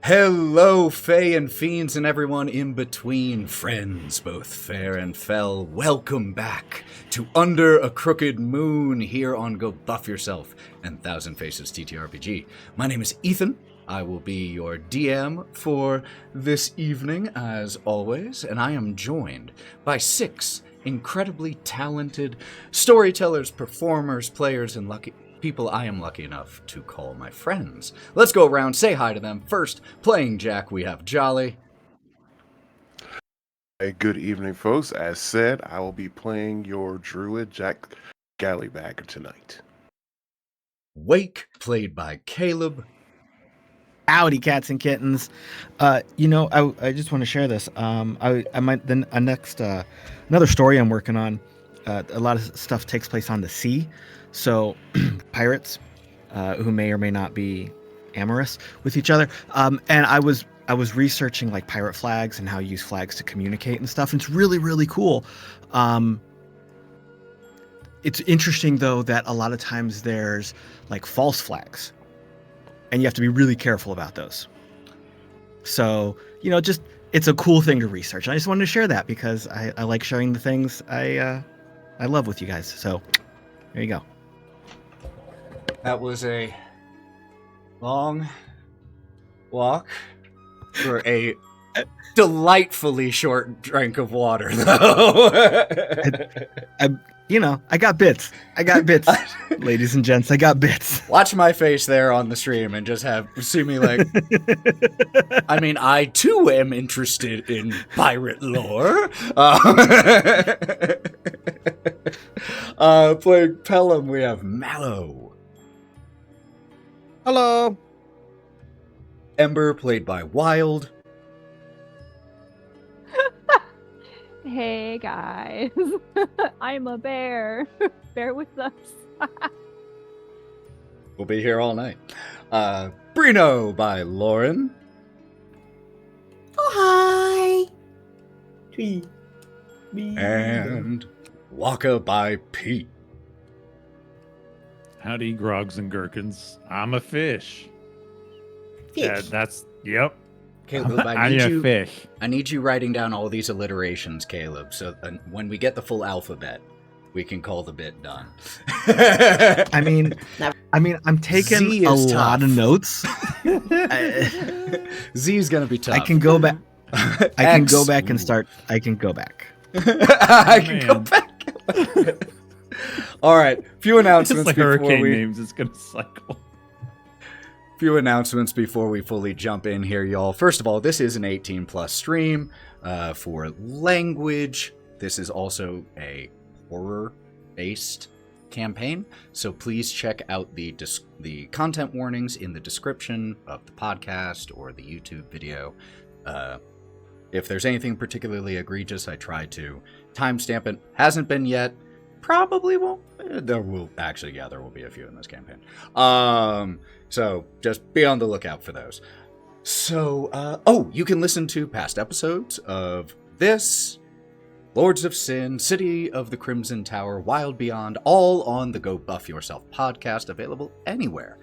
Hello, Fae and Fiends and everyone in between, friends both fair and fell. Welcome back to Under a Crooked Moon here on Go Buff Yourself and Thousand Faces TTRPG. My name is Ethan. I will be your DM for this evening, as always, and I am joined by 6 incredibly talented storytellers, performers, players, and people I am lucky enough to call my friends. Let's go around, say hi to them. First, playing Jack, we have Jolly. Hey, good evening, folks. As said, I will be playing your druid, Jack Gallybagger, tonight. Wake, played by Caleb. Howdy, cats and kittens. I just want to share this. I might then another story I'm working on. A lot of stuff takes place on the sea, so pirates who may or may not be amorous with each other. And I was researching like pirate flags and how you use flags to communicate and stuff. And it's really, really cool. It's interesting though that a lot of times there's like false flags. And you have to be really careful about those. So, it's a cool thing to research. I just wanted to share that because I like sharing the things I love with you guys. So, there you go. That was a long walk for a delightfully short drink of water, though. I got bits. Ladies and gents, I got bits. Watch my face there on the stream and just see me like... I mean, I too am interested in pirate lore. Playing Pellam, we have Mallo. Hello. Ember, played by Wild. Hey guys, I'm a bear. Bear with us. We'll be here all night. Breenoh by Lauren. Oh, hi. And Wokka by Pete. Howdy, grogs and gherkins. I'm a fish. Fish. Yep. Caleb, I'm a fish. I need you writing down all these alliterations, Caleb, so when we get the full alphabet, we can call the bit done. I mean, I'm taking a lot of notes. Z's gonna be tough. I can go back. I can go back and start. I can go back. I can go back. All right, few announcements It's like before hurricane we... names. It's gonna cycle. Few announcements before we fully jump in here, y'all. First of all, this is an 18-plus stream for language. This is also a horror-based campaign, so please check out the content warnings in the description of the podcast or the YouTube video. If there's anything particularly egregious, I try to timestamp it. Hasn't been yet. Probably won't. There will be a few in this campaign. So just be on the lookout for those. So, you can listen to past episodes of this, Lords of Sin, City of the Crimson Tower, Wild Beyond, all on the Go Buff Yourself podcast, available anywhere.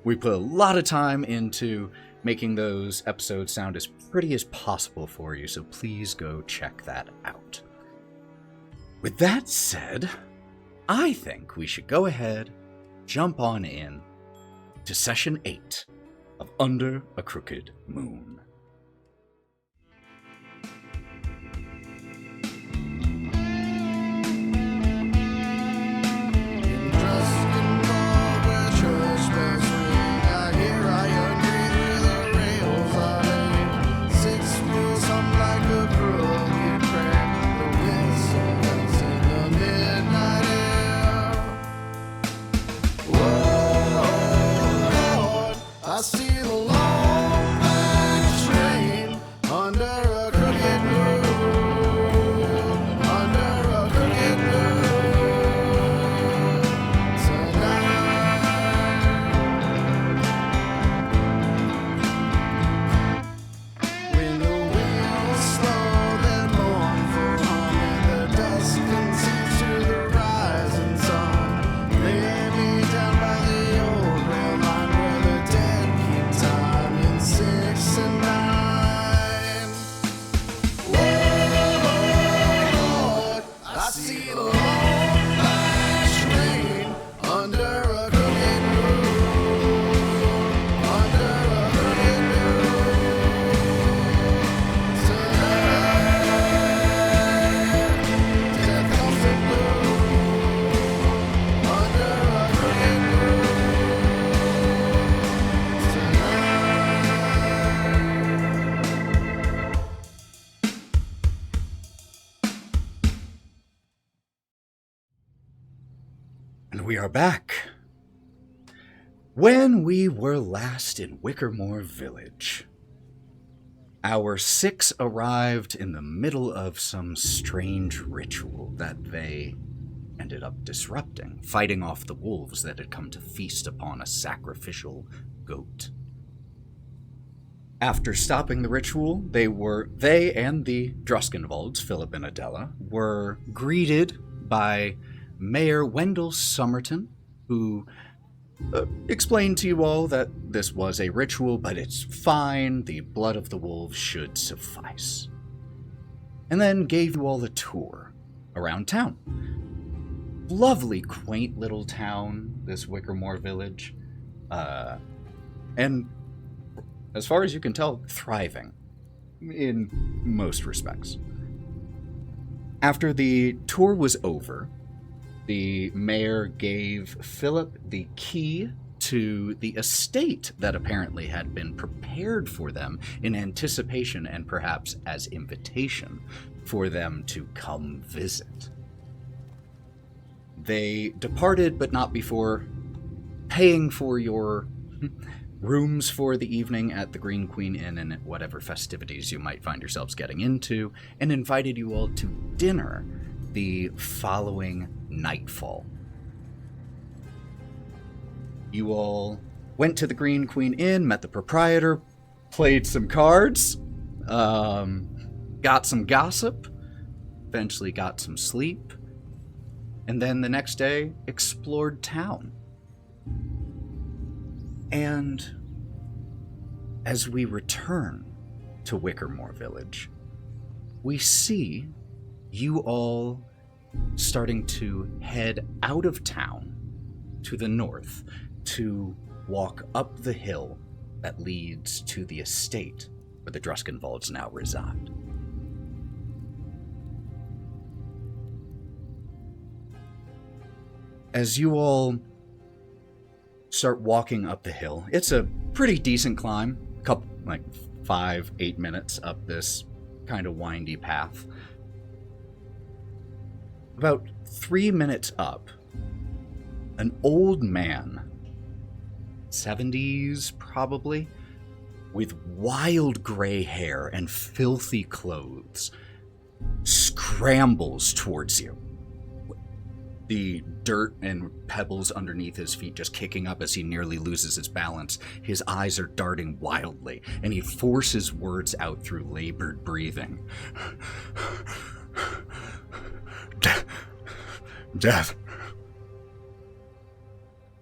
We put a lot of time into making those episodes sound as pretty as possible for you, so please go check that out. With that said, I think we should go ahead, jump on in to Session 8 of Under a Crooked Moon. I see the long black train under a crooked moon, under a crooked moon tonight. When the wheels slow, then mournful hum, and the dust conceals to the rising sun. Lay me down by the old rail line where the dead keep time in 6 and And we are back. When we were last in Wickermore Village, our 6 arrived in the middle of some strange ritual that they ended up disrupting, fighting off the wolves that had come to feast upon a sacrificial goat. After stopping the ritual, they and the Druskenwalds, Philip and Adela, were greeted by Mayor Wendell Somerton, who explained to you all that this was a ritual, but it's fine, the blood of the wolves should suffice. And then gave you all a tour around town. Lovely, quaint little town, this Wickermore Village. And as far as you can tell, thriving in most respects. After the tour was over, the mayor gave Philip the key to the estate that apparently had been prepared for them in anticipation and perhaps as invitation for them to come visit. They departed, but not before paying for your rooms for the evening at the Green Queen Inn and whatever festivities you might find yourselves getting into, and invited you all to dinner the following nightfall. You all went to the Green Queen Inn, met the proprietor, played some cards, got some gossip, eventually got some sleep, and then the next day explored town. And as we return to Wickermore Village, we see you all starting to head out of town to the north to walk up the hill that leads to the estate where the Druskenwalds now reside. As you all start walking up the hill, it's a pretty decent climb, couple, 5-8 minutes up this kind of windy path. About 3 minutes up, an old man, 70s probably, with wild gray hair and filthy clothes, scrambles towards you. The dirt and pebbles underneath his feet just kicking up as he nearly loses his balance. His eyes are darting wildly, and he forces words out through labored breathing. Death.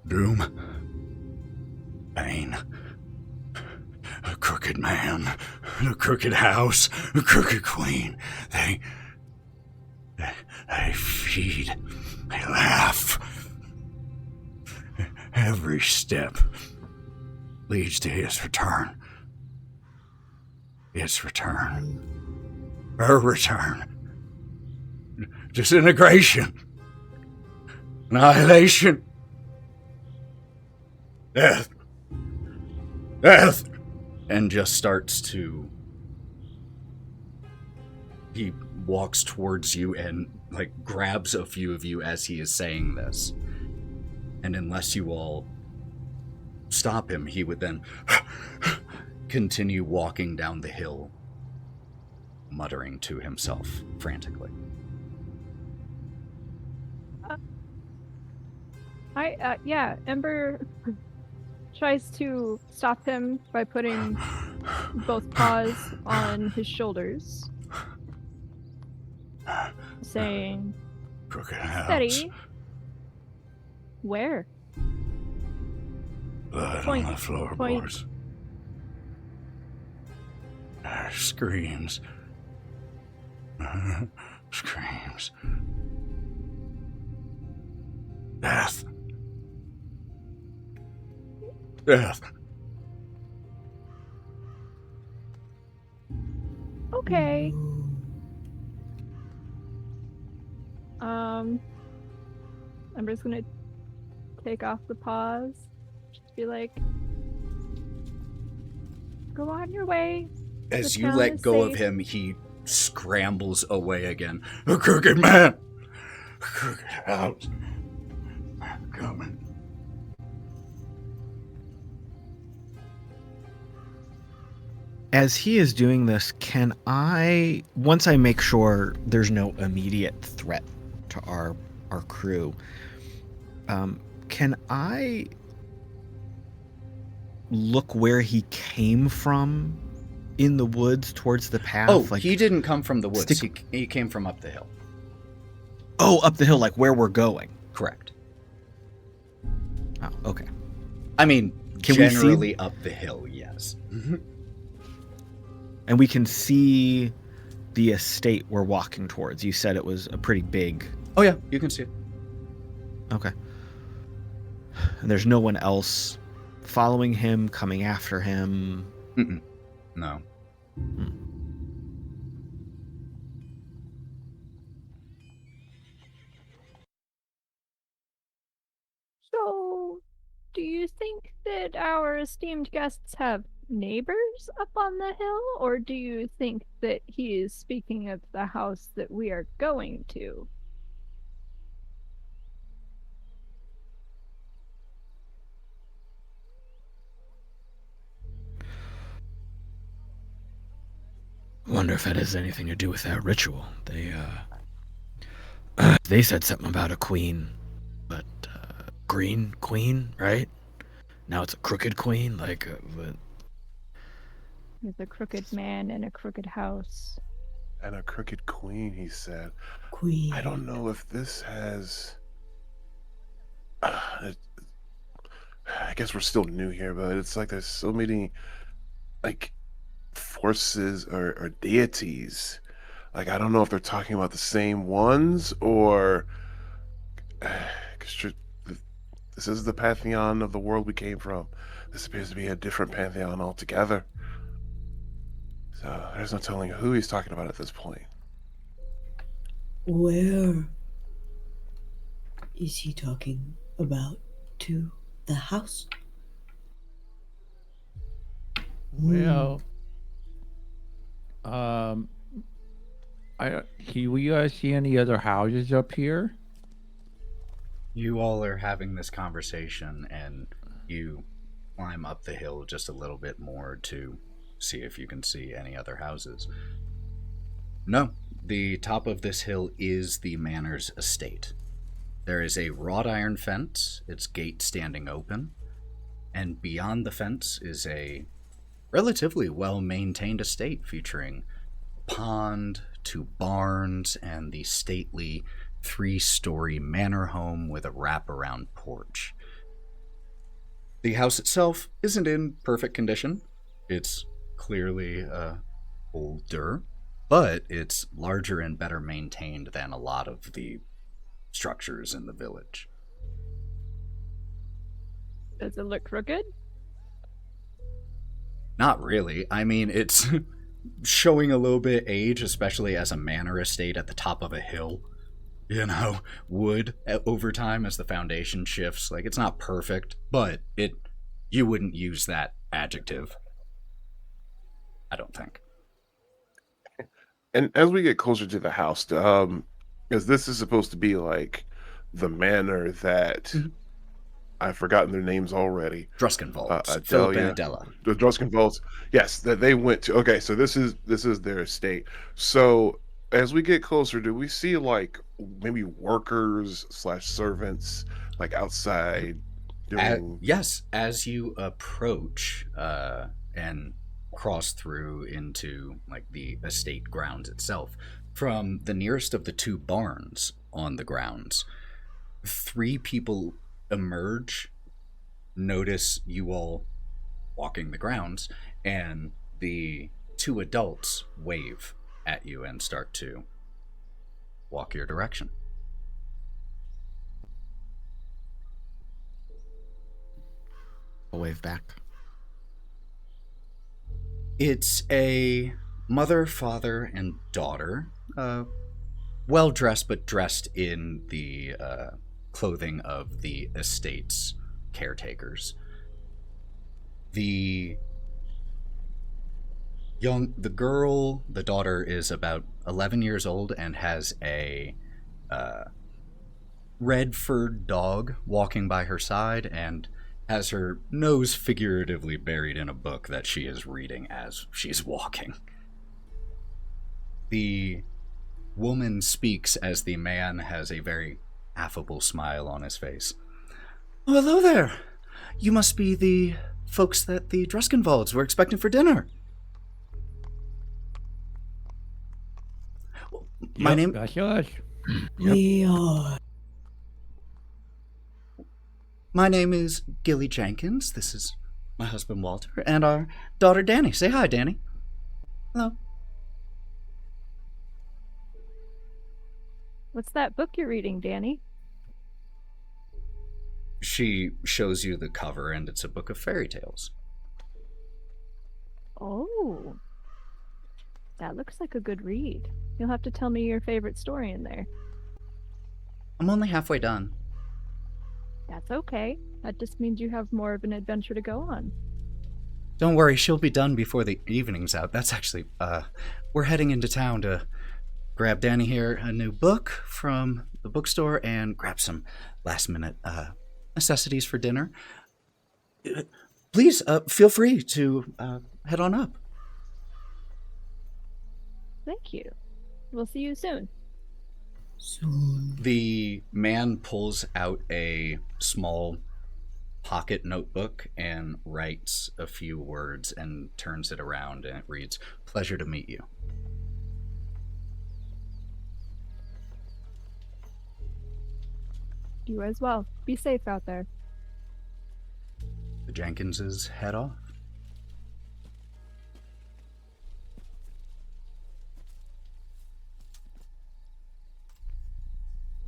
Doom. Pain. A crooked man. A crooked house. A crooked queen. They feed. They laugh. Every step leads to his return. Its return. Her return. Disintegration. Annihilation. Death. Death. And just starts to... He walks towards you and, grabs a few of you as he is saying this. And unless you all stop him, he would then continue walking down the hill, muttering to himself frantically. Ember tries to stop him by putting both paws on his shoulders, saying, Crooked house. "Steady. Where?" Blood Point, on the floorboards. Screams. Screams. Death. Death. Okay. Ember's gonna take off the paws. Just be like, "Go on your way." As The you town let is go of safe. him, he scrambles away again. A crooked man! A crooked house! coming. As he is doing this, can I, once I make sure there's no immediate threat to our crew, can I look where he came from in the woods towards the path? Oh, he didn't come from the woods. He came from up the hill. Oh, up the hill, like where we're going. Correct. Oh, okay. I mean, Can we see- generally up the hill, yes. And we can see the estate we're walking towards. You said it was a pretty big... Oh yeah, you can see it. Okay. And there's no one else following him, coming after him? Mm-mm. No. So, do you think that our esteemed guests have neighbors up on the hill, or do you think that he is speaking of the house that we are going to? Wonder if that has anything to do with that ritual. They said something about a queen, but green queen, right? Now it's a crooked queen, like. There's a crooked man in a crooked house. And a crooked queen, he said. Queen. I don't know if this has... I guess we're still new here, but it's like there's so many, like, forces or deities. Like, I don't know if they're talking about the same ones, or... 'cause this is the pantheon of the world we came from. This appears to be a different pantheon altogether. So there's no telling who he's talking about at this point. Where is he talking about? To the house? Well, we see any other houses up here? You all are having this conversation, and you climb up the hill just a little bit more to see if you can see any other houses. No, the top of this hill is the manor's estate. There is a wrought iron fence, its gate standing open, and beyond the fence is a relatively well-maintained estate featuring pond, 2 barns, and the stately 3-story manor home with a wraparound porch. The house itself isn't in perfect condition. It's clearly older, but it's larger and better maintained than a lot of the structures in the village. Does it look crooked? Not really. I mean, it's showing a little bit age, especially as a manor estate at the top of a hill. You know, wood over time as the foundation shifts. Like, it's not perfect, but you wouldn't use that adjective. I don't think. And as we get closer to the house, because this is supposed to be like the manor that I've forgotten their names already. Druskenwalds. Philip and Adela. The Druskenwalds. Yes, that they went to. Okay, so this is their estate. So as we get closer, do we see like maybe workers / servants like outside doing? Yes, as you approach and cross through into like the estate grounds itself, from the nearest of the 2 barns on the grounds, 3 people emerge, notice you all walking the grounds, and the 2 adults wave at you and start to walk your direction. I'll wave back. It's a mother, father, and daughter, well dressed, but dressed in the clothing of the estate's caretakers. The daughter is about 11 years old and has a red furred dog walking by her side and has her nose figuratively buried in a book that she is reading as she's walking. The woman speaks as the man has a very affable smile on his face. Oh, hello there. You must be the folks that the Druskenwalds were expecting for dinner. My name... That's us. We are. My name is Gilly Jenkins. This is my husband Walter and our daughter Danny. Say hi, Danny. Hello. What's that book you're reading, Danny? She shows you the cover, and it's a book of fairy tales. Oh. That looks like a good read. You'll have to tell me your favorite story in there. I'm only halfway done. That's okay. That just means you have more of an adventure to go on. Don't worry, she'll be done before the evening's out. That's actually, we're heading into town to grab Danny here a new book from the bookstore and grab some last-minute necessities for dinner. Please, feel free to head on up. Thank you. We'll see you soon. Soon. The man pulls out a small pocket notebook and writes a few words and turns it around, and it reads, "Pleasure to meet you." You as well. Be safe out there. The Jenkinses head off.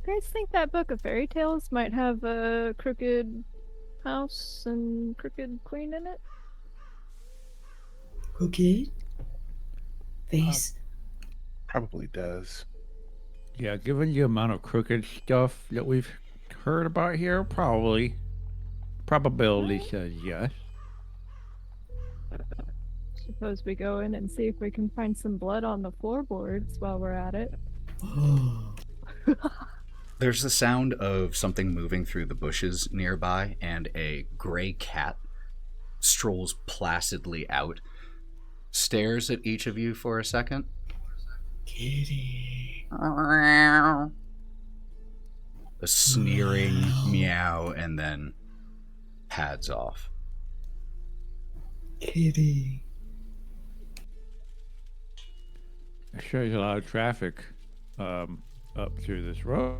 You guys think that book of fairy tales might have a crooked house and crooked queen in it? Crooked face. Probably does. Yeah, given the amount of crooked stuff that we've heard about here, probably. Probability says yes. Suppose we go in and see if we can find some blood on the floorboards while we're at it. Oh. There's the sound of something moving through the bushes nearby, and a gray cat strolls placidly out, stares at each of you for a second. Kitty. A sneering meow, and then pads off. Kitty. It shows a lot of traffic up through this road.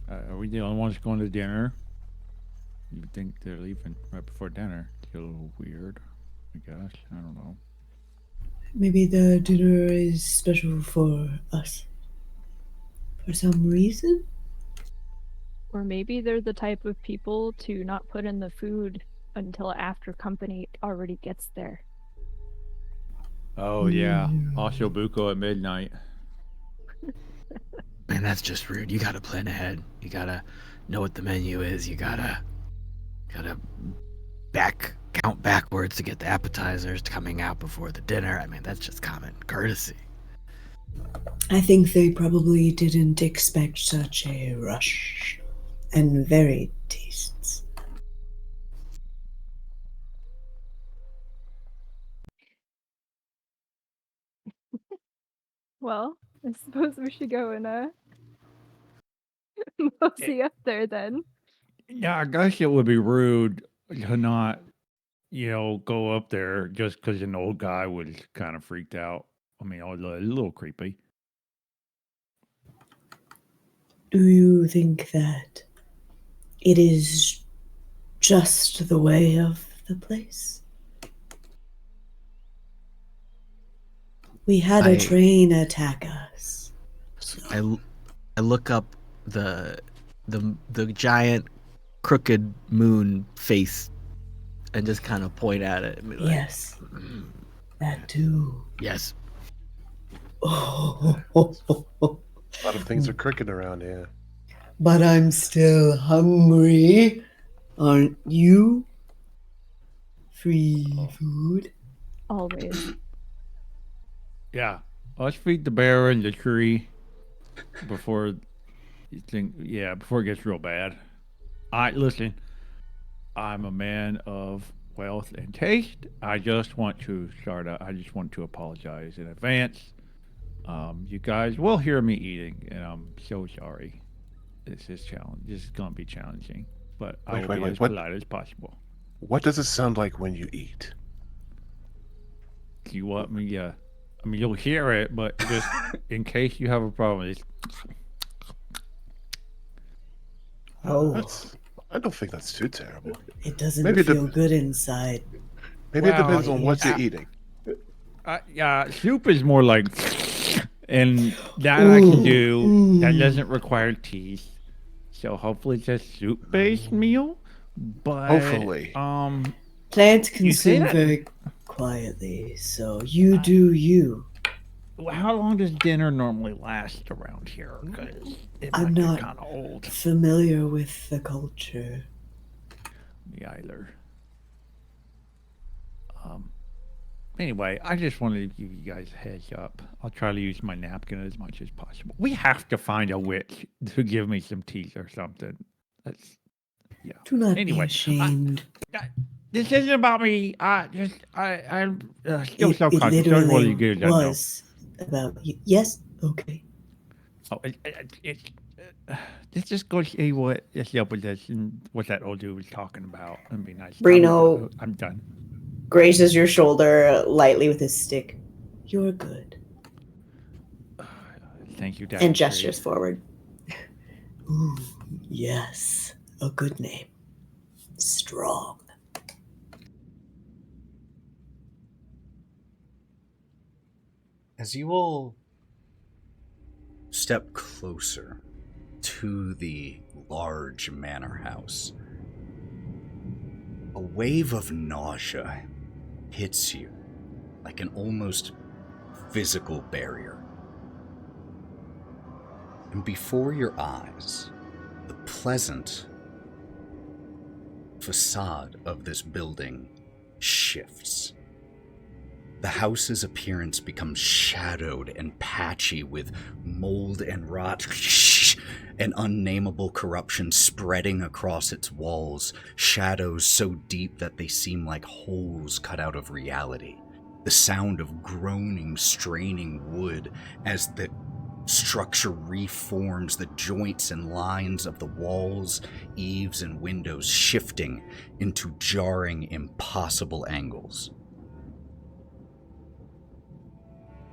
Are we the only ones going to dinner? You would think they're leaving right before dinner. It's a little weird, I guess. I don't know. Maybe the dinner is special for us. For some reason? Or maybe they're the type of people to not put in the food until after company already gets there. Oh, yeah. Oshobuco at midnight. Man, that's just rude. You gotta plan ahead. You gotta know what the menu is. You gotta count backwards to get the appetizers coming out before the dinner. I mean, that's just common courtesy. I think they probably didn't expect such a rush and varied tastes. Well, I suppose we should go and mosey up there then. Yeah, I guess it would be rude to not, go up there just because an old guy was kind of freaked out. I mean, a little creepy. Do you think that it is just the way of the place? We had a train attack us. I look up the giant crooked moon face and just kind of point at it and be like, Yes, that too. yes. Oh, A lot of things are crooked around here. but I'm still hungry. Aren't you? Free food. Always. Yeah, Let's feed the bear in the tree before before it gets real bad. Listen, I'm a man of wealth and taste. I just want to apologize in advance. You guys will hear me eating, and I'm so sorry. This is going to be challenging, but I will be as polite as possible. What does it sound like when you eat? Do you want me? I mean, you'll hear it, but just in case you have a problem, it's I don't think that's too terrible. It doesn't feel good inside. Maybe it depends on what you're eating. Soup is more like, and that I can do. That doesn't require teeth, so hopefully it's a soup-based meal. But Hopefully, plants consume very quietly, so you do you. How long does dinner normally last around here? Because I'm not kind of old. Familiar with the culture. Me either. Anyway, I just wanted to give you guys a heads up. I'll try to use my napkin as much as possible. We have to find a witch to give me some teeth or something. Do not be ashamed. This isn't about me. I'm still so It conscious. literally was about you. Yes? Okay. Oh, let's just go see what's up with this and what that old dude was talking about. It'd be nice. Breenoh I'm done. Grazes your shoulder lightly with his stick. You're good. Thank you, Dad. And gestures forward. Ooh, yes. A good name. Strong. As you all step closer to the large manor house, a wave of nausea hits you like an almost physical barrier. And before your eyes, the pleasant facade of this building shifts. The house's appearance becomes shadowed and patchy with mold and rot and unnameable corruption spreading across its walls, shadows so deep that they seem like holes cut out of reality. The sound of groaning, straining wood as the structure reforms, the joints and lines of the walls, eaves, and windows shifting into jarring, impossible angles.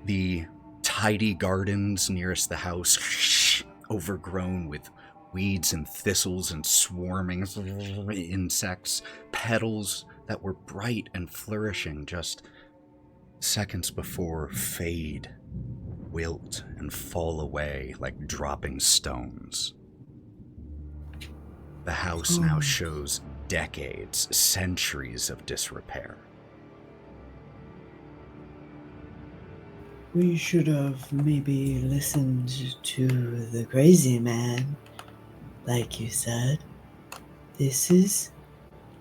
The tidy gardens nearest the house, overgrown with weeds and thistles and swarming insects, petals that were bright and flourishing just seconds before fade, wilt, and fall away like dropping stones. The house now shows decades, centuries of disrepair. We should have maybe listened to the crazy man, like you said. This is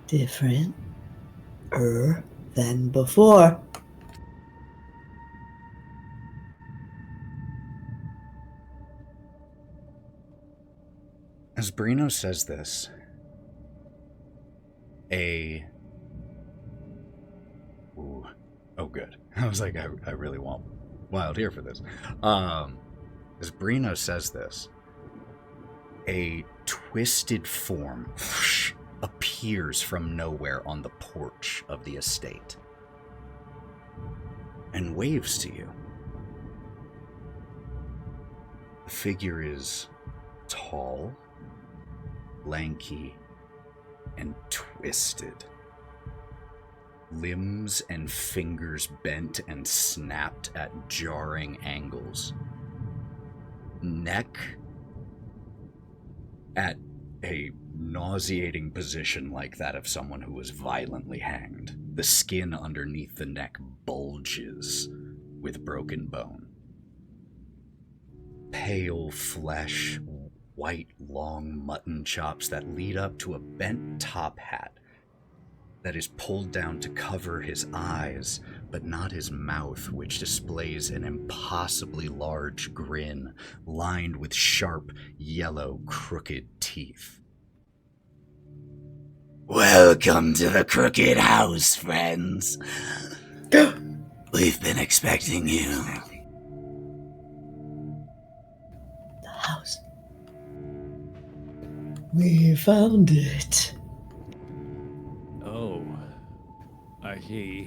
different than before. As Breenoh says this, good. I was like, I really want Wild here for this. As Breenoh says this, a twisted form appears from nowhere on the porch of the estate and waves to you. The figure is tall, lanky, and twisted. Limbs and fingers bent and snapped at jarring angles. Neck at a nauseating position like that of someone who was violently hanged. The skin underneath the neck bulges with broken bone. Pale flesh, white long mutton chops that lead up to a bent top hat that is pulled down to cover his eyes, but not his mouth, which displays an impossibly large grin lined with sharp, yellow, crooked teeth. Welcome to the Crooked House, friends. We've been expecting you. The house. We found it. Oh, I see.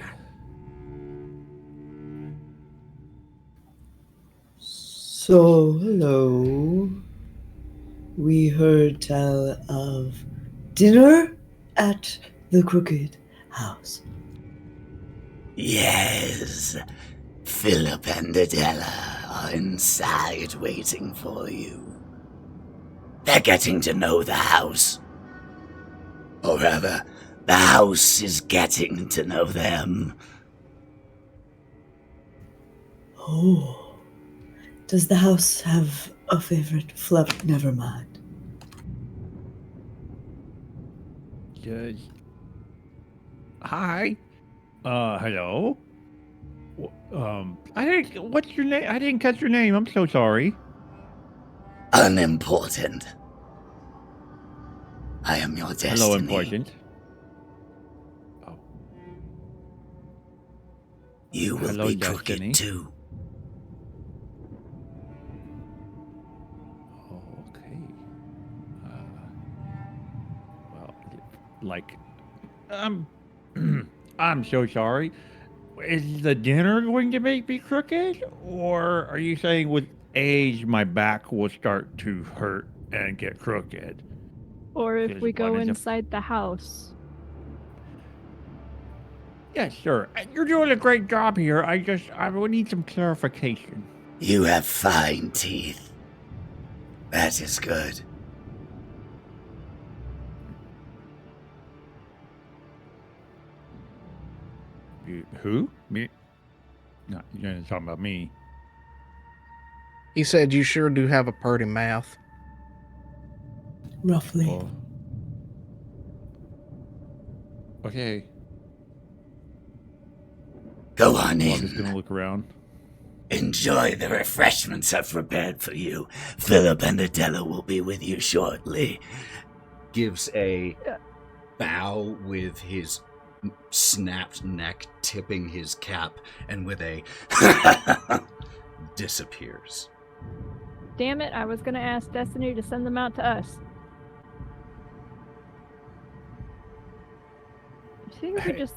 So, hello. We heard tell of dinner at the Crooked House. Yes, Philip and Adela are inside waiting for you. They're getting to know the house. Or rather, the house is getting to know them. Oh. Does the house have a favorite flavor? Never mind. Judge. Hi. Hello. I didn't. What's your name? I didn't catch your name. I'm so sorry. Unimportant. I am your destiny. Hello, important. Oh. You will Hello, be destiny. crooked too. Okay. Well, like, I'm so sorry. Is the dinner going to make me crooked, or are you saying with age my back will start to hurt and get crooked? Or if Because we go one is a- inside the house. Yeah, sure. You're doing a great job here. I would need some clarification. You have fine teeth. That is good. Who? Me? No, you're not talking about me. He said you sure do have a purty mouth. Roughly. Oh. Okay. Go on Well, I'm just in. gonna look around. Enjoy the refreshments I've prepared for you. Philip and Adela will be with you shortly. Gives a bow with his snapped neck, tipping his cap, and with a disappears. Damn it, I was gonna ask Destiny to send them out to us. You think we could just,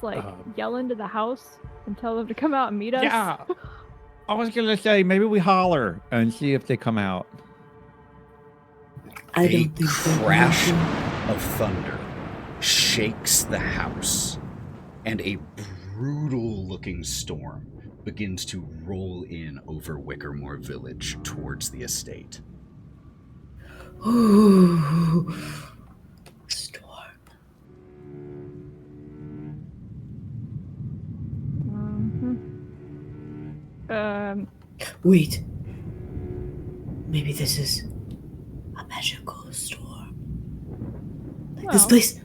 yell into the house and tell them to come out and meet us? Yeah. I was gonna say maybe we holler and see if they come out. I A don't think they're crash going to. of thunder shakes the house, and a brutal-looking storm begins to roll in over Wickermore Village towards the estate. Ooh. Storm. Wait. Maybe this is a magical storm. Like this Well. place.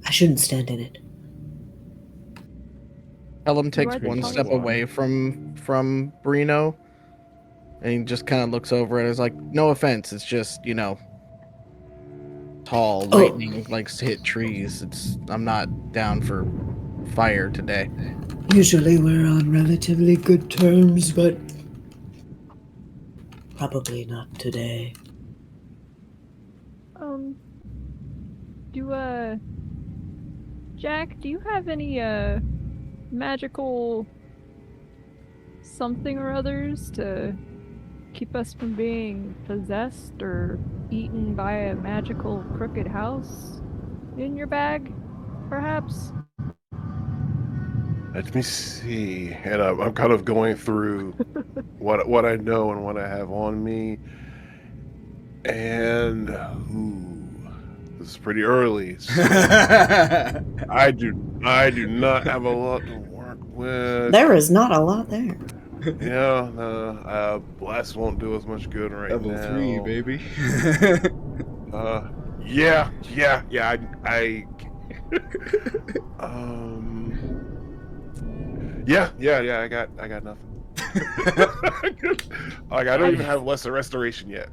I shouldn't stand in it. Pellam takes are the one tall step one. away from Breenoh, and he just kind of looks over and is like, "No offense, it's just tall, Oh. lightning likes to hit trees. I'm not down for fire today." Usually we're on relatively good terms, but probably not today. Jack, do you have any, magical something or others to keep us from being possessed or eaten by a magical crooked house in your bag, perhaps? Let me see. And I'm kind of going through what I know and what I have on me. And this is pretty early. So I do not have a lot to work with. There is not a lot there. Yeah, no, blast won't do as much good right Level now. 3, baby. Yeah. I Yeah. I got nothing. Like I don't even have lesser restoration yet.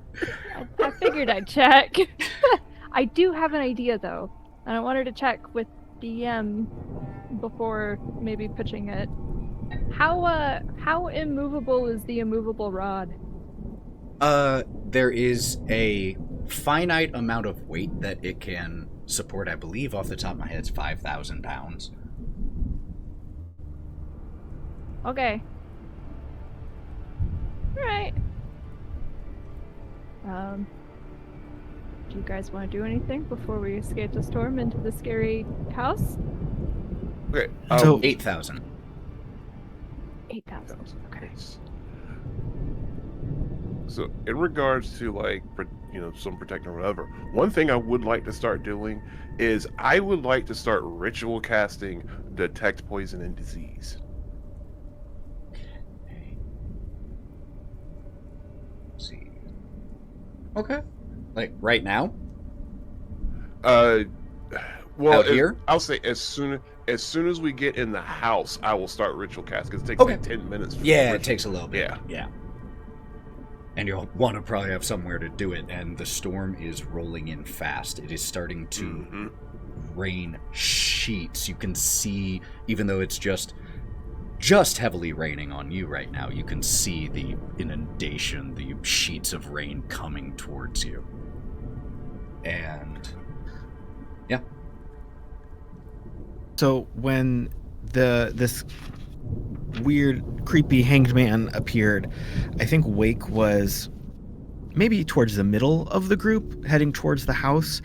I figured I'd check. I do have an idea though, and I wanted to check with DM before maybe pitching it. How immovable is the immovable rod? There is a finite amount of weight that it can support. I believe off the top of my head it's 5,000 pounds. Okay. Alright. Do you guys want to do anything before we escape the storm into the scary house? Okay. So 8,000. 8,000. Okay. So in regards to like, some protecting or whatever, one thing I would like to start doing is I would like to start ritual casting detect poison and disease. Let's see. Okay. Like right now? Well, Out here? I'll say as soon as we get in the house, I will start ritual cast because it takes Okay. like 10 minutes. For Yeah, ritual. it takes a little bit. Yeah. And you'll want to probably have somewhere to do it, and the storm is rolling in fast. It is starting to rain sheets. You can see, even though it's just heavily raining on you right now, you can see the inundation, the sheets of rain coming towards you. And yeah. So when this weird, creepy hanged man appeared, I think Wake was maybe towards the middle of the group, heading towards the house,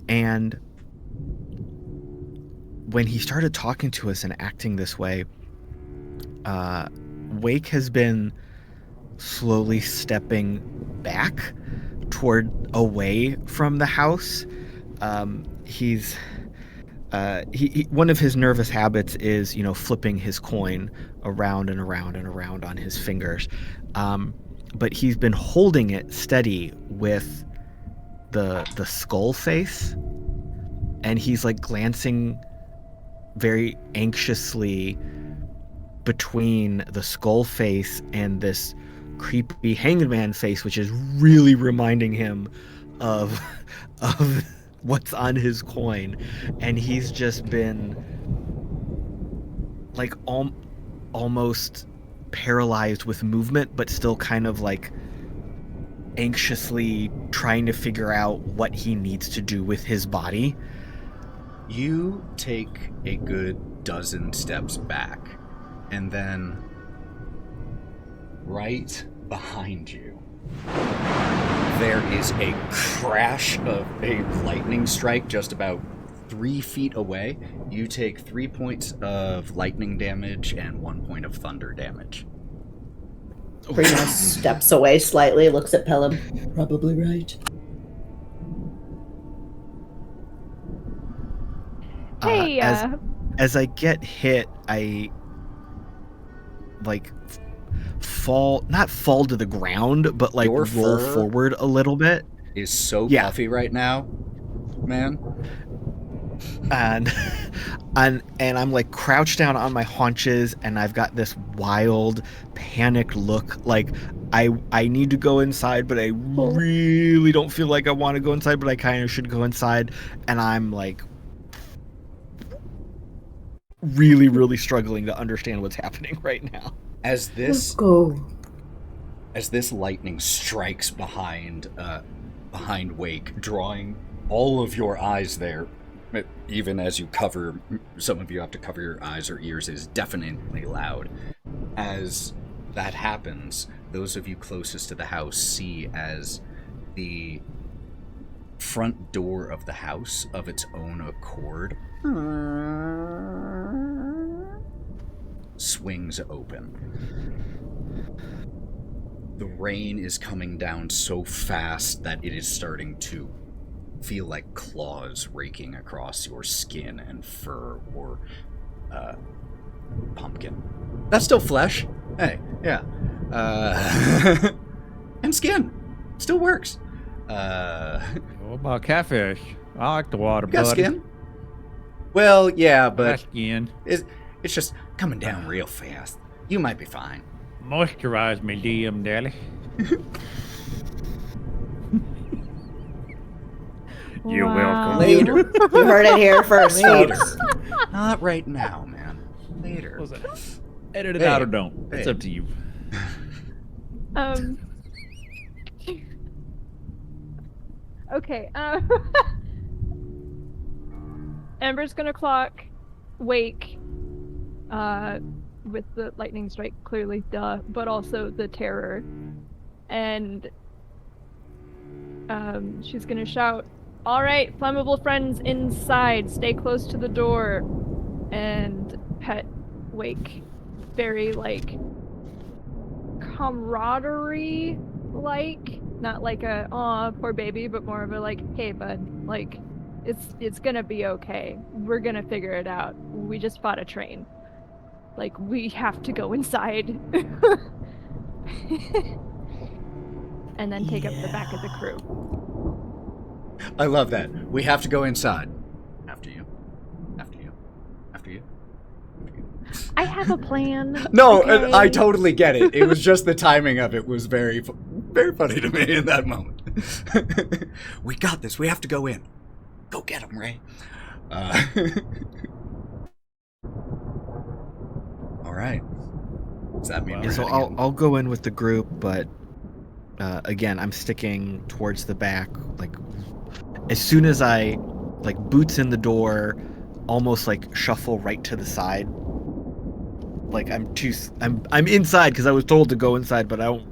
and when he started talking to us and acting this way, Wake has been slowly stepping back away from the house. He's one of his nervous habits is, flipping his coin around and around and around on his fingers. But he's been holding it steady with the skull face, and he's like glancing very anxiously between the skull face and this creepy hanged man face, which is really reminding him of what's on his coin. And he's just been like almost paralyzed with movement, but still kind of like anxiously trying to figure out what he needs to do with his body. You take a good dozen steps back, and then right behind you, there is a crash of a lightning strike just about 3 feet away. You take 3 points of lightning damage and 1 point of thunder damage. Breenoh steps away slightly, looks at Pellam. Probably right. Hey, as I get hit, I like not fall to the ground, but like Your roll fur forward a little bit. Is so puffy right now, man. And I'm like crouched down on my haunches, and I've got this wild panicked look, like I need to go inside, but I really don't feel like I want to go inside, but I kind of should go inside. And I'm like really, really struggling to understand what's happening right now. As this lightning strikes behind Wake, drawing all of your eyes there, even as you cover, some of you have to cover your eyes or ears, is deafeningly loud. As that happens, those of you closest to the house see as the front door of the house, of its own accord, swings open. The rain is coming down so fast that it is starting to feel like claws raking across your skin and fur or pumpkin. That's still flesh. Hey, yeah. And skin. Still works. What about catfish? I like the water, Got buddy. skin. Well, yeah, but Again, it's just coming down real fast. You might be fine. moisturize me, DM Daddy. You're welcome. Later. You heard it here first, Later. folks. Not right now, man. Later. What was that? Edit it Hey, out or don't. It's hey. up to you. Okay. Ember's gonna clock Wake with the lightning strike, clearly, duh, but also the terror. And she's gonna shout, "All right, flammable friends inside, stay close to the door," and pet Wake very, like, camaraderie like, not like a aw poor baby, but more of a like, hey bud, like, it's gonna be okay, we're gonna figure it out, we just fought a train, like, we have to go inside. And then take up the back of the crew. I love that. We have to go inside. After you. After you. After you. I have a plan. No, okay? I totally get it. It was just the timing of it was very funny to me in that moment. We got this. We have to go in. Go get him, Ray. All right. Does that mean we're So heading in? I'll go in with the group, but again, I'm sticking towards the back. Like, as soon as I, like, boots in the door, almost like shuffle right to the side. Like, I'm inside because I was told to go inside, but I don't.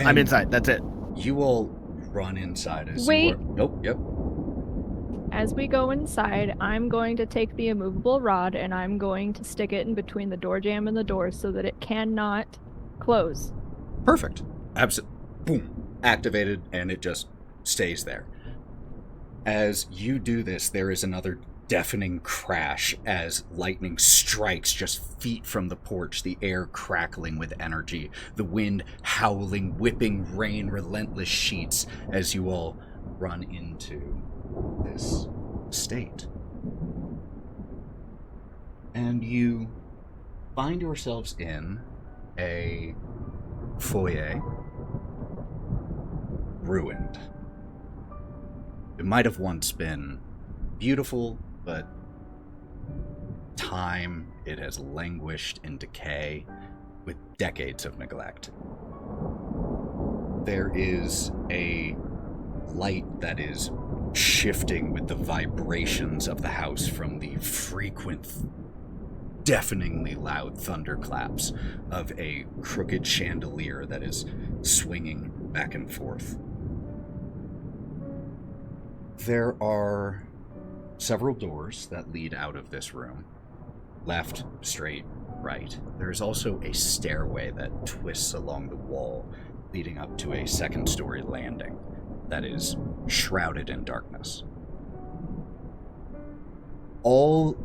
I'm inside. That's it. You will run inside as Wait. you are. Nope. Yep. As we go inside, I'm going to take the immovable rod and I'm going to stick it in between the door jamb and the door so that it cannot close. Perfect. Boom. Activated, and it just stays there. As you do this, there is another deafening crash as lightning strikes just feet from the porch, the air crackling with energy, the wind howling, whipping rain, relentless sheets as you all run into this state. And you find yourselves in a foyer, ruined. It might have once been beautiful, but time, it has languished in decay with decades of neglect. There is a light that is shifting with the vibrations of the house from the frequent, deafeningly loud thunderclaps of a crooked chandelier that is swinging back and forth. There are several doors that lead out of this room. Left, straight, right. There is also a stairway that twists along the wall, leading up to a second-story landing that is shrouded in darkness. All,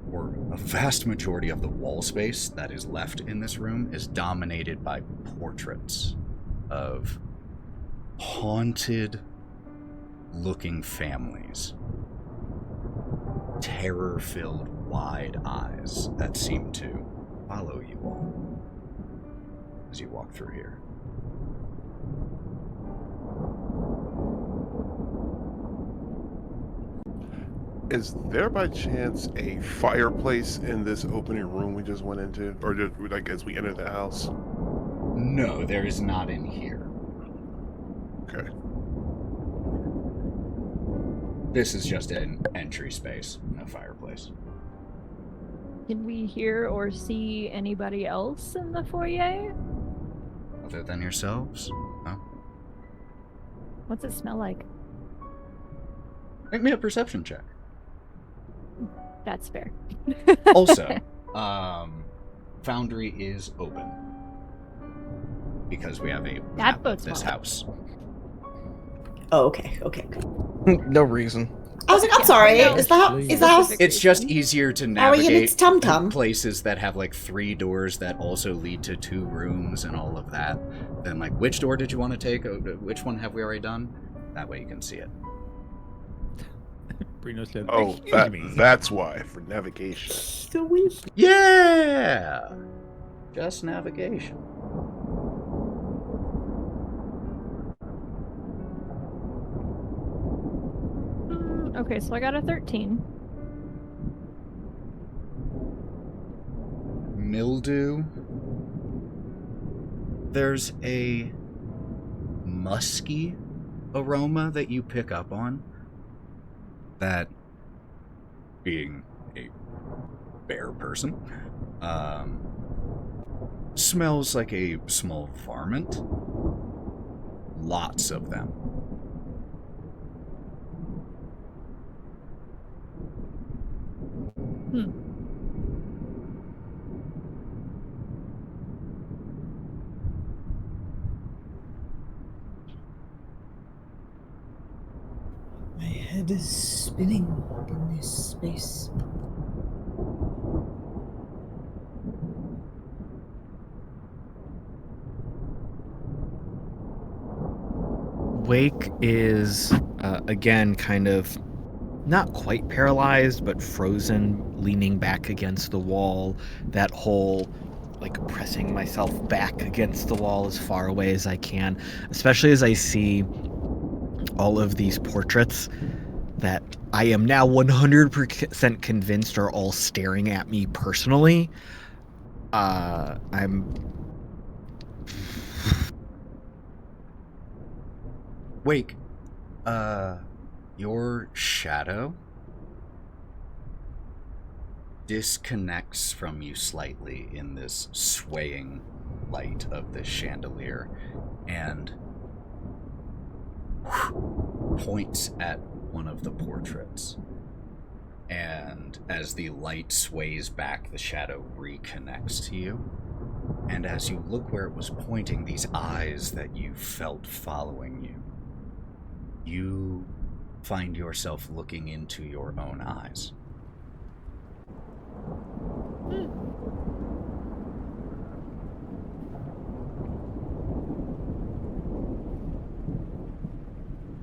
or a vast majority of the wall space that is left in this room is dominated by portraits of haunted-looking families. Terror-filled, wide eyes that seem to follow you all as you walk through here. Is there by chance a fireplace in this opening room we just went into? Or just, like, as we enter the house? No, there is not in here. Okay. This is just an entry space, no fireplace. Can we hear or see anybody else in the foyer? Other than yourselves? No? What's it smell like? Make me a perception check. That's fair. Also, Foundry is open. Because we have a map of bodes this well. house. Oh, okay, okay. No reason. I was like, I'm sorry. no. Is the house? It's just easier to Oh, yeah, navigate it's Tum-Tum. places that have like 3 doors that also lead to 2 rooms and all of that. Then like, which door did you want to take? Which one have we already done? That way you can see it. Breenoh said, Oh, excuse me. that's why, for navigation. So we Yeah! Just navigation. Okay, so I got a 13. Mildew. There's a musky aroma that you pick up on that, being a bear person, smells like a small varmint. Lots of them. My head is spinning in this space. Wake is, again, kind of not quite paralyzed, but frozen, leaning back against the wall. That whole, like, pressing myself back against the wall as far away as I can, especially as I see all of these portraits that I am now 100% convinced are all staring at me personally. I'm... Wake, your shadow disconnects from you slightly in this swaying light of the chandelier and points at one of the portraits. And as the light sways back, the shadow reconnects to you. And as you look where it was pointing, these eyes that you felt following you, you find yourself looking into your own eyes.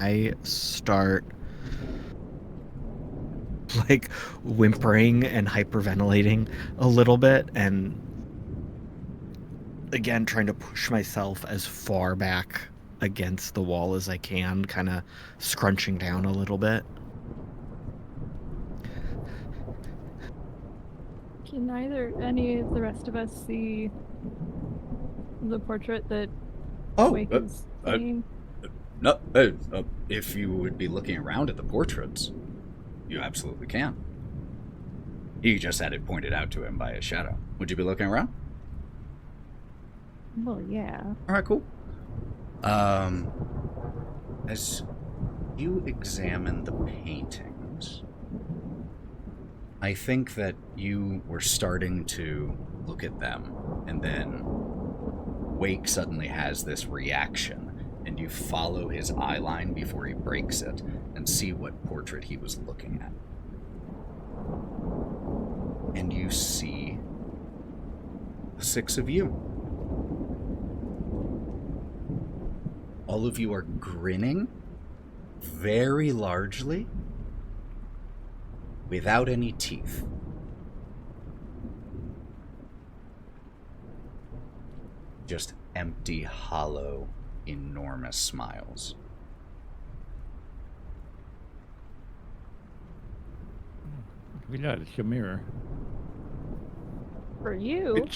I start, like, whimpering and hyperventilating a little bit, and again trying to push myself as far back against the wall as I can, kind of scrunching down a little bit. Can any of the rest of us see the portrait that Wake is seeing? No, if you would be looking around at the portraits, you absolutely can. He just had it pointed out to him by a shadow. Would you be looking around? Well, yeah. Alright, cool. As you examine the paintings, I think that you were starting to look at them, and then Wake suddenly has this reaction, and you follow his eye line before he breaks it and see what portrait he was looking at. And you see the six of you. All of you are grinning very largely without any teeth. Just empty, hollow, enormous smiles. We got it's a mirror. For you?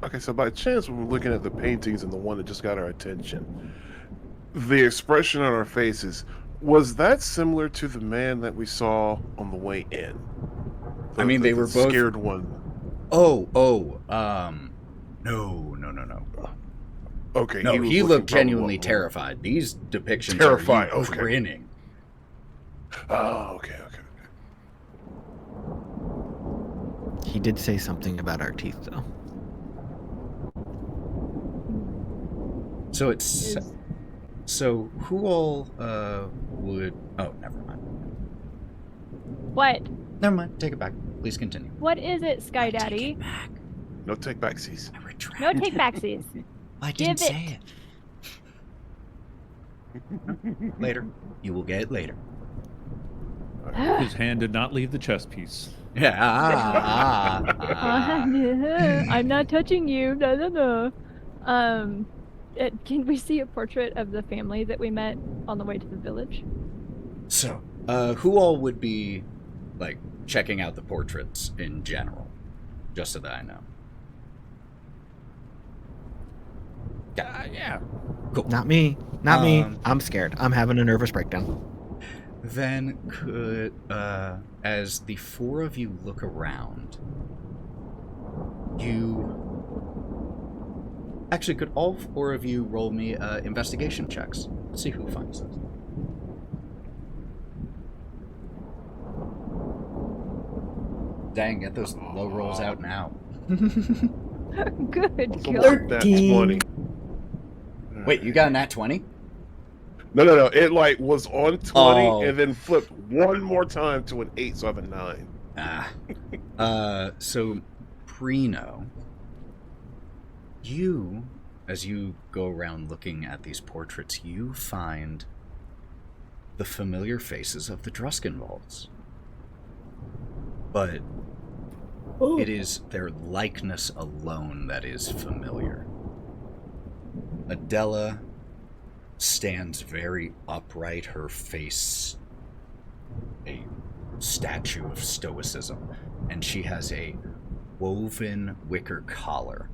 Okay, so by chance, when we're looking at the paintings and the one that just got our attention, the expression on our faces, was that similar to the man that we saw on the way in? They were both scared one. No. Okay. No, was he looking looked probably genuinely more terrified. These depictions terrified. are you Okay. grinning. Oh, okay. He did say something about our teeth, though. So who all would... Oh, never mind. What? Never mind. Take it back. Please continue. What is it, Sky I take Daddy? it back. No take backsies. I retract. No take backsies. I didn't Give say it. Later. You will get it later. His hand did not leave the chess piece. Yeah. I'm not touching you. No, no, no. Can we see a portrait of the family that we met on the way to the village? So, who all would be, like, checking out the portraits in general? Just so that I know. Yeah. Cool. Not me. Not me. I'm scared. I'm having a nervous breakdown. Then could, as the four of you look around, actually, could all four of you roll me investigation checks? Let's see who finds this. Dang, get those low rolls out now. Good. Almost God. nat 13. 20. Wait, you got a nat 20? No. It like was on 20 Oh. and then flipped one more time to an 8, so I have a 9. So, Breenoh, you, as you go around looking at these portraits, you find the familiar faces of the Druskenwalds. But Oh, it is their likeness alone that is familiar. Adela stands very upright, her face a statue of stoicism, and she has a woven wicker collar,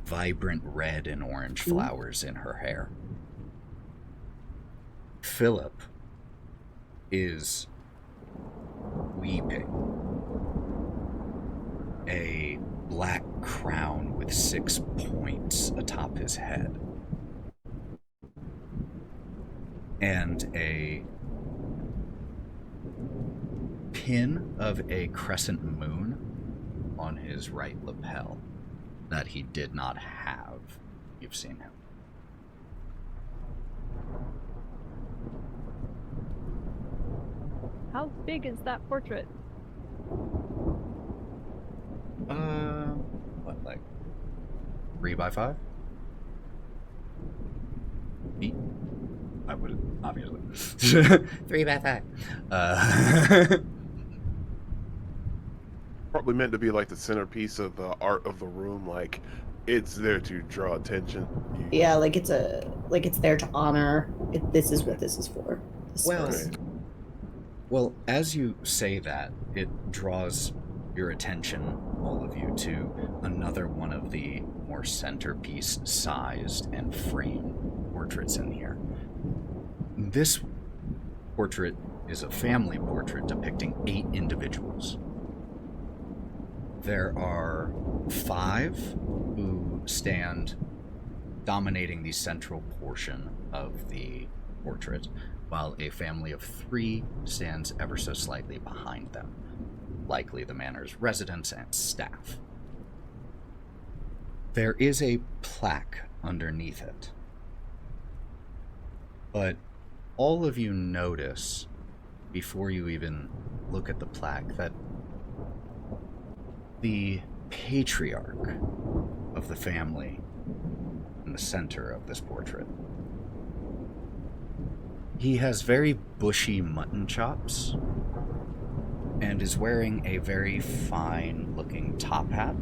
vibrant red and orange flowers in her hair. Philip is weeping, a black crown with 6 points atop his head, and a pin of a crescent moon on his right lapel that he did not have. You've seen him. How big is that portrait? What, like 3 by 5 feet? I would obviously 3 by 5. Probably meant to be like the centerpiece of the art of the room. Like it's there to draw attention. Yeah, like it's there to honor. This is what this is for. This Well, space. Well, as you say that, it draws your attention, all of you, to another one of the more centerpiece-sized and framed portraits in here. This portrait is a family portrait depicting 8 individuals. There are 5 who stand dominating the central portion of the portrait, while a family of 3 stands ever so slightly behind them, likely the manor's residents and staff. There is a plaque underneath it, but all of you notice, before you even look at the plaque, that the patriarch of the family in the center of this portrait, he has very bushy mutton chops and is wearing a very fine-looking top hat.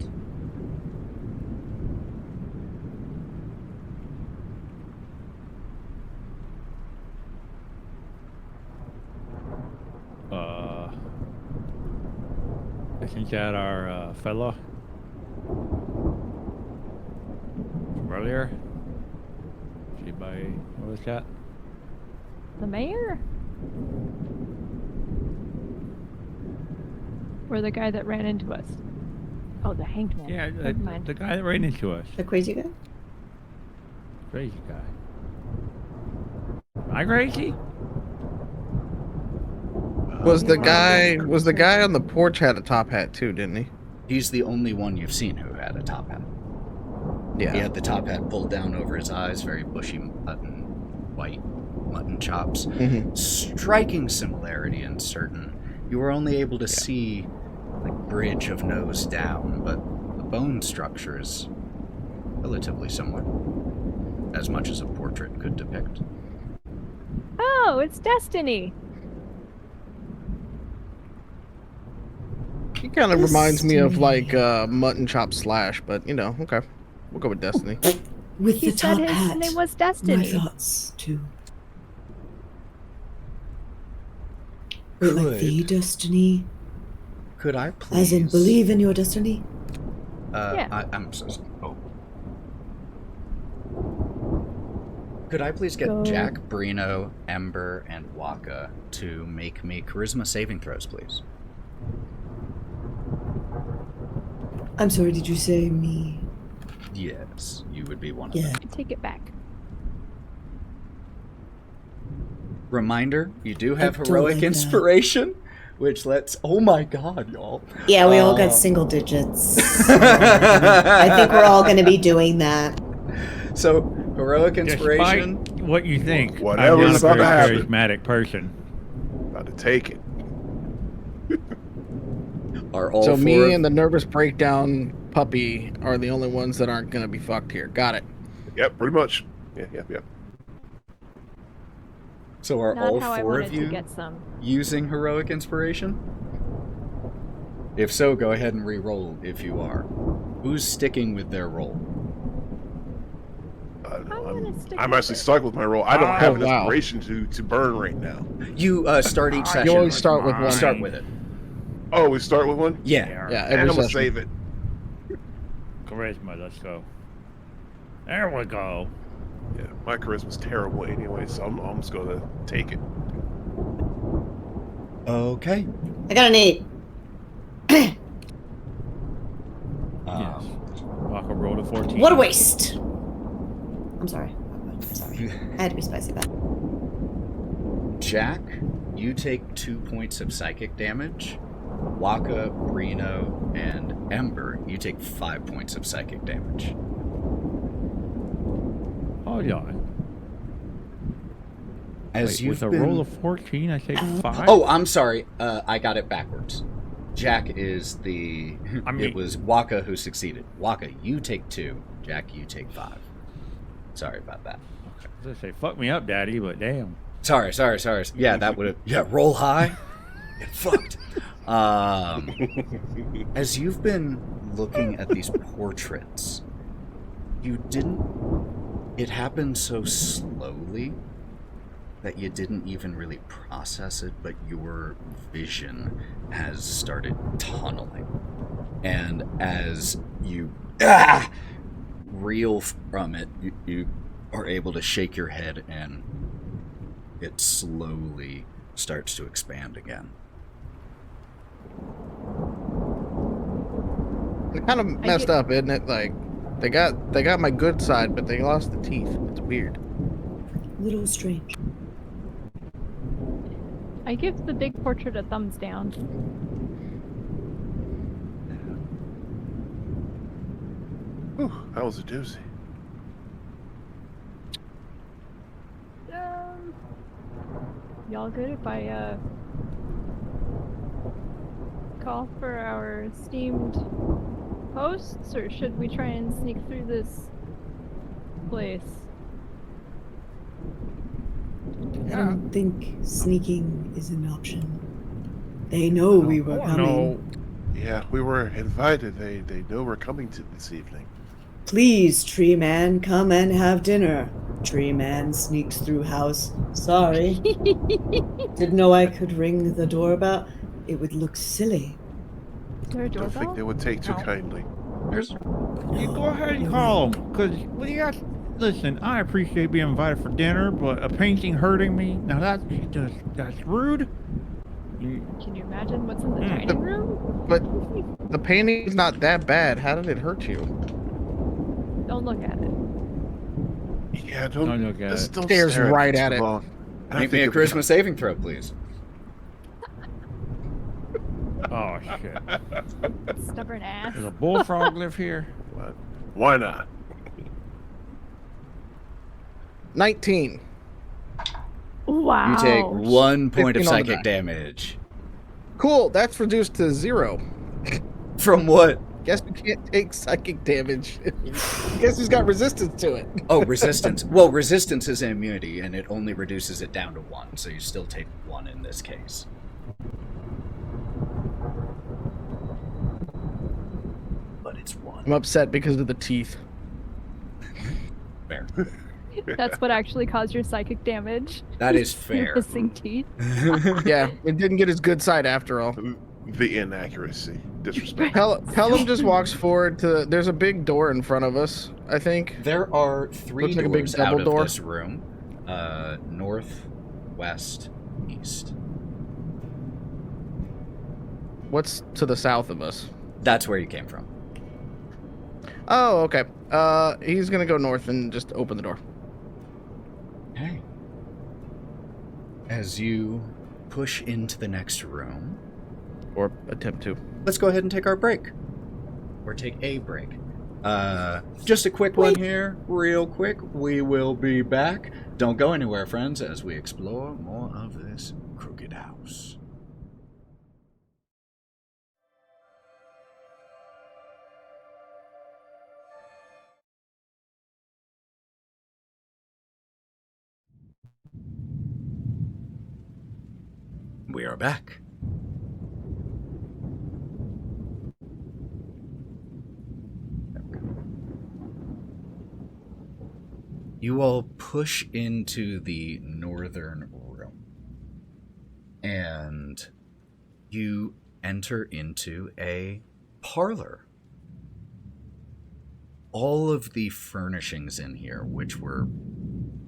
I think that our fella from earlier. See by what was that? The mayor? Or the guy that ran into us? Oh, the hanged man. Yeah, Never mind. the guy that ran into us. The crazy guy? Crazy guy. Am I crazy? Was the guy on the porch had a top hat too, didn't he? He's the only one you've seen who had a top hat. Yeah. He had the top hat pulled down over his eyes, very bushy white mutton chops. Mm-hmm. Striking similarity in certain. You were only able to see the bridge of nose down, but the bone structure is relatively similar, as much as a portrait could depict. Oh, it's Destiny. He kind of reminds me of like Destiny. Mutton Chop Slash, but okay. We'll go with Destiny. With He the said top his hat. name was My Destiny. thoughts, too. Wait, like the destiny? Could I please? As in believe in your destiny? Yeah. I'm so sorry. Oh. Could I please get Go. Jack, Breenoh, Ember, and Wokka to make me charisma saving throws, please? I'm sorry, did you say me? Yes, you would be one of Yeah. them. I take it back. Reminder, you do have I don't heroic like that. inspiration, which lets... Oh my god, y'all. Yeah, we all got single digits. I think we're all going to be doing that. So, heroic inspiration... Despite what you think, Whatever's I'm not a about to very happen. charismatic person. About to take it. Are all So four me of- and the nervous breakdown puppy are the only ones that aren't gonna be fucked here. Got it. Yep, pretty much. Yeah. So are Not all how I four wanted of to you get some. using heroic inspiration? If so, go ahead and re-roll if you are. Who's sticking with their roll? I don't know. I'm gonna stick I'm with actually it. stuck with my roll. I don't have an wow. inspiration to burn right now. You start each session. You always start with You one. start with it. Oh, we start with one? Yeah. Yeah, And every I'm gonna session. save it. Charisma, let's go. There we go. Yeah, my charisma's terrible anyway, so I'm just gonna take it. Okay. I got an 8. Yes. Um, Wokka rolled a 14. What a waste. I'm sorry. Sorry. I had to be spicy about it. Jack, you take 2 points of psychic damage. Wokka, Breenoh, and Ember, you take 5 points of psychic damage. Hold on. As Wait, you've with a been... roll of 14, I take 5? Oh, I'm sorry. I got it backwards. Jack is the... I mean- It was Wokka who succeeded. Wokka, you take 2. Jack, you take 5. Sorry about that. I was gonna say, fuck me up, daddy, but damn. Sorry. Yeah, that would have... Yeah, roll high. Get fucked. As you've been looking at these portraits, you didn't... It happened so slowly that you didn't even really process it, but your vision has started tunneling. And as you reel from it, you are able to shake your head and it slowly starts to expand again. It's kind of messed up, isn't it? Like they got my good side, but they lost the teeth. It's weird. Little strange. I give the big portrait a thumbs down. Whew, that was a doozy. Y'all good if I call for our esteemed hosts, or should we try and sneak through this place? I don't think sneaking is an option. They know we were coming. No. Yeah, we were invited. They know we're coming to this evening. Please, Tree Man, come and have dinner. Tree Man sneaks through house. Sorry. Didn't know I could ring the doorbell. It would look silly. Is there a I don't doorbell? think they would take too No. kindly. There's, you No, go ahead and no call way. them, because we got. Listen, I appreciate being invited for dinner, but a painting hurting me. Now that's rude. Can you imagine what's in the Mm. dining room? But the painting's not that bad. How did it hurt you? Don't look at it. Yeah, Don't look at just it. don't Stares stare right too at it. long. I Make me think a it'll be- charisma saving throw, please. Oh shit! Stubborn ass. Does a bullfrog live here? What? Why not? 19. Wow. You take 1 point of 15 on the psychic die. damage. Cool. That's reduced to 0. From what? Guess we can't take psychic damage. Guess who's got resistance to it? Oh, resistance. Well, resistance is an immunity, and it only reduces it down to 1, so you still take 1 in this case. It's one. I'm upset because of the teeth. Fair. That's what actually caused your psychic damage. That is fair. Missing teeth. Yeah, it didn't get his good side after all. The inaccuracy, disrespect. Pellam just walks forward to. There's a big door in front of us, I think. There are 3 Looks like a big doors double out door. of this room. North, west, east. What's to the south of us? That's where you came from. Oh, okay. He's gonna go north and just open the door. Okay. As you push into the next room, Or attempt to. let's go ahead and take our break. Or take a break. Just a quick one here, real quick. We will be back. Don't go anywhere, friends, as we explore more of this crooked house. We are back. You all push into the northern room, and you enter into a parlor. All of the furnishings in here, which were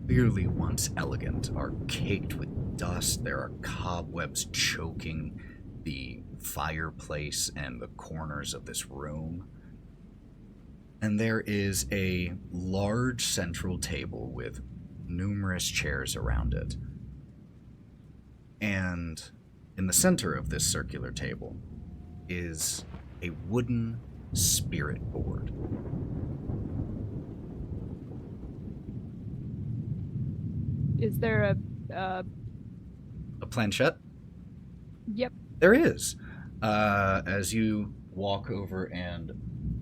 clearly once elegant, are caked with dust. There are cobwebs choking the fireplace and the corners of this room. And there is a large central table with numerous chairs around it. And in the center of this circular table is a wooden spirit board. Is there A planchette? Yep. There is. As you walk over and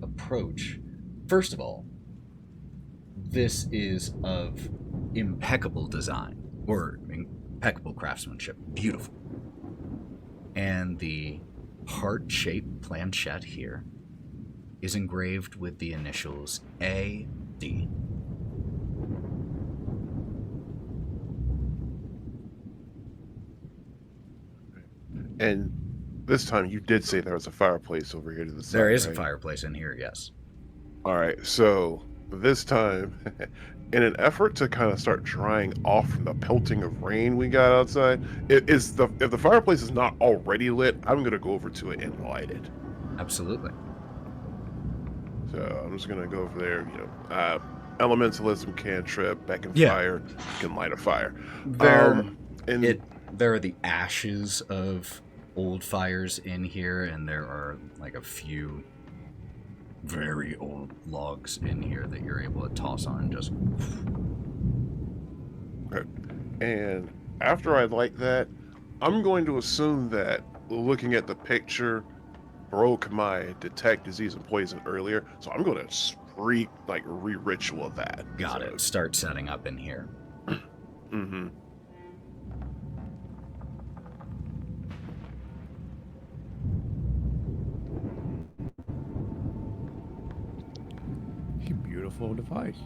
approach, first of all, this is of impeccable design, or impeccable craftsmanship. Beautiful. And the heart-shaped planchette here is engraved with the initials A.D. And this time you did say there was a fireplace over here to the side. There is a right? fireplace in here, yes. All right, so this time, in an effort to kind of start drying off from the pelting of rain we got outside, if the fireplace is not already lit, I'm gonna go over to it and light it. Absolutely. So I'm just gonna go over there. Elementalism cantrip, beckon Yeah. fire, you can light a fire. There And are the ashes of old fires in here, and there are like a few very old logs in here that you're able to toss on and just... Okay. And after I light that, I'm going to assume that looking at the picture broke my detect disease and poison earlier, so I'm going to re-ritual that. Got it. Start setting up in here. Mm-hmm. Beautiful device.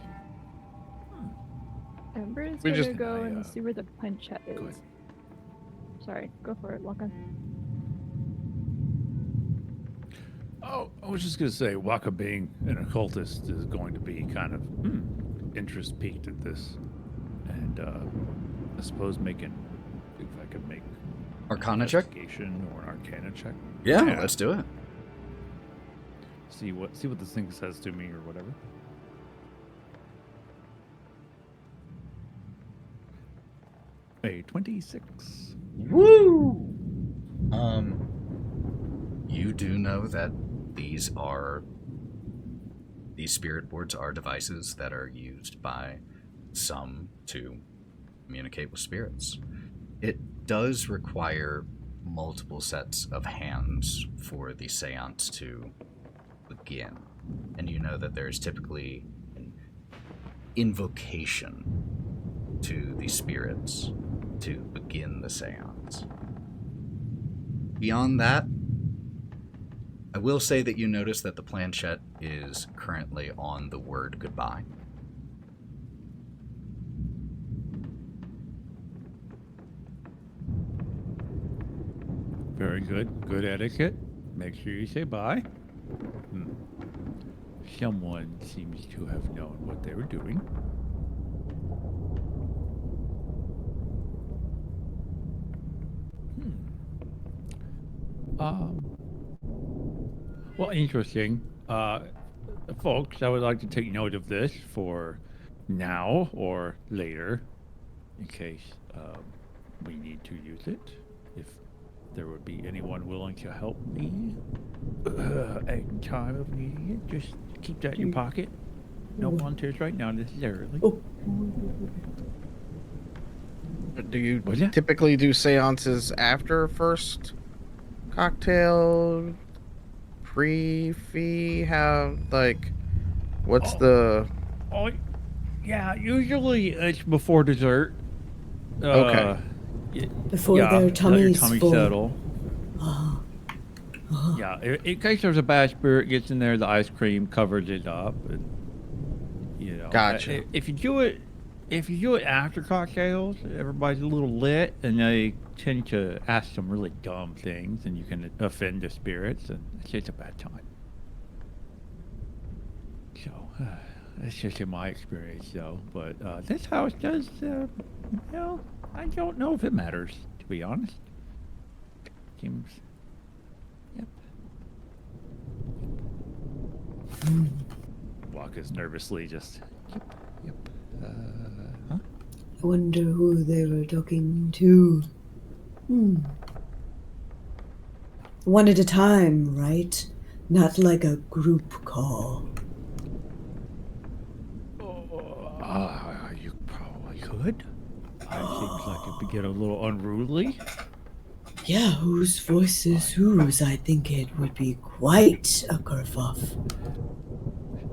Ember is We gonna just- go and see where the planchette is. Go ahead. Sorry, go for it, Wokka. Oh, I was just gonna say, Wokka being an occultist is going to be kind of interest piqued at this, and I suppose if I could make Arcana check? investigation or an Arcana check. Yeah, Yeah. let's do it. See what this thing says to me or whatever. A 26. Woo! You do know that these spirit boards are devices that are used by some to communicate with spirits. It does require multiple sets of hands for the seance to begin. And you know that there's typically an invocation to the spirits to begin the seance. Beyond that, I will say that you notice that the planchette is currently on the word goodbye. Very good. Good etiquette. Make sure you say bye. Someone seems to have known what they were doing. Well, interesting. Folks, I would like to take note of this for now or later, in case we need to use it. If there would be anyone willing to help me in time of needing it, just keep that in your pocket. No volunteers right now necessarily. Do you What's that? typically do seances after first cocktail? Pre-fee? How, like, what's the... Oh, yeah, usually it's before dessert. Okay. Before yeah, their let your tummies tummy full. settle. Yeah, in case there's a bad spirit gets in there, the ice cream covers it up. And, you know, Gotcha. If you do it after cocktails, everybody's a little lit, and they tend to ask some really dumb things, and you can offend the spirits, and it's just a bad time. So, that's just in my experience, though. But this house does, well, I don't know if it matters, to be honest. Seems, yep. Wokka's nervously just, yep. Huh? I wonder who they were talking to. One at a time, right? Not like a group call. You probably could. It seems like it would get a little unruly. Yeah, whose voice is whose? I think it would be quite a kerfuffle.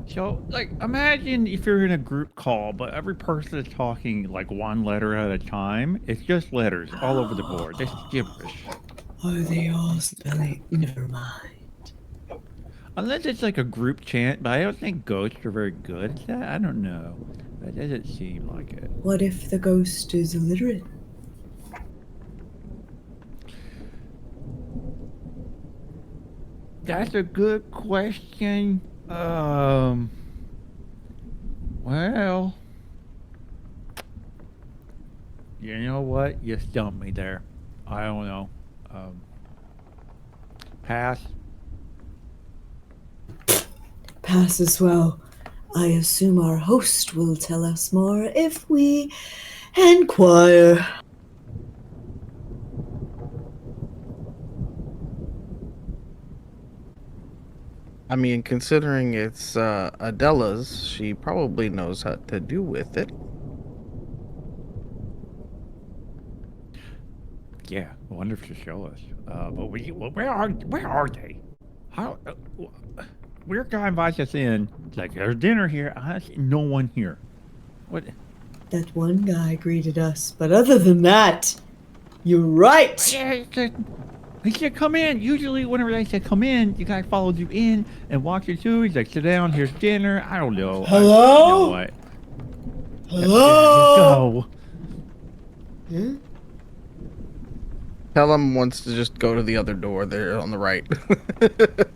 So, like, imagine if you're in a group call, but every person is talking like one letter at a time. It's just letters all over the board. It's gibberish. Are they all spelling? Never mind. Unless it's like a group chant, but I don't think ghosts are very good at that. I don't know. That doesn't seem like it. What if the ghost is illiterate? That's a good question. Well, you know what? You stumped me there. I don't know. Pass. Pass as well. I assume our host will tell us more if we inquire. I mean, considering it's Adela's, she probably knows how to do with it. Yeah, I wonder if she'll show us. But where are they? How? Weird guy invites us in. It's like, there's dinner here. I see no one here. What? That one guy greeted us, but other than that, you're right. Yeah, he said, come in. Usually, whenever they say come in, the guy follows you in and walks you through. He's like, sit down. Here's dinner. I don't know. Hello? You know what? Hello? Go. Pellam wants to just go to the other door there on the right.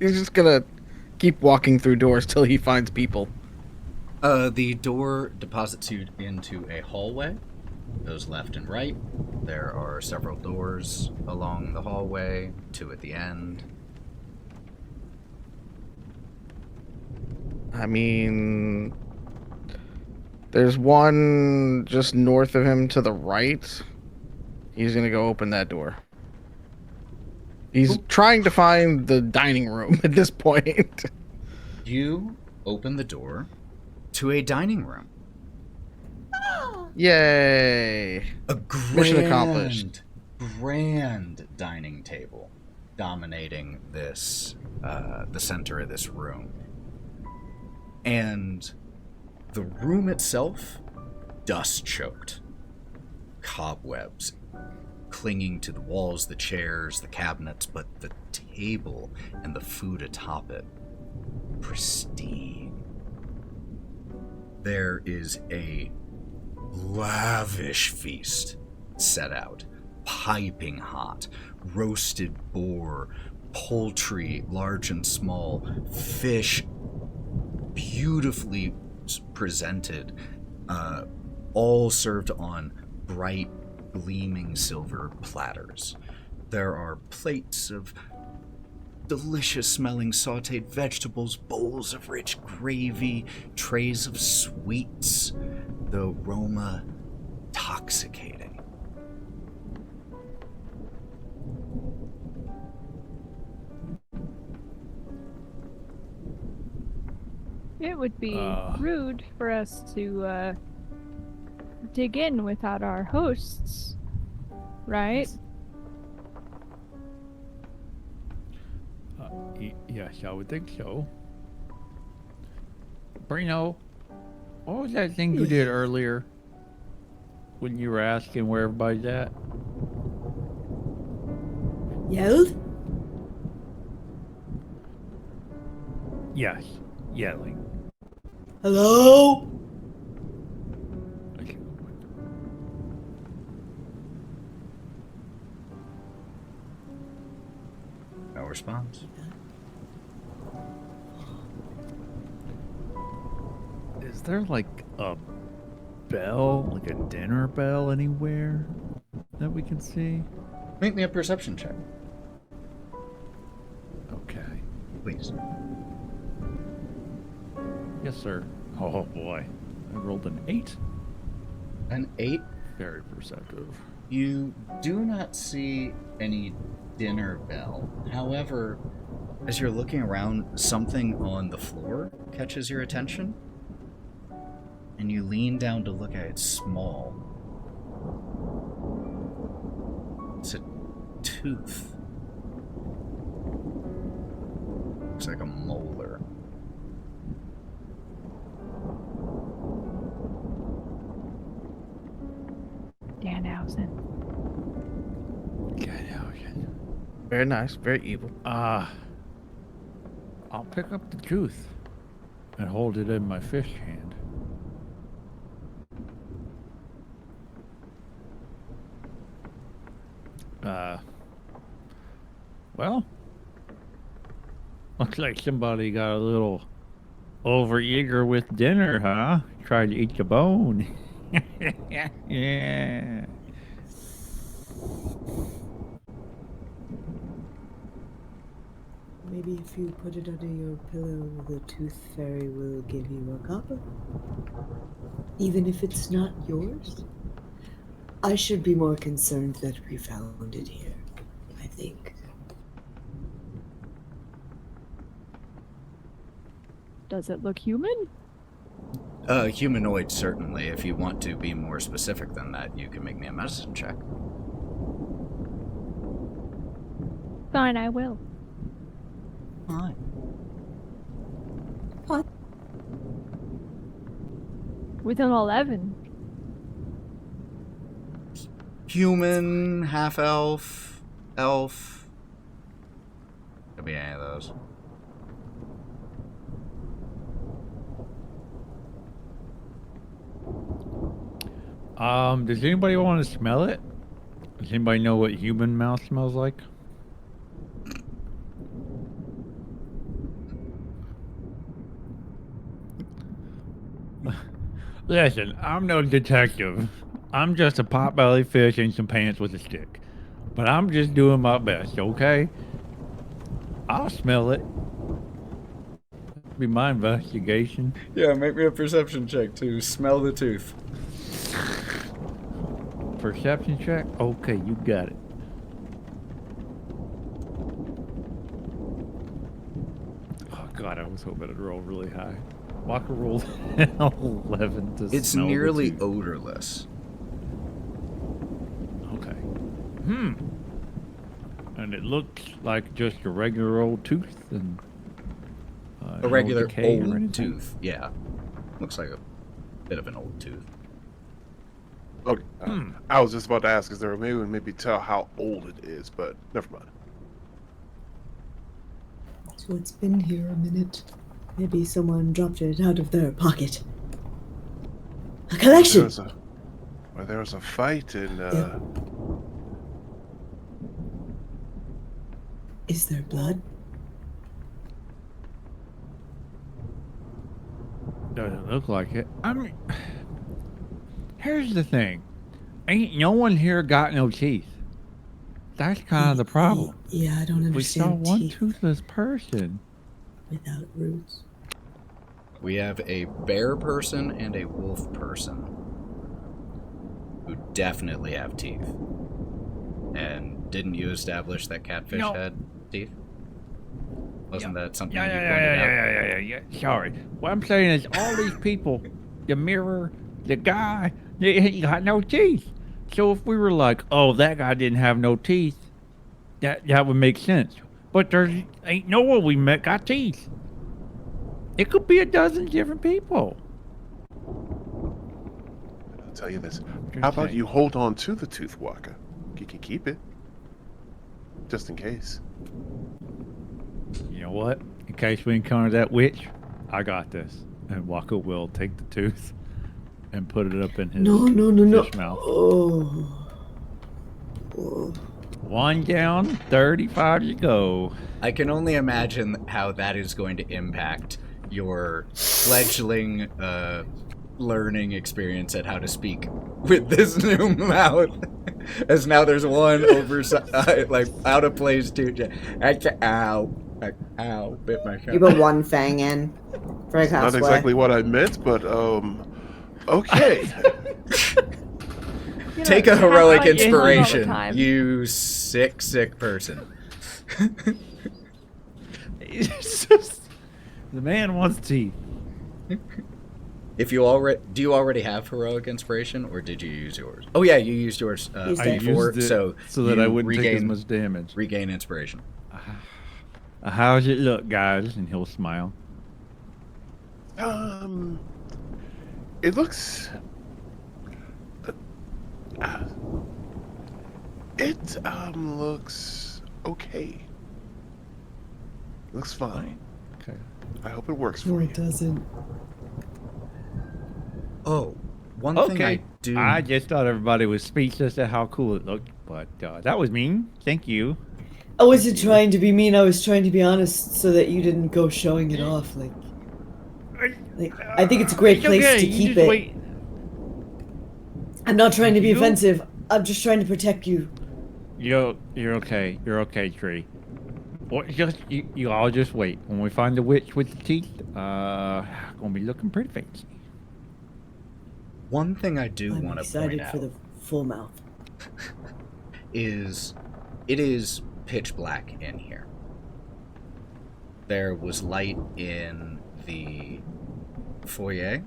He's just gonna keep walking through doors till he finds people. The door deposits you into a hallway. Goes left and right. There are several doors along the hallway, two at the end. I mean, there's one just north of him to the right. He's gonna go open that door. He's trying to find the dining room at this point. You open the door to a dining room. Yay! A Mission accomplished. Grand dining table dominating this, the center of this room. And the room itself, dust choked. Cobwebs clinging to the walls, the chairs, the cabinets, but the table and the food atop it, pristine. There is a lavish feast set out, piping hot, roasted boar, poultry, large and small, fish, beautifully presented, all served on bright, gleaming silver platters. There are plates of delicious smelling sauteed vegetables, bowls of rich gravy, trays of sweets, the aroma intoxicating. It would be rude for us to dig in without our hosts, right? Yes, I would think so. Breenoh, what was that thing you did earlier when you were asking where everybody's at? Yelled? Yes, yelling. Hello? No response. Is there like a bell, like a dinner bell anywhere that we can see? Make me a perception check, Okay. please. Yes, sir. Oh boy. I rolled an 8. An 8. Very perceptive. You do not see any dinner bell. However, as you're looking around, something on the floor catches your attention, and you lean down to look at it. It's small. It's a tooth. Looks like a molar. Danhausen. Very nice, very evil. I'll pick up the tooth and hold it in my fish hand. Well, looks like somebody got a little overeager with dinner, huh? Tried to eat the bone. Yeah. Maybe if you put it under your pillow, the tooth fairy will give you a copper. Even if it's not yours. I should be more concerned that we found it here, I think. Does it look human? Humanoid, certainly. If you want to be more specific than that, you can make me a medicine check. Fine, I will. Fine. With an 11. Human, half elf, elf. Could be any of those. Does anybody want to smell it? Does anybody know what human mouth smells like? Listen, I'm no detective. I'm just a pot-bellied fish in some pants with a stick. But I'm just doing my best, okay? I'll smell it. Be my investigation. Yeah, make me a perception check to smell the tooth. Perception check? Okay, you got it. Oh god, I was hoping it'd roll really high. Wokka rolled 11 to It's smell the nearly tooth. odorless. Okay. And it looks like just a regular old tooth and A regular decay or old anything? tooth, yeah. Looks like a bit of an old tooth. Okay. I was just about to ask, is there a way we maybe tell how old it is, but never mind. So it's been here a minute. Maybe someone dropped it out of their pocket. A collection! There was a fight in, Yep. Is there blood? Doesn't look like it. I mean, here's the thing. Ain't no one here got no teeth. That's kind of the problem. Yeah, I don't We saw understand one teeth toothless person. without roots. We have a bear person and a wolf person who definitely have teeth. And didn't you establish that catfish had teeth? Wasn't that something you pointed out? Yeah. Sorry. What I'm saying is all these people, the mirror, the guy, he got no teeth. So if we were like, oh, that guy didn't have no teeth, that would make sense. But there ain't no one we met got teeth. It could be a dozen different people. I'll tell you this. How about you hold on to the tooth, Wokka? You can keep it. Just in case. You know what? In case we encounter that witch, I got this. And Wokka will take the tooth and put it up in his fish mouth. Oh. One down, 35 to go. I can only imagine how that is going to impact your fledgling learning experience at how to speak with this new mouth. As now there's one oversized, like out of place tooth. Ow. Like, ow, bit my shot. You put one fang in. Very Not exactly what I meant, but okay. Take a heroic I get it all the inspiration, time. you sick person. The man wants teeth. If you do you already have heroic inspiration, or did you use yours? Oh yeah, you used yours Used I it. before, used it so that I you wouldn't take as much damage. regain inspiration. How's it look, guys? And he'll smile. It looks. It looks okay. Looks fine. Okay. I hope it works No, for you. it doesn't. Oh, one thing I do. I just thought everybody was speechless at how cool it looked, but that was mean. Thank you. I wasn't trying to be mean, I was trying to be honest so that you didn't go showing it off. Like I think it's a great It's place okay, to you keep just it. wait. I'm not trying to be You- offensive. I'm just trying to protect you. You're okay. You're okay, Tree. Well, you all just wait. When we find the witch with the teeth, gonna be looking pretty fancy. One thing I do I'm want to excited point for out the full mouth. is it is pitch black in here. There was light in the foyer,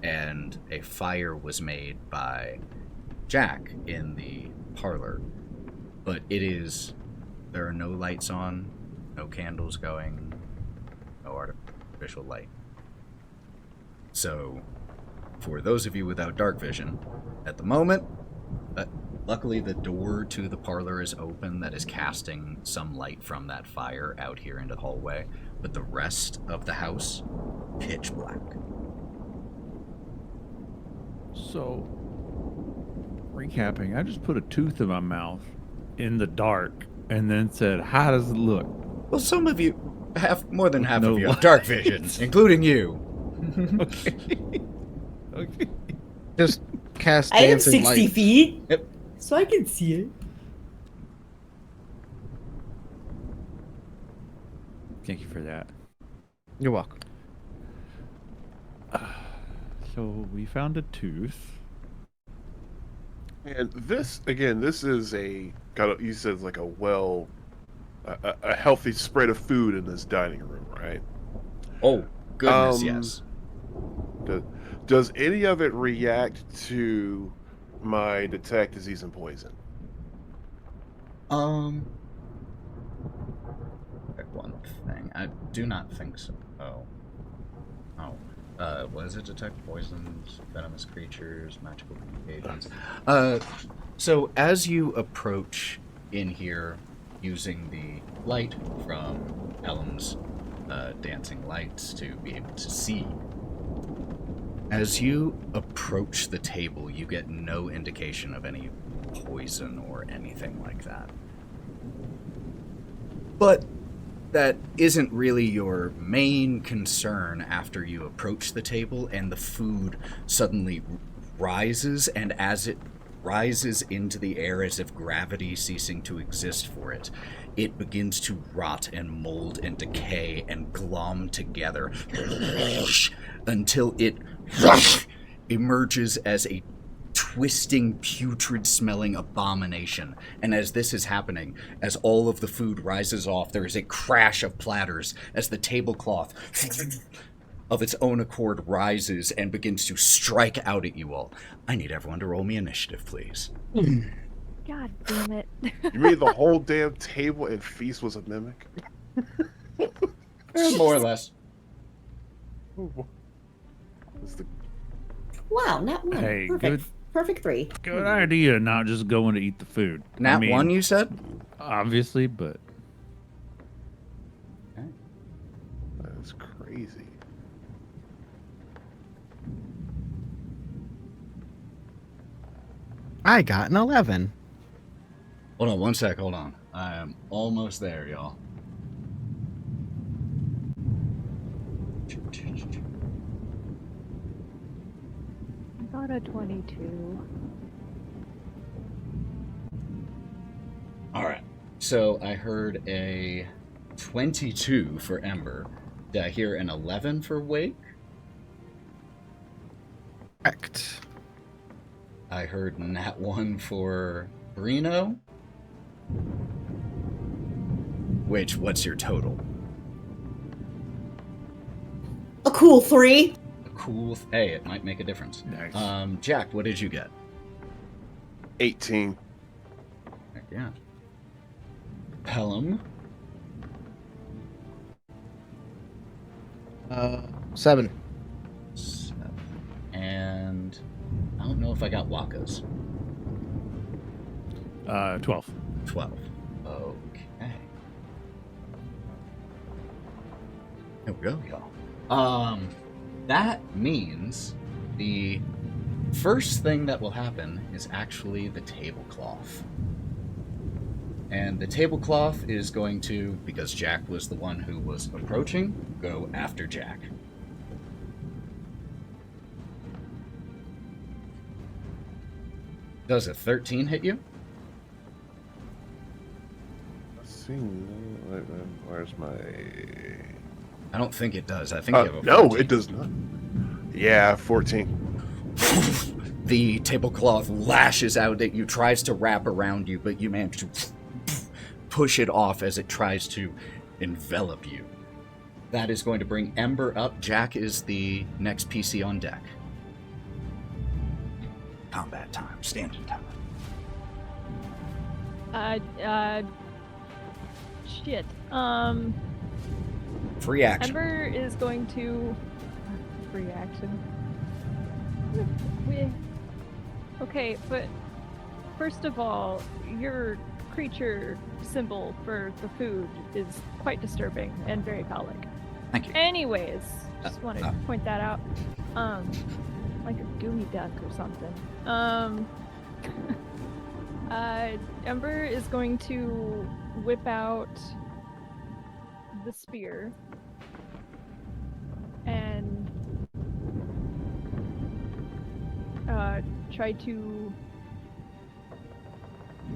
and a fire was made by Jack in the parlor. But there are no lights on, no candles going, no artificial light. So, for those of you without dark vision, at the moment, luckily the door to the parlor is open that is casting some light from that fire out here into the hallway, but the rest of the house, pitch black. So, recapping, I just put a tooth in my mouth in the dark and then said, "How does it look?" Well, some of you more than half No of you have dark vision, lights. including you. Okay. Okay. Just cast I am dancing 60 lights. feet, Yep. so I can see it. Thank you for that. You're welcome. So we found a tooth. And this is a you said it's like a healthy spread of food in this dining room, right? Oh, goodness, Um, yes. Does any of it react to my detect disease and poison? One thing. I do not think so. Oh. What is it? Detect poisons, venomous creatures, magical agents. So as you approach in here, using the light from Pellam's dancing lights to be able to see, as you approach the table, you get no indication of any poison or anything like that. But that isn't really your main concern after you approach the table and the food suddenly rises, and as it rises into the air as if gravity ceasing to exist for it, it begins to rot and mold and decay and glom together until it emerges as a twisting, putrid-smelling abomination. And as this is happening, as all of the food rises off, there is a crash of platters as the tablecloth of its own accord rises and begins to strike out at you all. I need everyone to roll me initiative, please. God damn it. You mean the whole damn table and feast was a mimic? More or less. It's the Wow, not one. Hey, Perfect. Perfect 3. Good idea, not just going to eat the food. Nat 1, you said? Obviously, but That's crazy. I got an 11. Hold on one sec, hold on. I am almost there, y'all. I got a 22. Alright, so I heard a 22 for Ember. Did I hear an 11 for Wake? Correct. I heard Nat 1 for Breenoh. Which, what's your total? A cool 3. A cool, hey, it might make a difference. nice. Jack, what did you get? 18. Heck yeah. Pellam, 7. 7. And I don't know if I got Wokka's. 12. 12. Okay. There we go, y'all. That means the first thing that will happen is actually the tablecloth. And the tablecloth is going to, because Jack was the one who was approaching, go after Jack. Does a 13 hit you? Let's see. Where's my... I don't think it does. I think you have a 14. No, it does not. Yeah, 14. The tablecloth lashes out at you, tries to wrap around you, but you manage to push it off as it tries to envelop you. That is going to bring Ember up. Jack is the next PC on deck. Combat time. Standing time. Shit. Free action. Ember is going to... Free action. Okay, but first of all, your creature symbol for the food is quite disturbing and very phallic. Thank you. Anyways, just wanted to point that out. Like a gooey duck or something. Ember is going to whip out the spear and try to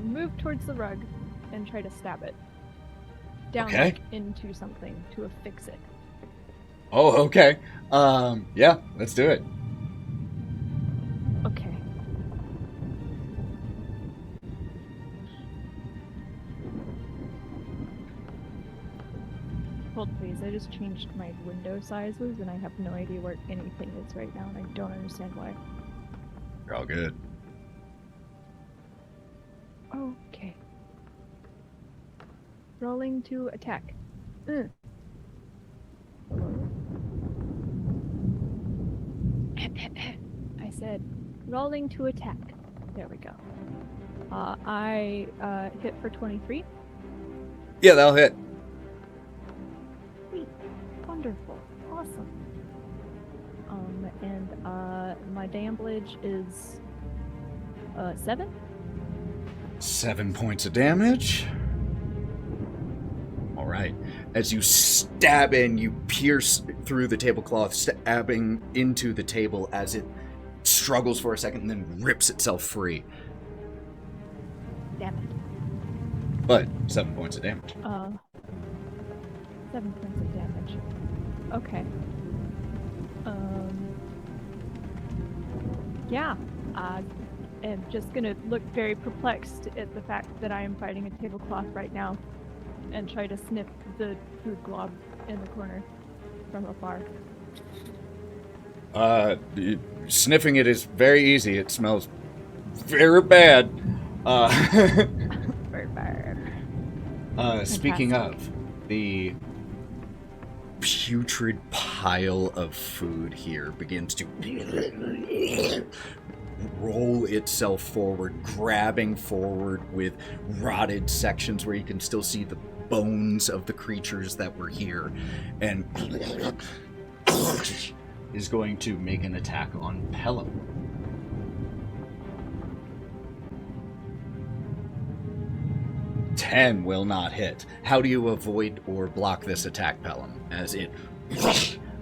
move towards the rug and try to stab it down Okay. into something to affix it. Oh, okay. Yeah, let's do it. Okay. Hold please, I just changed my window sizes and I have no idea where anything is right now and I don't understand why. You're all good. Okay. Rolling to attack. I said, rolling to attack. There we go. I hit for 23. Yeah, that'll hit. Sweet. Wonderful. Awesome. And my damage is 7. 7 points of damage. All right. As you stab in, you pierce through the tablecloth, stabbing into the table as it struggles for a second and then rips itself free. Damn it. But 7 points of damage. 7 points of damage. Okay. Yeah. I am just gonna look very perplexed at the fact that I am fighting a tablecloth right now and try to sniff the food glob in the corner from afar. Sniffing it is very easy. It smells very bad. Very bad. Speaking of, the putrid pile of food here begins to roll itself forward, grabbing forward with rotted sections where you can still see the bones of the creatures that were here, and is going to make an attack on Pellam. Ten will not hit. How do you avoid or block this attack, Pellam, as it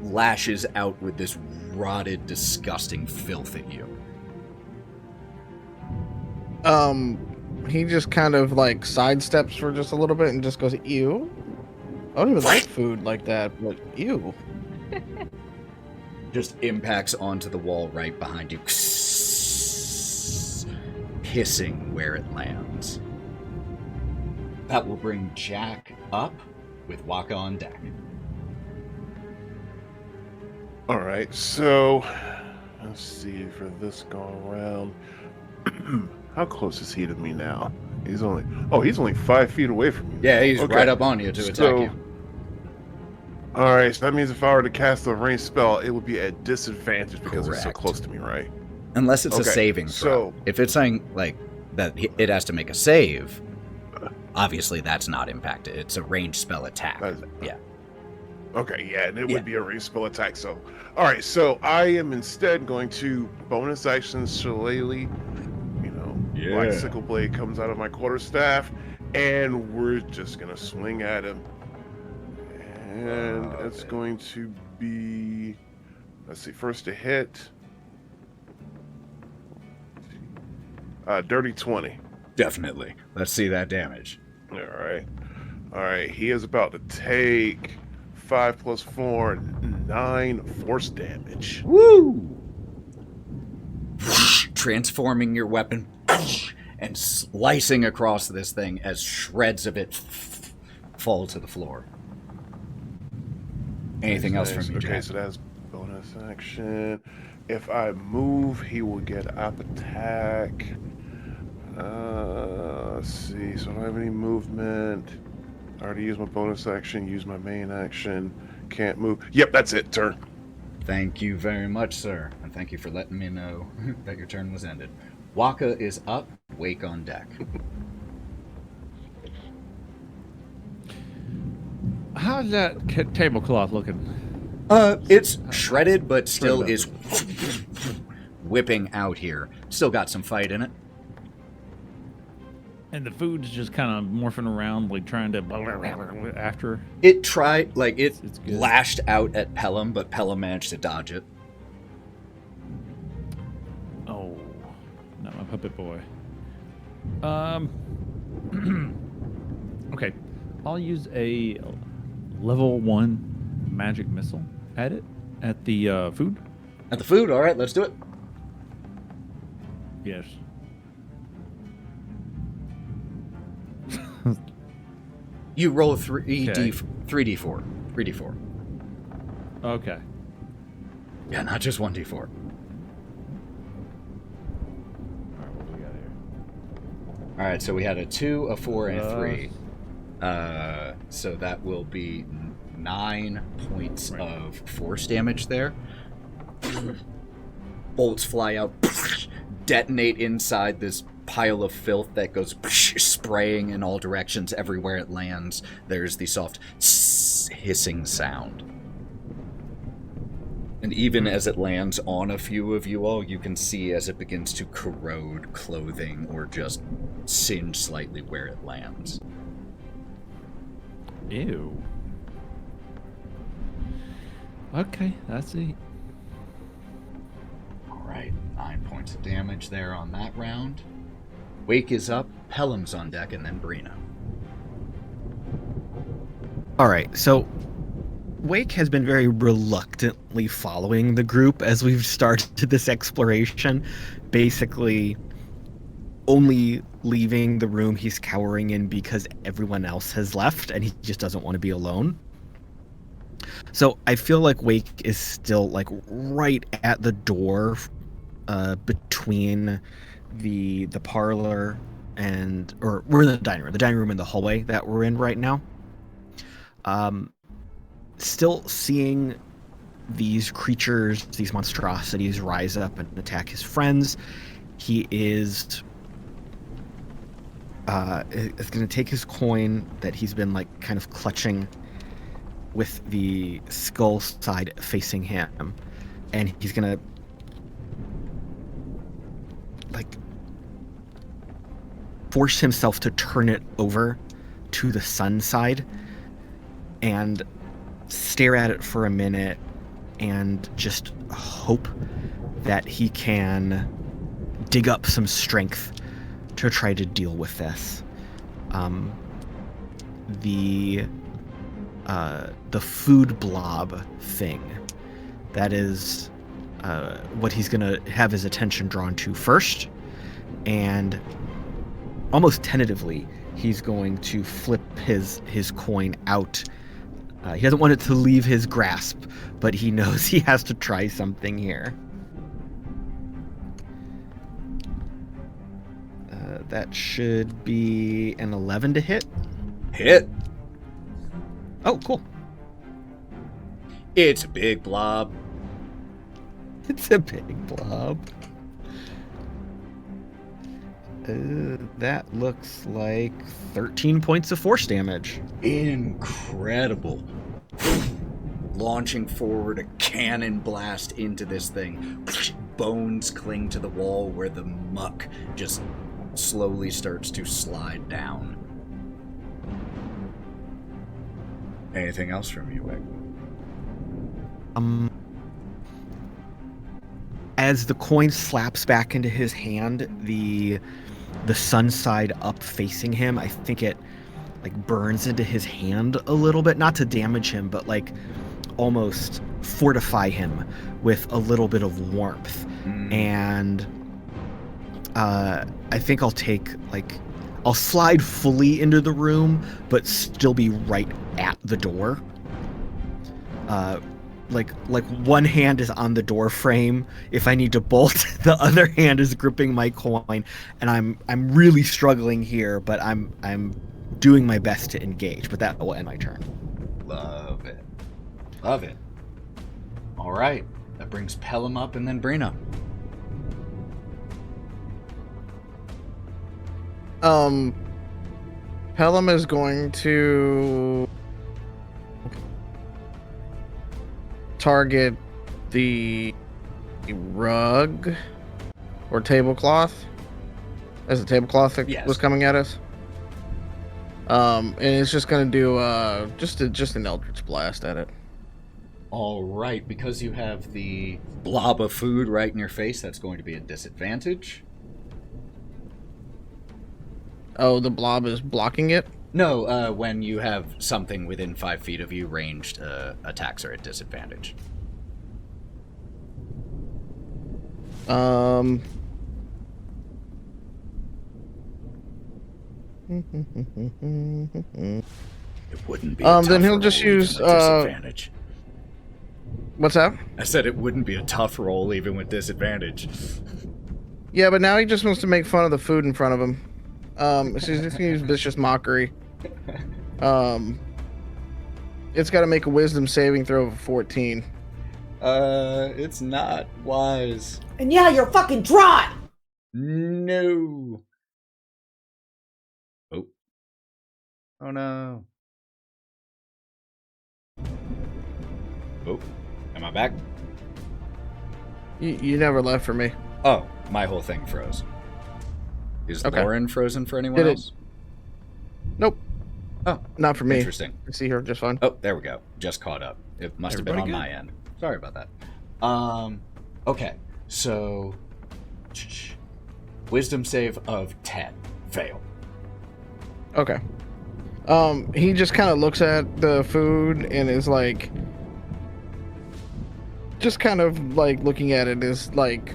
lashes out with this rotted, disgusting filth at you? He just kind of like sidesteps for just a little bit and just goes, ew. I don't even like food like that, but ew. Just impacts onto the wall right behind you, hissing where it lands. That will bring Jack up with Wokka on deck. All right, so let's see for this going around. How close is he to me now? He's only 5 feet away from me. Yeah, he's Okay. right up on you to attack you. All right, so that means if I were to cast a ranged spell, it would be at disadvantage because it's so Correct. close to me, right? Unless it's a Okay, saving throw. so- If it's saying like that it has to make a save, obviously that's not impacted. It's a ranged spell attack. That is- Yeah. Okay, yeah, and it Yeah. would be a ranged spell attack. So, all right, so I am instead going to bonus action shillelagh. Black sickle blade comes out of my quarterstaff, and we're just gonna swing at him. And it's going to be, let's see, first to hit, dirty 20. Definitely. Let's see that damage. All right. He is about to take 5 plus 4, 9 force damage. Woo! Transforming your weapon and slicing across this thing as shreds of it fall to the floor. Anything else from you, Okay, Jack? so that's bonus action. If I move, he will get up attack. Let's see. So I don't have any movement. I already used my bonus action, use my main action. Can't move. Yep, that's it. Turn. Thank you very much, sir. And thank you for letting me know that your turn was ended. Wokka is up, Wake on deck. How's that tablecloth looking? It's shredded, but still Shredded is whipping out here. Still got some fight in it. And the food's just kind of morphing around, like trying to after. It tried, like, it It's good. lashed out at Pellam, but Pellam managed to dodge it. Oh, not my puppet boy. Okay, I'll use a level 1 magic missile at it, at the food. At the food, alright, let's do it. Yes. You roll 3d4. 3d4. Okay. Yeah, not just 1d4. All right, what do we got here? Alright, so we had a 2, a 4, and a 3. So that will be 9 points Right. of force damage there. bolts fly out, detonate inside this pile of filth that goes spraying in all directions everywhere it lands. There's the soft hissing sound. And even as it lands on a few of you all, you can see as it begins to corrode clothing or just singe slightly where it lands. Ew. Okay, that's it. Alright, 9 points of damage there on that round. Wake is up, Pellam's on deck, and then Breenoh. All right, so Wake has been very reluctantly following the group as we've started this exploration, basically only leaving the room he's cowering in because everyone else has left and he just doesn't want to be alone. So I feel like Wake is still like right at the door between the parlor or we're in the dining room in the hallway that we're in right now. Still seeing these creatures, these monstrosities rise up and attack his friends. He is going to take his coin that he's been like kind of clutching with the skull side facing him, and he's going to like force himself to turn it over to the sun side and stare at it for a minute and just hope that he can dig up some strength to try to deal with this. The food blob thing, that is what he's gonna have his attention drawn to first, and almost tentatively he's going to flip his coin out. He doesn't want it to leave his grasp, but he knows he has to try something here. That should be an 11 to hit. Hit. Oh, cool. It's a big blob. It's a big blob. That looks like 13 points of force damage. Incredible. Launching forward, a cannon blast into this thing. Bones cling to the wall where the muck just slowly starts to slide down. Anything else from you, Wick? As the coin slaps back into his hand, the sun side up facing him, I think it like burns into his hand a little bit, not to damage him, but like almost fortify him with a little bit of warmth. And I think I'll slide fully into the room, but still be right at the door. Like one hand is on the door frame if I need to bolt, the other hand is gripping my coin, and I'm really struggling here, but I'm doing my best to engage, but that will end my turn. Love it. Love it. All right. That brings Pellam up and then Breenoh. Pellam is going to target the rug or tablecloth. As the tablecloth that was coming at us. And it's just going to do just an Eldritch Blast at it. All right, because you have the blob of food right in your face, that's going to be a disadvantage. Oh, the blob is blocking it? No, when you have something within 5 feet of you, ranged attacks are at disadvantage. It wouldn't be a tough then he'll roll just even use with disadvantage. What's that? I said it wouldn't be a tough roll even with disadvantage. Yeah, but now he just wants to make fun of the food in front of him. So he's just gonna use vicious mockery. It's got to make a wisdom saving throw of 14. It's not wise. And yeah, you're fucking dry! No. Oh. Oh no. Oh. Am I back? You never left for me. Oh, my whole thing froze. Is Okay. Lauren frozen for anyone Did it- else? Nope. Oh, Not for me. interesting. I see her just fine. Oh, there we go. Just caught up. It must have been on Everybody my end. Sorry about that. Okay. So wisdom save of 10. Fail. Okay. He just kind of looks at the food and is like, just kind of like looking at it is like,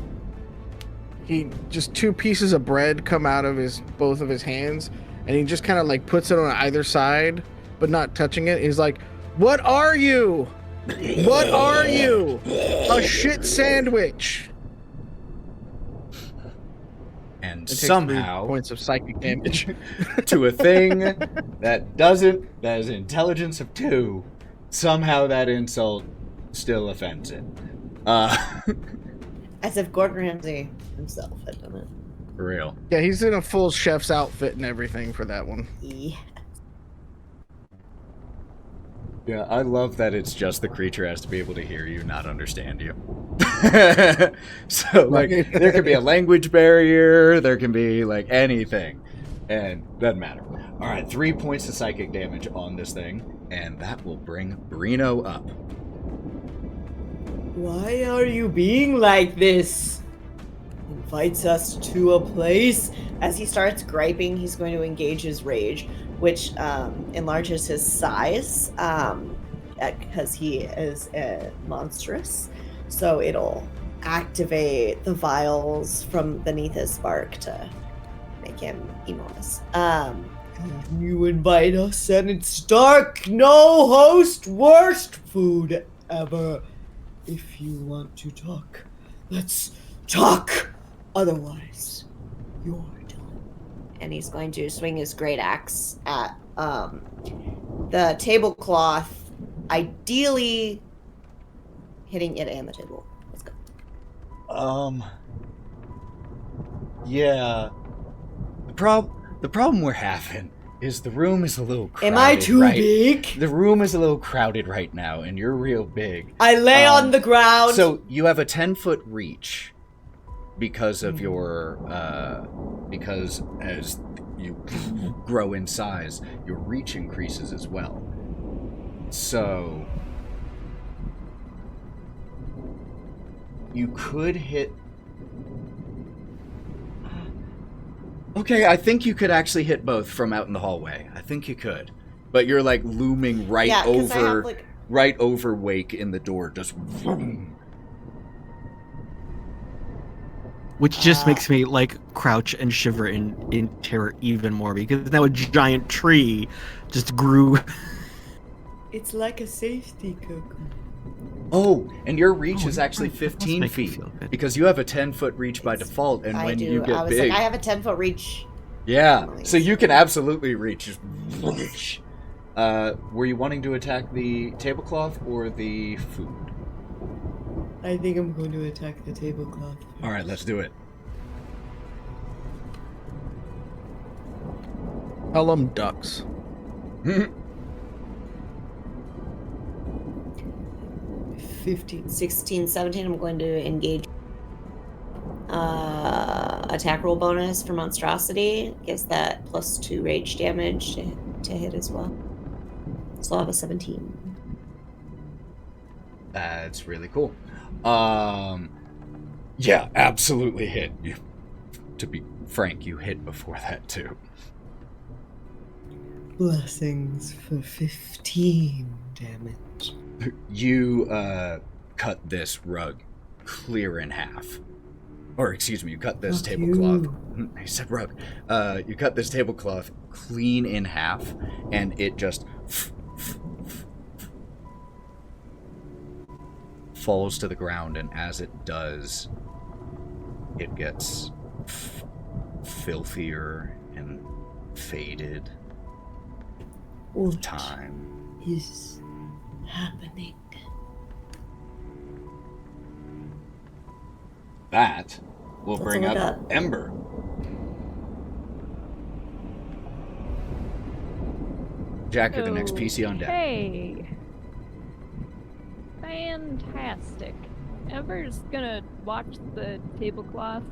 he just 2 pieces of bread come out of both of his hands, and he just kind of like puts it on either side, but not touching it. He's like, "What are you? What are you? A shit sandwich." And It takes somehow 3 points of psychic damage. to a thing that has an intelligence of 2, somehow that insult still offends it. As if Gordon Ramsay himself had done it. For real. Yeah, he's in a full chef's outfit and everything for that one. Yeah. Yeah, I love that it's just the creature has to be able to hear you, not understand you. So, like, there can be a language barrier, there can be, like, anything. And doesn't matter. Alright, 3 points of psychic damage on this thing, and that will bring Breenoh up. Why are you being like this? Invites us to a place. As he starts griping, he's going to engage his rage, which enlarges his size because he is monstrous. So it'll activate the vials from beneath his bark to make him enormous. You invite us and it's dark. No host, worst food ever. If you want to talk, let's talk. Otherwise, you're done. And he's going to swing his great axe at the tablecloth, ideally hitting it and the table. Let's go. Yeah. The problem we're having is the room is a little crowded. Am I too big? The room is a little crowded right now, and you're real big. I lay on the ground. So you have a 10-foot reach because of your because as you grow in size, your reach increases as well. So you could hit. Okay, I think you could actually hit both from out in the hallway. I think you could, but you're like looming right 'cause I over, have, right over Wake in the door, just. Which just makes me like crouch and shiver in terror even more, because now a giant tree just grew. It's like a safety cocoon. Oh, and your reach Oh, is you're actually right. That does 15 make me feet feel good. because you have a 10-foot reach by default, and I when do. you I get was big, like, I have a 10-foot reach. yeah. So you can absolutely reach. Just were you wanting to attack the tablecloth or the food? I think I'm going to attack the tablecloth. All right, let's do it. Pellam ducks. 15, 16, 17. I'm going to engage. Attack roll bonus for monstrosity gives that +2 rage damage to hit as well. So I'll have a 17. That's really cool. Yeah, absolutely hit. To be frank, you hit before that too. Blessings for 15 damage. You cut this rug clear in half. Or excuse me, you cut this Fuck tablecloth. I said rug. You cut this tablecloth clean in half, and it just falls to the ground. And as it does, it gets filthier and faded with time. Is happening. that, we'll That's bring all I up got. Ember. Jack, you're the next PC on deck. Hey. Fantastic. Ember's gonna watch the tablecloth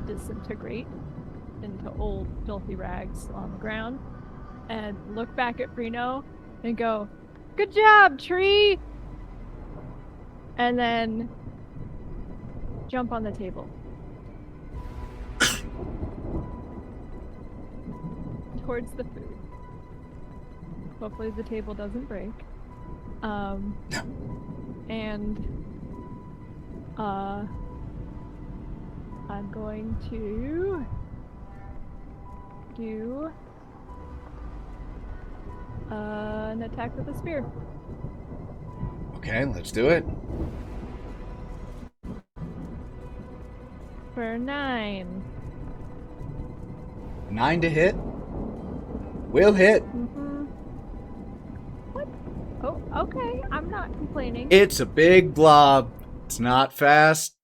disintegrate into old filthy rags on the ground and look back at Breenoh and go, "Good job, tree!" And then jump on the table. Towards the food. Hopefully the table doesn't break. I'm going to do an attack with a spear. Okay, let's do it. For 9. 9 to hit. Will hit. What? Oh, okay. I'm not complaining. It's a big blob. It's not fast.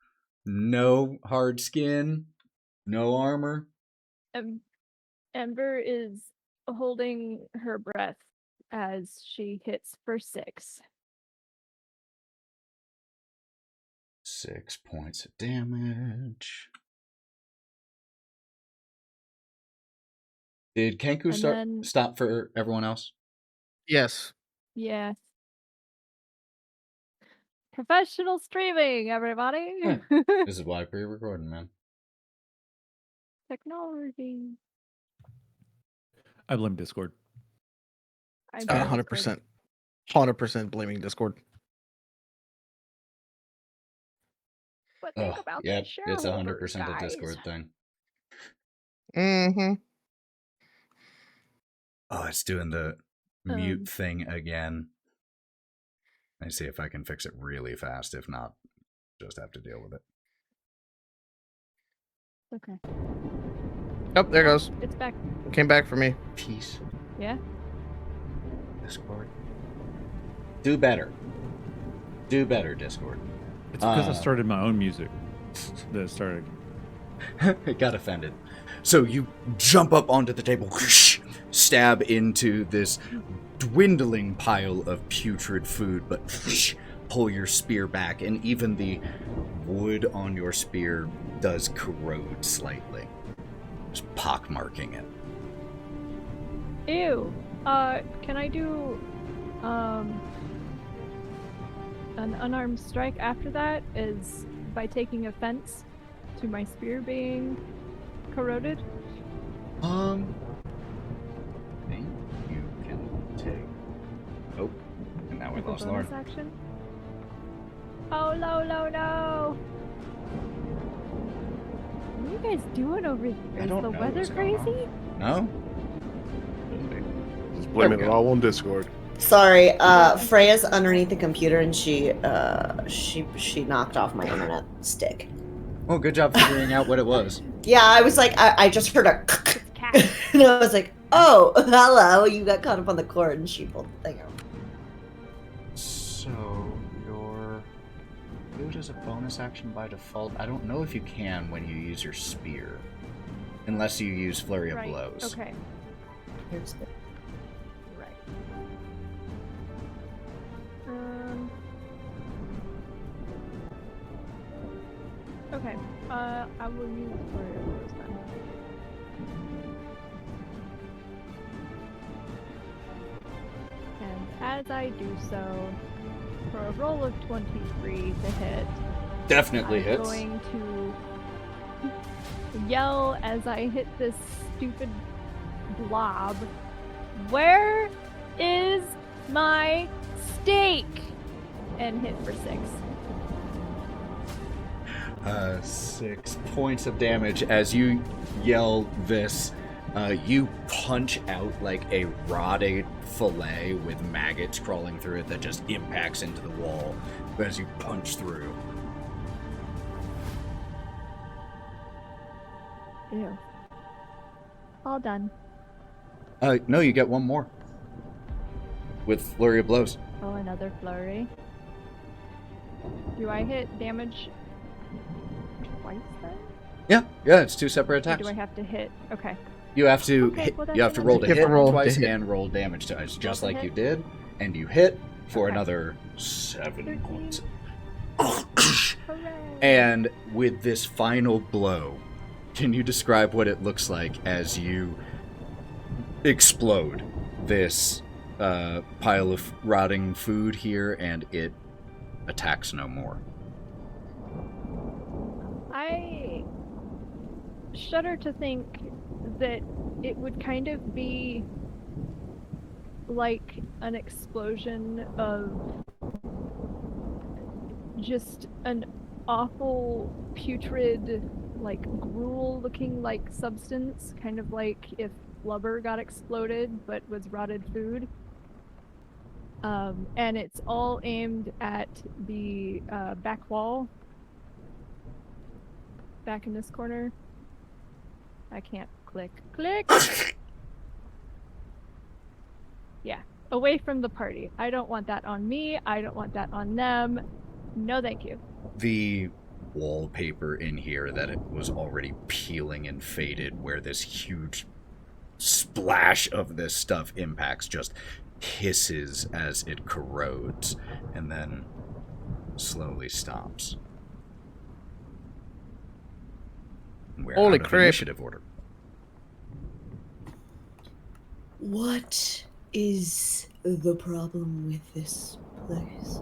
No hard skin. No armor. Ember is holding her breath as she hits for 6. 6 points of damage. Did Kenku stop for everyone else? Yes. Yeah. Professional streaming, everybody. This is why I pre-recording, man. Technology. I blame Discord. I blame 100%. 100% blaming Discord. But think about Yep, the it's shareholders, 100% a guys. Discord thing. Mm-hmm. Oh, it's doing the mute thing again. Let me see if I can fix it really fast. If not, just have to deal with it. Okay. Oh, there it goes. It's back. Came back for me. Peace. Yeah? Discord. Do better. Do better, Discord. It's because I started my own music that started. It got offended. So you jump up onto the table, stab into this dwindling pile of putrid food, but pull your spear back, and even the wood on your spear does corrode slightly, just pockmarking it. Ew. Can I do an unarmed strike after that? Is by taking offense to my spear being corroded? I think you can take. Oh, and now we With a lost Lauren. bonus action? Oh no! What are you guys doing over here? I Is don't the know weather what's going on. crazy? No? Just blaming it all on Discord. Sorry, Freya's underneath the computer and she knocked off my internet stick. Oh, good job figuring out what it was. Yeah, I was like, I just heard a and I was like, oh, hello, you got caught up on the cord and she pulled the thing out. So, your loot is a bonus action by default. I don't know if you can when you use your spear. Unless you use Flurry of Blows. Okay. Here's the... Right. Okay. I will use Flurry of Blows then. And as I do so, for a roll of 23 to hit, Definitely I'm hits. going to yell as I hit this stupid blob. Where is my steak? And hit for 6. 6 points of damage as you yell this. You punch out like a rotted fillet with maggots crawling through it that just impacts into the wall as you punch through. Ew. All done. No, you get one more. With Flurry of Blows. Oh, another flurry. Do I hit damage twice then? Yeah, it's 2 separate Or attacks. do I have to hit? Okay. You have to Okay, hit, well, you have to that's roll to You have hit to roll to twice hit. and roll damage twice, just Roll to like you hit? did, and you hit for Okay. another 7 13. points. Hooray! And with this final blow, can you describe what it looks like as you explode this pile of rotting food here, and it attacks no more? I shudder to think that it would kind of be like an explosion of just an awful, putrid, like gruel-looking like substance, kind of like if blubber got exploded but was rotted food. And it's all aimed at the back wall. Back in this corner. I can't click. Click! Yeah. Away from the party. I don't want that on me. I don't want that on them. No, thank you. The wallpaper in here that it was already peeling and faded, where this huge splash of this stuff impacts, just hisses as it corrodes and then slowly stops. We're Holy out of crap. initiative order. What is the problem with this place?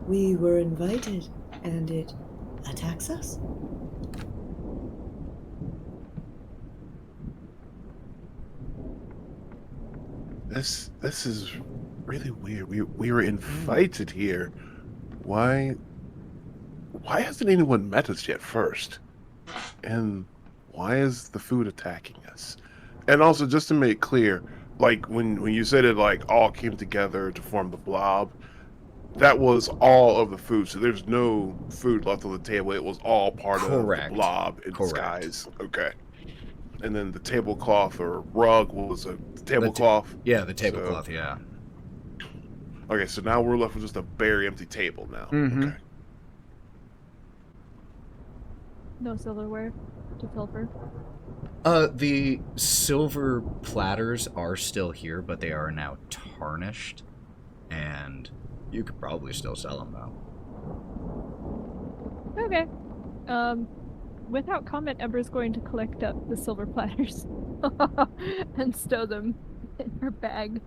We were invited, and it attacks us? This is really weird. We were invited here. Why hasn't anyone met us yet first? And why is the food attacking us? And also, just to make clear, like when you said it like all came together to form the blob, that was all of the food. So there's no food left on the table. It was all part of Correct. the blob in Correct. disguise. Okay. And then the tablecloth or rug was a tablecloth. Yeah, the tablecloth, yeah. Okay, so now we're left with just a bare empty table now. Mhm. Okay. No silverware to pilfer. The silver platters are still here, but they are now tarnished, and you could probably still sell them, though. Okay. Without comment, Ember's going to collect up the silver platters and stow them in her bag.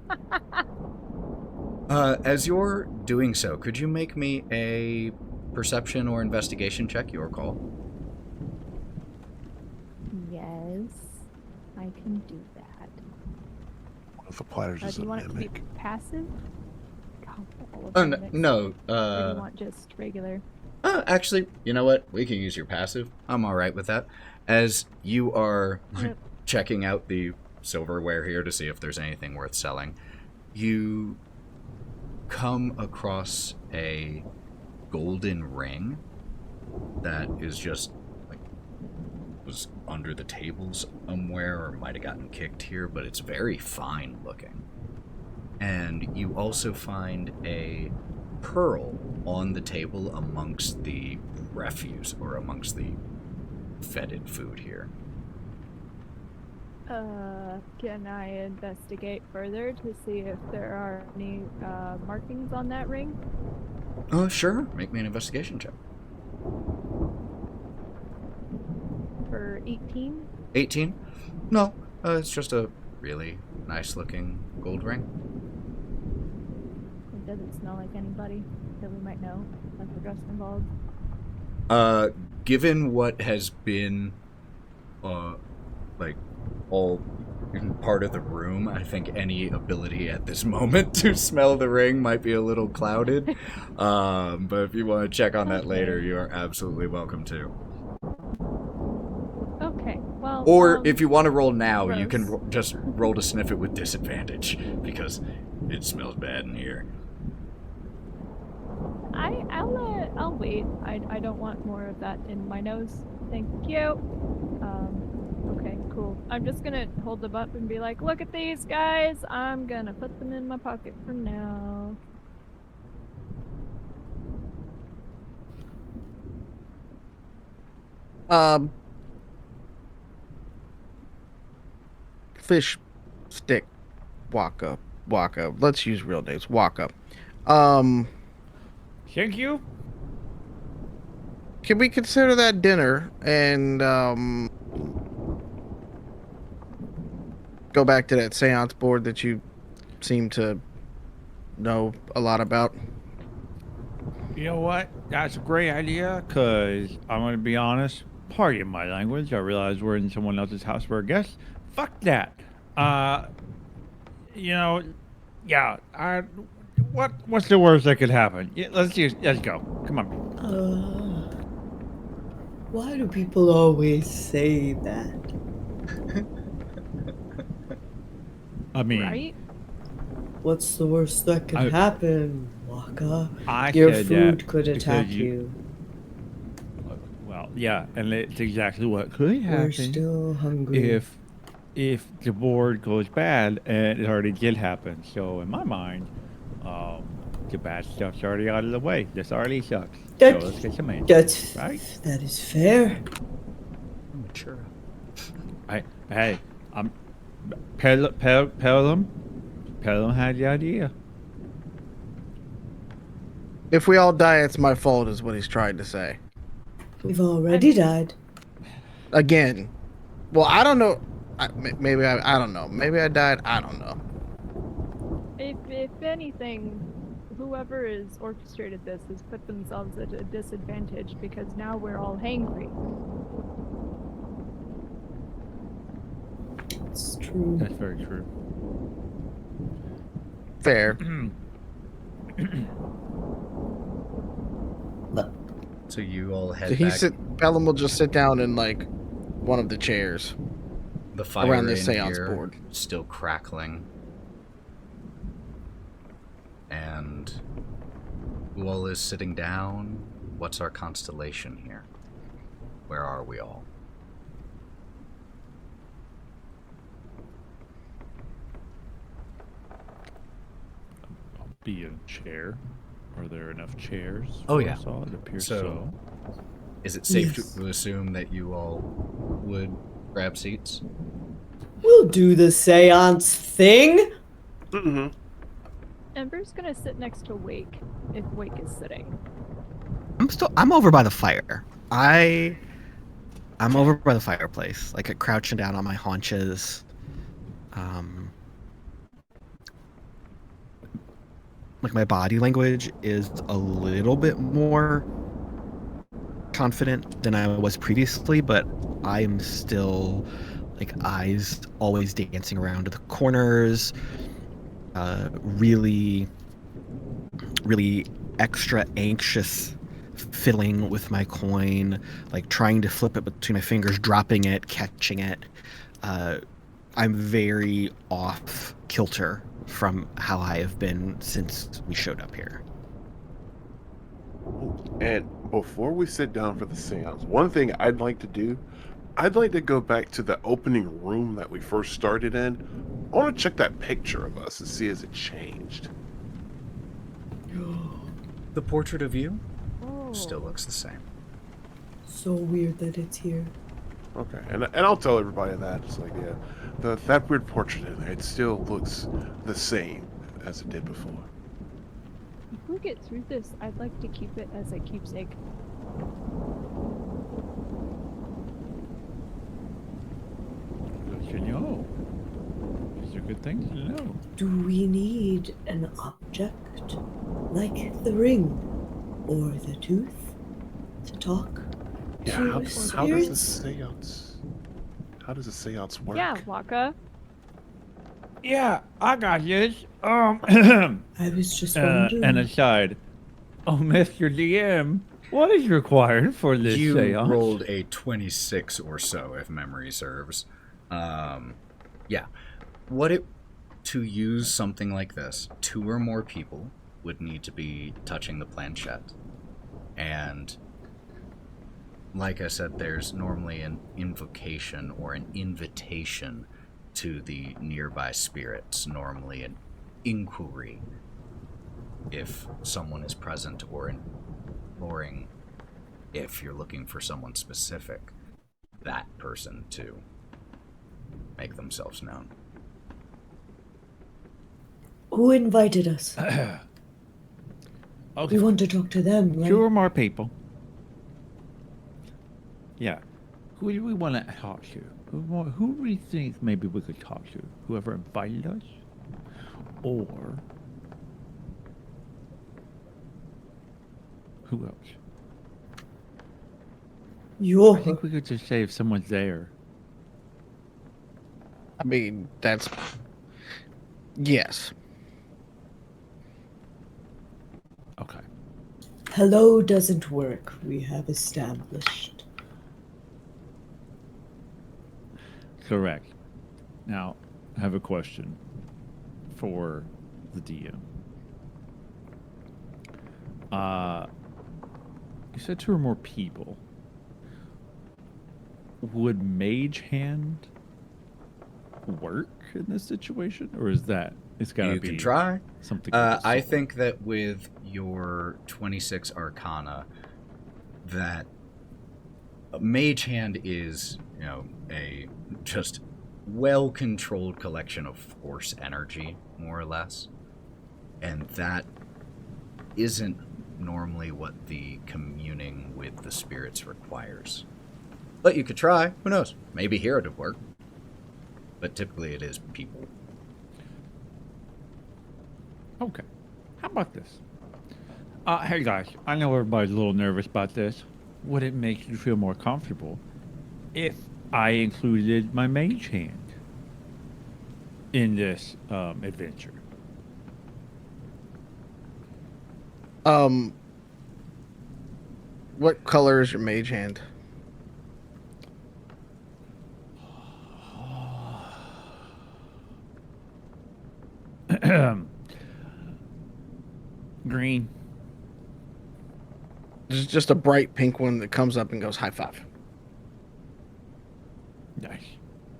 As you're doing so, could you make me a perception or investigation check? Your call. Yes, I can do that. What if the platter's Do just you a want it to be mimic? passive? God, all of Oh, them no, mixed. no. Or do you want just regular? Actually, you know what? We can use your passive. I'm all right with that. As you are Yep. checking out the silverware here to see if there's anything worth selling, you come across a golden ring that is just like was under the table somewhere, or might have gotten kicked here, but it's very fine looking. And you also find a pearl on the table amongst the refuse, or amongst the fetid food here. Can I investigate further to see if there are any markings on that ring? Oh, sure. Make me an investigation check. For 18? 18? No, it's just a really nice looking gold ring. It doesn't smell like anybody that we might know, like we're dressed in bald. Given what has been, like, all part of the room, I think any ability at this moment to smell the ring might be a little clouded. But if you want to check on that later, you are absolutely welcome to. Okay, well. Or if you want to roll now, you can gross. just roll to sniff it with disadvantage, because it smells bad in here. I'll wait. I don't want more of that in my nose. Thank you. Okay, cool. I'm just gonna hold them up and be like, look at these guys. I'm gonna put them in my pocket for now. Fish stick Wokka. Let's use real names. Wokka. Um, Thank you. can we consider that dinner and go back to that seance board that you seem to know a lot about? You know what? That's a great idea, because I'm going to be honest. Pardon my language. I realize we're in someone else's house for a guest. Fuck that. You know, yeah. What's the worst that could happen? Yeah, let's go. Come on. Why do people always say that? I mean, Right? What's the worst that could happen, Wokka? I Your said food that could because attack you. Well, yeah, and it's exactly what could We're happen still hungry. if the board goes bad, and it already did happen. So in my mind, the bad stuff's already out of the way. This already sucks. So let's get some answers, right? That is fair. Mature. Hey, I'm Pellam. Pellam had the idea. If we all die, it's my fault, is what he's trying to say. We've already died. Again. Well, I don't know. I don't know. Maybe I died. I don't know. If anything, whoever has orchestrated this has put themselves at a disadvantage because now we're all hangry. It's true. That's very true. Fair. So you all head So back. Pellam will just sit down in like one of the chairs. The fire around the in seance here board. still crackling. And Uol is sitting down. What's our constellation here? Where are we all? I'll be in a chair. Are there enough chairs? Oh, for yeah. us all? It appears So- so. Is it safe Yes. to assume that you all would grab seats? We'll do the seance thing. Mm-hmm. Ember's gonna sit next to Wake if Wake is sitting. I'm over by the fire. I'm over by the fireplace, like crouching down on my haunches. Like my body language is a little bit more confident than I was previously, but I'm still like eyes always dancing around to the corners, really extra anxious, fiddling with my coin, like trying to flip it between my fingers, dropping it, catching it. I'm very off kilter from how I have been since we showed up here. And before we sit down for the seance, one thing I'd like to do, I'd like to go back to the opening room that we first started in. I want to check that picture of us and see has it changed. The portrait of you Oh. still looks the same. So weird that it's here. Okay, and I'll tell everybody that. It's like, yeah, that weird portrait in there, it still looks the same as it did before. If we get through this, I'd like to keep it as a keepsake. Good to know. These are good things to know. Do we need an object like the ring or the tooth to talk Yeah, to how does the spirits? seance work? Yeah, Wokka. Yeah, I got this. I was just wondering. And aside, oh, Mr. DM, what is required for this You seance? rolled a 26 or so, if memory serves. Yeah. To use something like this, 2 or more people would need to be touching the planchette. And like I said, there's normally an invocation or an invitation to the nearby spirits, normally an inquiry if someone is present, or an imploring if you're looking for someone specific. that person to make themselves known. Who invited us? Okay. We want to talk to them, right? 2 or more people. Yeah. Who do we want to talk to? Who do we think maybe we could talk to? Whoever invited us? Or who else? I think we could just say if someone's there. I mean, that's yes. Okay. Hello doesn't work, we have established. Correct. Now, I have a question for the DM. You said 2 or more people. Would Mage Hand work in this situation, or is that it's got to You be can try. something? With a I soul? think that with your 26 Arcana, that Mage Hand is, a just well-controlled collection of force energy, more or less. And that isn't normally what the communing with the spirits requires. But you could try. Who knows? Maybe here it'd work. But typically it is people. Okay. How about this? Hey guys, I know everybody's a little nervous about this. Would it make you feel more comfortable if I included my Mage Hand in this adventure? What color is your mage hand? Green. There's just a bright pink one that comes up and goes high five. Nice.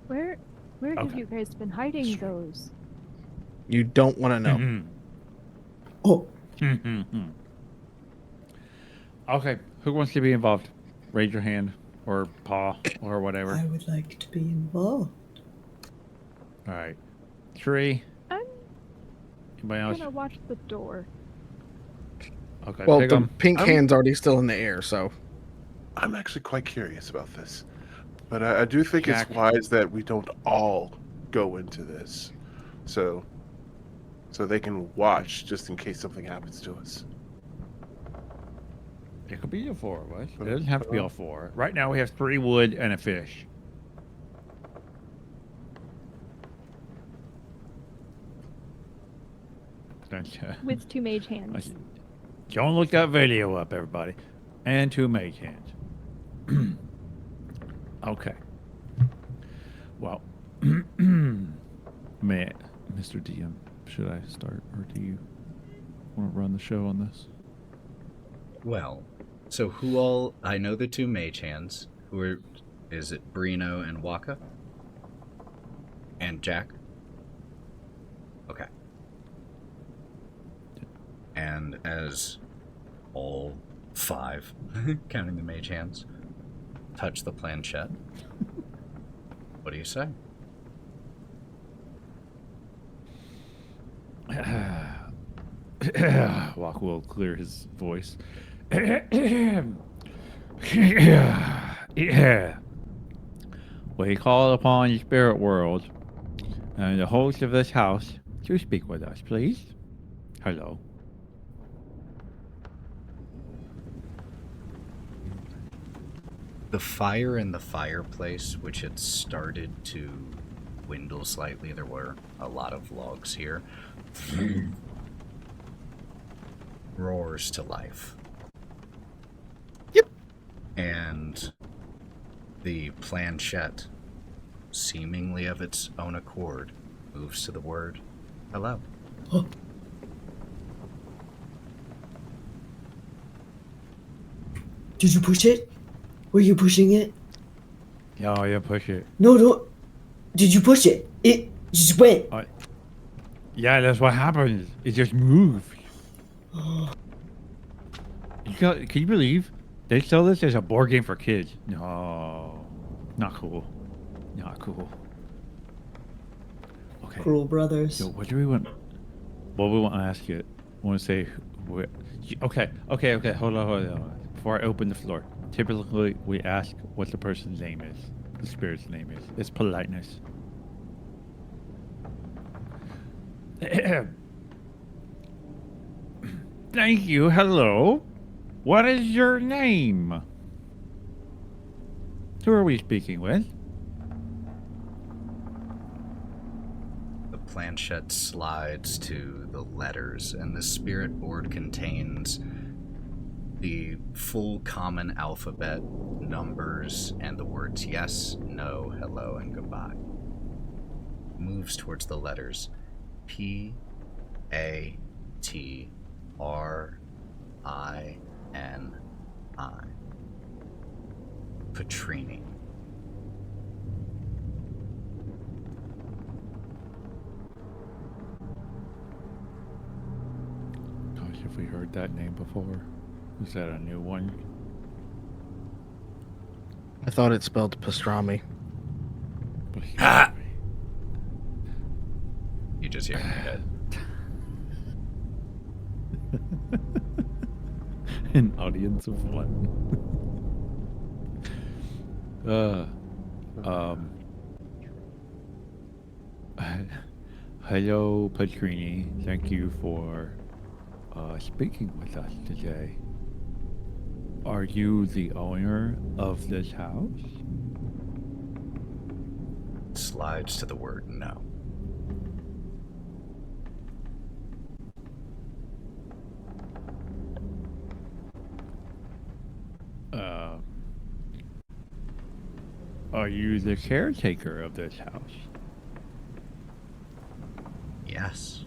Where have Okay. you guys been hiding those? You don't want to know. Mhm. Oh, Mhm. Okay, who wants to be involved? Raise your hand or paw or whatever. I would like to be involved. All right. Tree. I'm Anybody else? gonna watch the door. Okay. Well, pick the 'em. pink hand's already still in the air, so I'm actually quite curious about this, but I do think Jack. it's wise that we don't all go into this, so they can watch just in case something happens to us. It could be the 4 of us. It doesn't have to be all 4. Right now we have 3 wood and a fish. With 2 mage hands. Don't look that video up, everybody. And 2 mage hands. Okay. Well, man, Mr. DM, should I start, or do you want to run the show on this? Well, so who all... I know the 2 mage hands. Who are... Is it Breenoh and Wokka? And Jack? Okay. And as all 5, counting the mage hands, touch the planchette, what do you say? Walk will clear his voice. We call upon the spirit world and the host of this house to speak with us, please. Hello. The fire in the fireplace, which had started to dwindle slightly, there were a lot of logs here, roars to life. Yep. And the planchette, seemingly of its own accord, moves to the word hello. Did you push it? Were you pushing it? Oh, yeah, push it. No, no. Did you push it? It just went. Yeah, that's what happens. It just moved. Can you believe they sell this as a board game for kids? No. Not cool. Not cool. Okay. Cruel brothers. So what do we want? What we want to ask you? I want to say. Okay. Hold on. Before I open the floor, typically we ask what the person's name is, the spirit's name is. It's politeness. Thank you. Hello. What is your name? Who are we speaking with? The planchette slides to the letters, and the spirit board contains the full common alphabet, numbers, and the words yes, no, hello, and goodbye. Moves towards the letters P, A, T, R, I, N, I. Petrini. Gosh, have we heard that name before? Is that a new one? I thought it spelled pastrami. Ah! You just hear in your head. An audience of one. Hello, Petrini. Thank you for speaking with us today. Are you the owner of this house? Slides to the word no. Are you the caretaker of this house? Yes.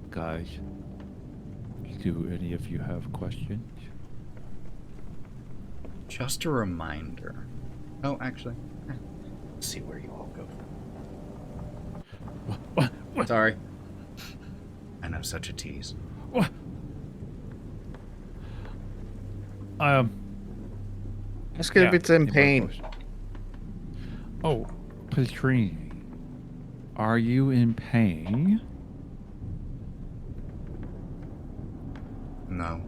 Guys, do any of you have questions? Just a reminder. Oh, actually, let's see where you all go. What? Sorry. I know, such a tease. What? Ask it if it's in pain. Oh, Petrini, are you in pain? No.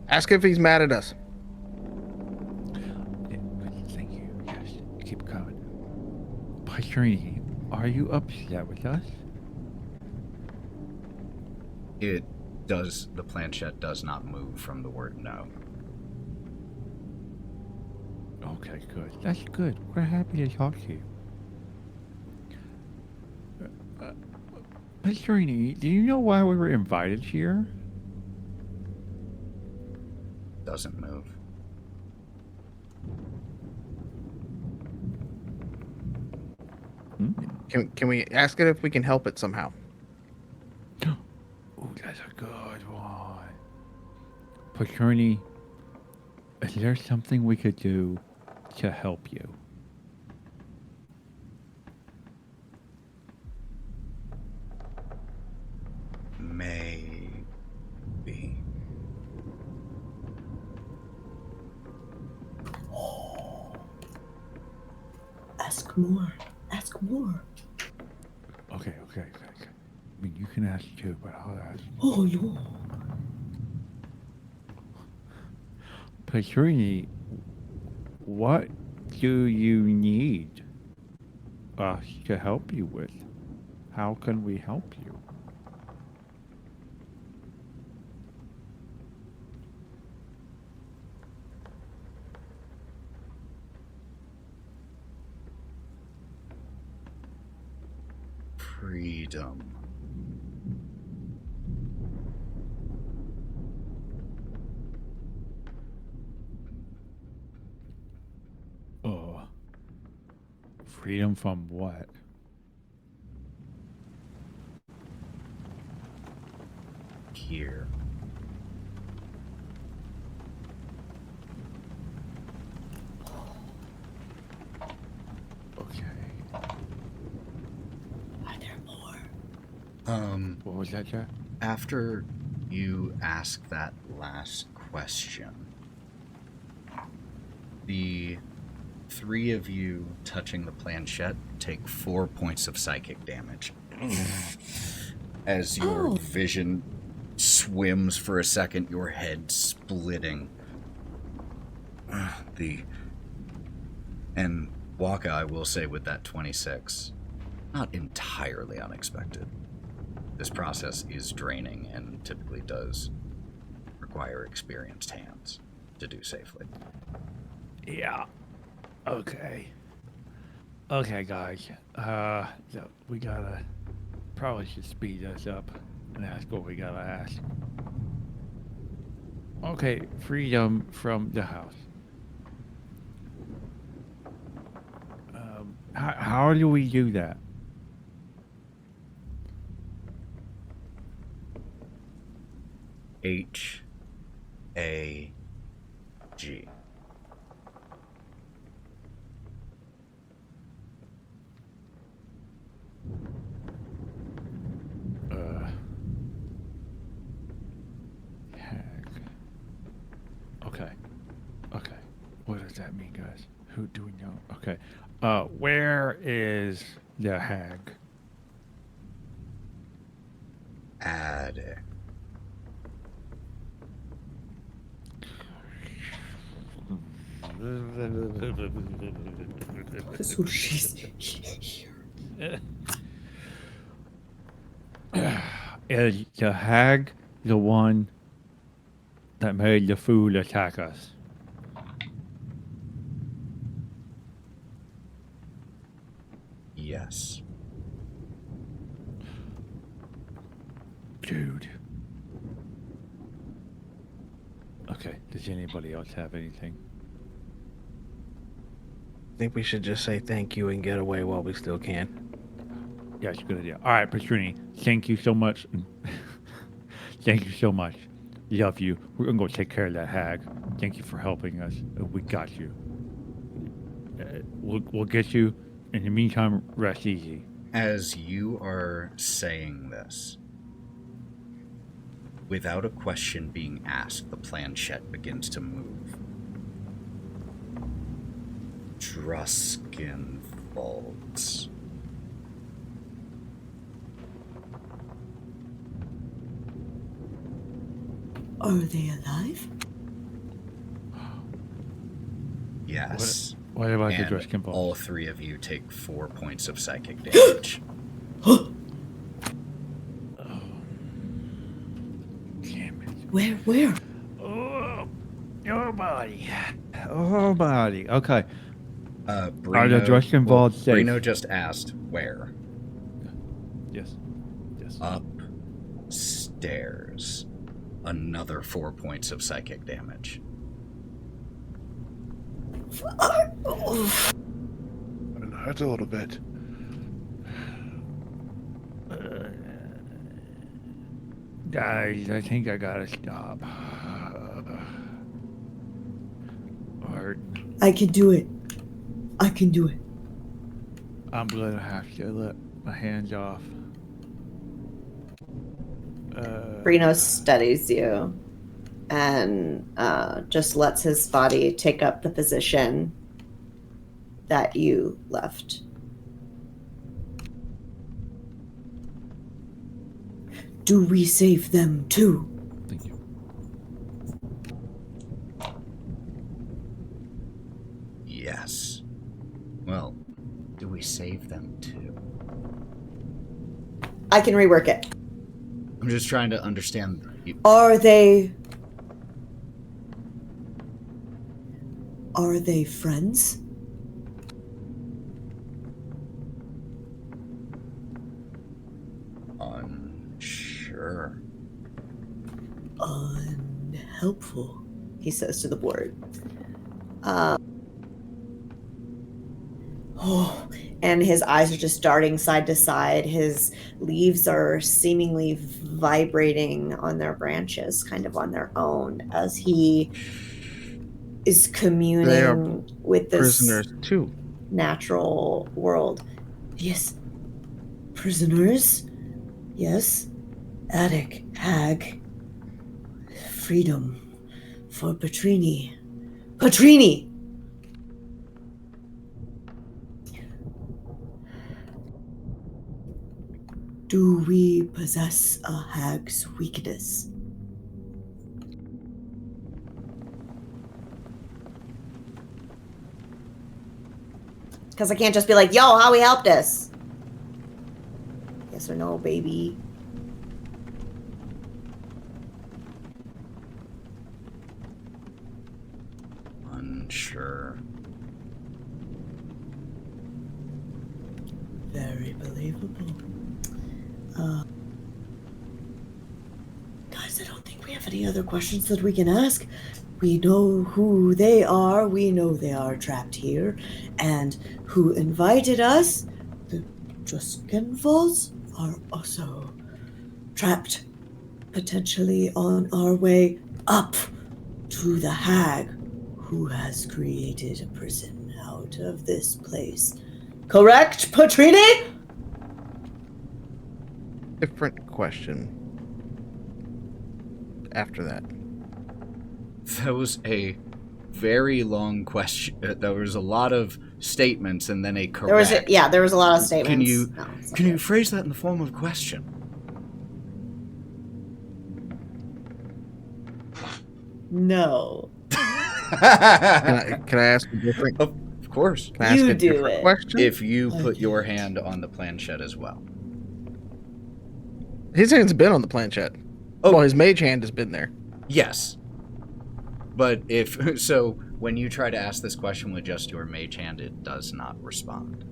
Ask if he's mad at us. Thank you. Yes, keep coming. Petrini, are you upset with us? It does, the planchette does not move from the word no. Okay, good. That's good. We're happy to talk to you. Petrini, do you know why we were invited here? Doesn't move. Can we ask it if we can help it somehow? Oh, that's a good one. Petrini, is there something we could do to help you? Maybe. Ask more. Ask more. Okay. I mean, you can ask too, but I'll ask. Oh no. Petrini, what do you need us to help you with? How can we help you? Freedom. Freedom from what? Here. Okay. What was that, Jack? After you ask that last question, the three of you touching the planchette take 4 points of psychic damage. As your vision swims for a second, your head splitting. And Wokka, I will say, with that 26, not entirely unexpected. This process is draining and typically does require experienced hands to do safely. Yeah. Okay. Okay, guys. So we gotta probably should speed this up and ask what we gotta ask. Okay, freedom from the house. How do we do that? H-A-G. Hag. Okay. Okay. What does that mean, guys? Who do we know? Okay. Where is the hag? Attic. So she's here. Is the hag the one that made the fool attack us? Yes. Dude. Okay, does anybody else have anything? I think we should just say thank you and get away while we still can. Yeah, it's a good idea. All right, Petrini, thank you so much. Thank you so much. Love you. We're going to go take care of that hag. Thank you for helping us. We got you. We'll get you. In the meantime, rest easy. As you are saying this, without a question being asked, the planchette begins to move. Druskin vaults. Are they alive? Yes. What about the And Druskin vault? all three of you take 4 points of psychic damage. Damn it. Where? Oh, body. Oh, body. Okay. Breenoh, Are the Druskin vaults safe? Breenoh just asked where. Yes. Yes. Upstairs. Another 4 points of psychic damage. It hurts a little bit. Guys, I think I gotta stop. Or I can do it. I'm gonna have to let my hands off. Breenoh studies you and just lets his body take up the position that you left. Do we save them too? Thank you. Yes. Well, do we save them too? I can rework it. I'm just trying to understand. Are they friends? Unsure. Unhelpful. He says to the board. And his eyes are just darting side to side. His leaves are seemingly vibrating on their branches, kind of on their own, as he is communing with this Prisoners too. natural world. Yes. Prisoners? Yes, attic, hag, freedom for Petrini. Petrini! Do we possess a hag's weakness? Because I can't just be like, yo, Howie helped us. Yes or no, baby? Unsure. Very believable. Guys, I don't think we have any other questions that we can ask. We know who they are. We know they are trapped here. And who invited us, the Druskenvolds, are also trapped, potentially on our way up to the hag who has created a prison out of this place. Correct, Petrini? Different question. After that. That was a very long question. There was a lot of statements and then a correct. There was a lot of statements. Can you phrase that in the form of a question? No. Can I ask a different? Of course. Can I ask You a do different it. question? If you put your hand on the planchette as well. His hand's been on the planchette. Oh. Well, his mage hand has been there. Yes. But if so, when you try to ask this question with just your mage hand, it does not respond.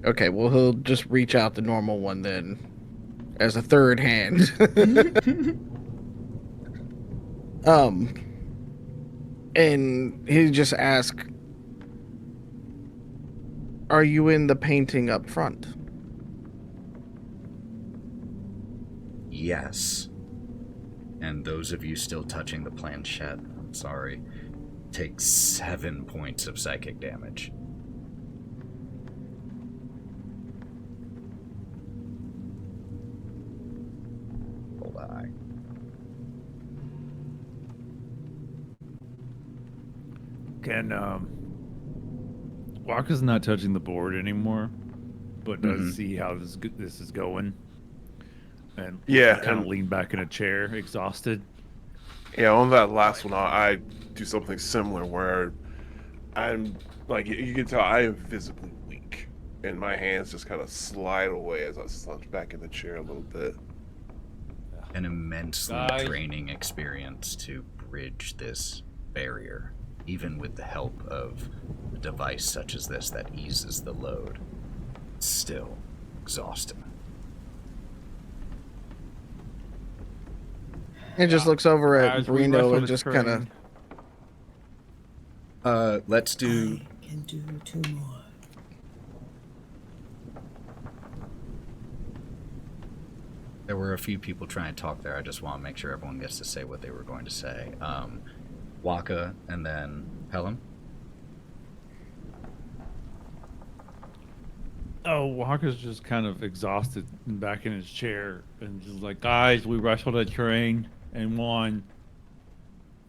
Okay, well, he'll just reach out the normal one then, as a third hand. And he just ask, "Are you in the painting up front?" Yes. And those of you still touching the planchette, I'm sorry, take 7 points of psychic damage. Hold on. Can Wokka's not touching the board anymore, but does see how this is going, and kind of lean back in a chair, exhausted. Yeah, on that last one, I do something similar where I'm like, you can tell I am visibly weak, and my hands just kind of slide away as I slunch back in the chair a little bit. An immensely draining experience to bridge this barrier, even with the help of a device such as this that eases the load. It's still exhausting. He just looks over at Breenoh and just kind of... Let's do... I can do 2 more. There were a few people trying to talk there. I just want to make sure everyone gets to say what they were going to say. Wokka and then Pellam. Oh, Wokka's just kind of exhausted and back in his chair and just like, guys, we wrestled a train and won.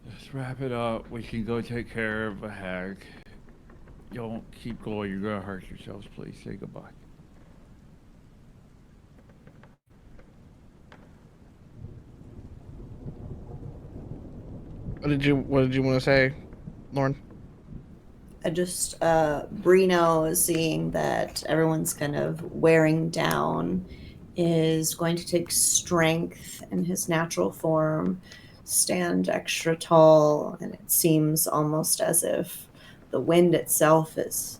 Let's wrap it up. We can go take care of a hag. Don't keep going. You're going to hurt yourselves. Please say goodbye. What did you want to say, Lauren? I just, Breenoh is seeing that everyone's kind of wearing down, is going to take strength in his natural form, stand extra tall, and it seems almost as if the wind itself is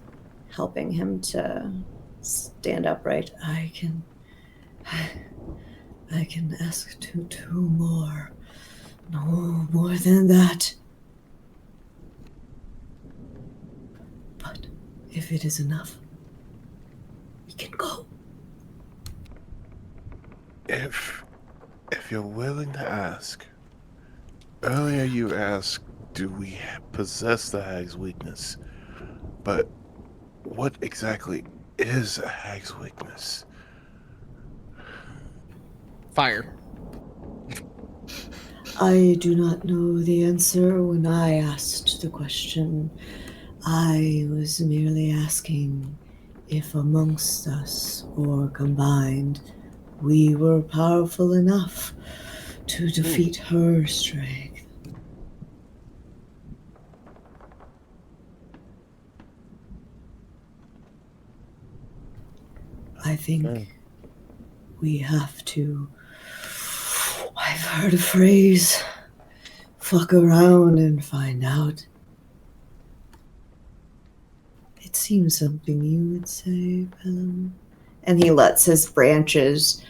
helping him to stand upright. I can ask two more. No more than that. But if it is enough, we can go. If you're willing to ask, earlier you asked, do we possess the hag's weakness? But what exactly is a hag's weakness? Fire. I do not know the answer when I asked the question. I was merely asking if amongst us or combined we were powerful enough to defeat her strength. I think we have to. I've heard a phrase, fuck around and find out. It seems something you would say, Pellam. And he lets his branches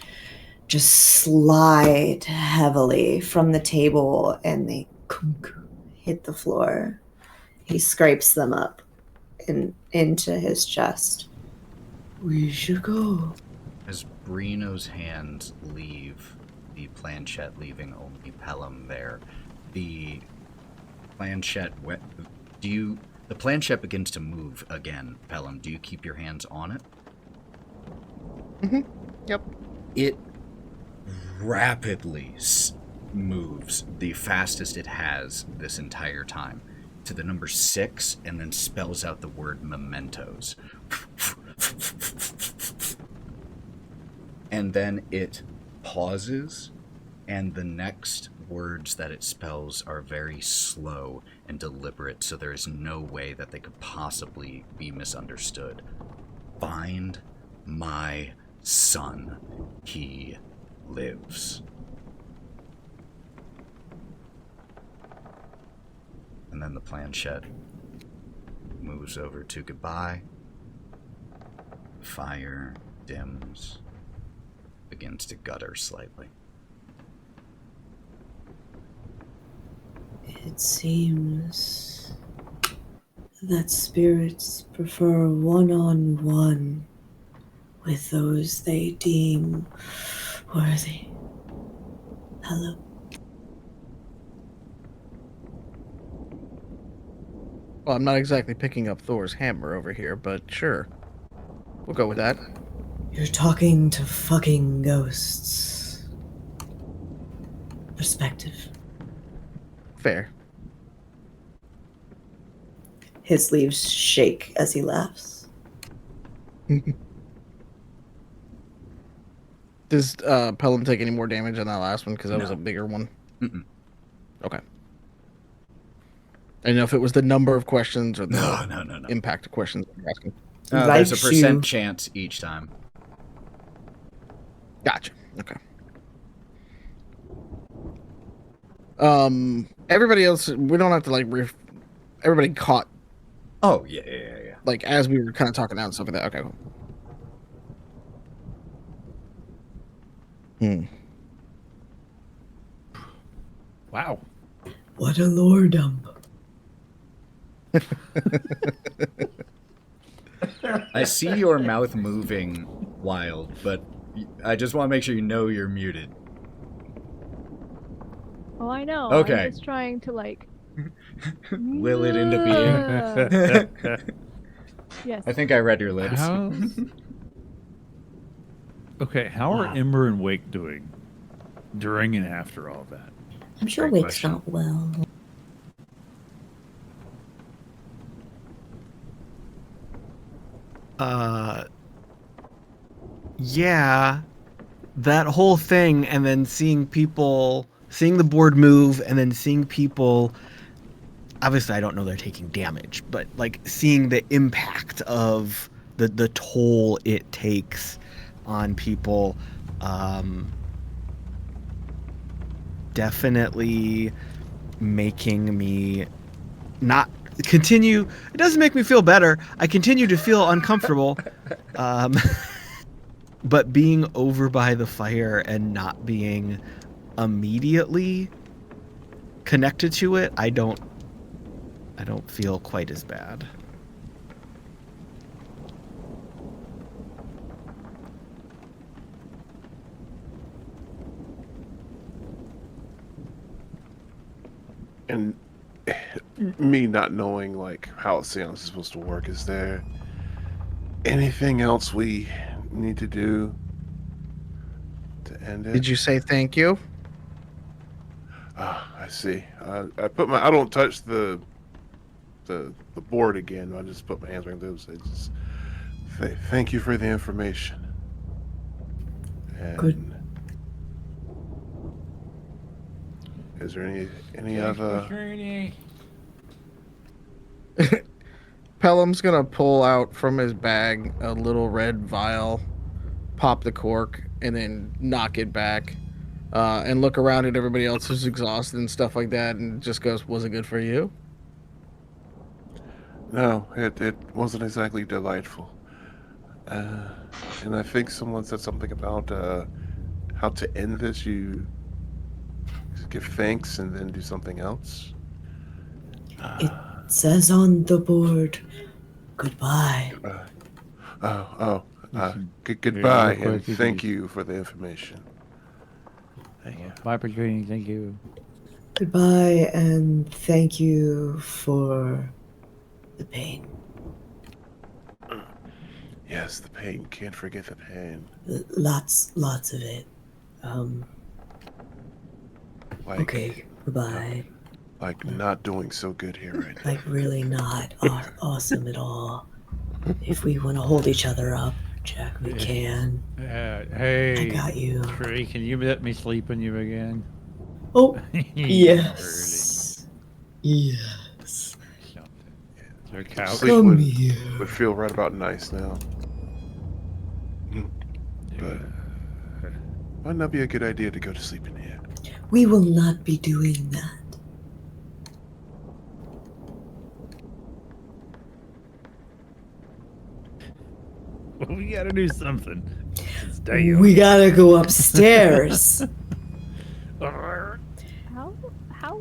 just slide heavily from the table and they hit the floor. He scrapes them up into his chest. We should go. As Breenoh's hands leave the planchette, leaving only Pellam there, the planchette the planchette begins to move again. Pellam, do you keep your hands on it? Yep. It rapidly moves, the fastest it has this entire time, to the number 6, and then spells out the word mementos. And then it pauses, and the next words that it spells are very slow and deliberate, so there is no way that they could possibly be misunderstood. Find my son. He lives. And then the planchette moves over to goodbye. Fire dims, begins to gutter slightly. It seems that spirits prefer one-on-one with those they deem worthy. Hello. Well, I'm not exactly picking up Thor's hammer over here, but sure. We'll go with that. You're talking to fucking ghosts. Perspective. Fair. His leaves shake as he laughs. Does Pellam take any more damage on that last one? Because that was a bigger one. Mm-mm. Okay. I didn't know if it was the number of questions or the No. impact of questions you're asking. There's a Likes percent you. chance each time. Gotcha. Okay. Everybody else, we don't have to like. Everybody caught Oh, yeah. like as we were kind of talking out and stuff like that. Okay. Cool. Wow. What a lore dump. I see your mouth moving, Wild, but I just want to make sure you know you're muted. Oh, I know. Okay. I'm just trying to Will it into being. Yes. I think I read your lips. Okay, how are Ember and Wake doing during and after all that? I'm sure Great Wake's question. not well. Yeah, that whole thing, and then seeing the board move, and then seeing people. Obviously, I don't know they're taking damage, but like seeing the impact of the toll it takes on people, definitely making me not continue. It doesn't make me feel better. I continue to feel uncomfortable. But being over by the fire and not being immediately connected to it, I don't feel quite as bad. And me not knowing like how a seance is supposed to work, is there anything else we need to do? to end it. Did you say thank you? Ah, I see. I put my. I don't touch the board again. I just put my hands right there and say, just thank you for the information. And Good. Is there any other? Pellam's gonna pull out from his bag a little red vial, pop the cork, and then knock it back, and look around at everybody else who's exhausted and stuff like that, and just goes, "Was it good for you?" No, it wasn't exactly delightful. And I think someone said something about how to end this. You give thanks and then do something else. It says on the board, goodbye. Goodbye, real quick, and thank you for the information. Thank you. Bye, Patrine. Thank you. Goodbye, and thank you for the pain. Yes, the pain. Can't forget the pain. Lots of it. Like, Okay, goodbye. Like not doing so good here right now. Like really not awesome at all. If we want to hold each other up, Jack, we can. Hey, I got you. Trey, can you let me sleep in you again? Oh, yes. Yes. Your couch. Sleep Come would here. feel right about nice now. But might not be a good idea to go to sleep in here. We will not be doing that. We gotta do something. Damn. We gotta go upstairs. How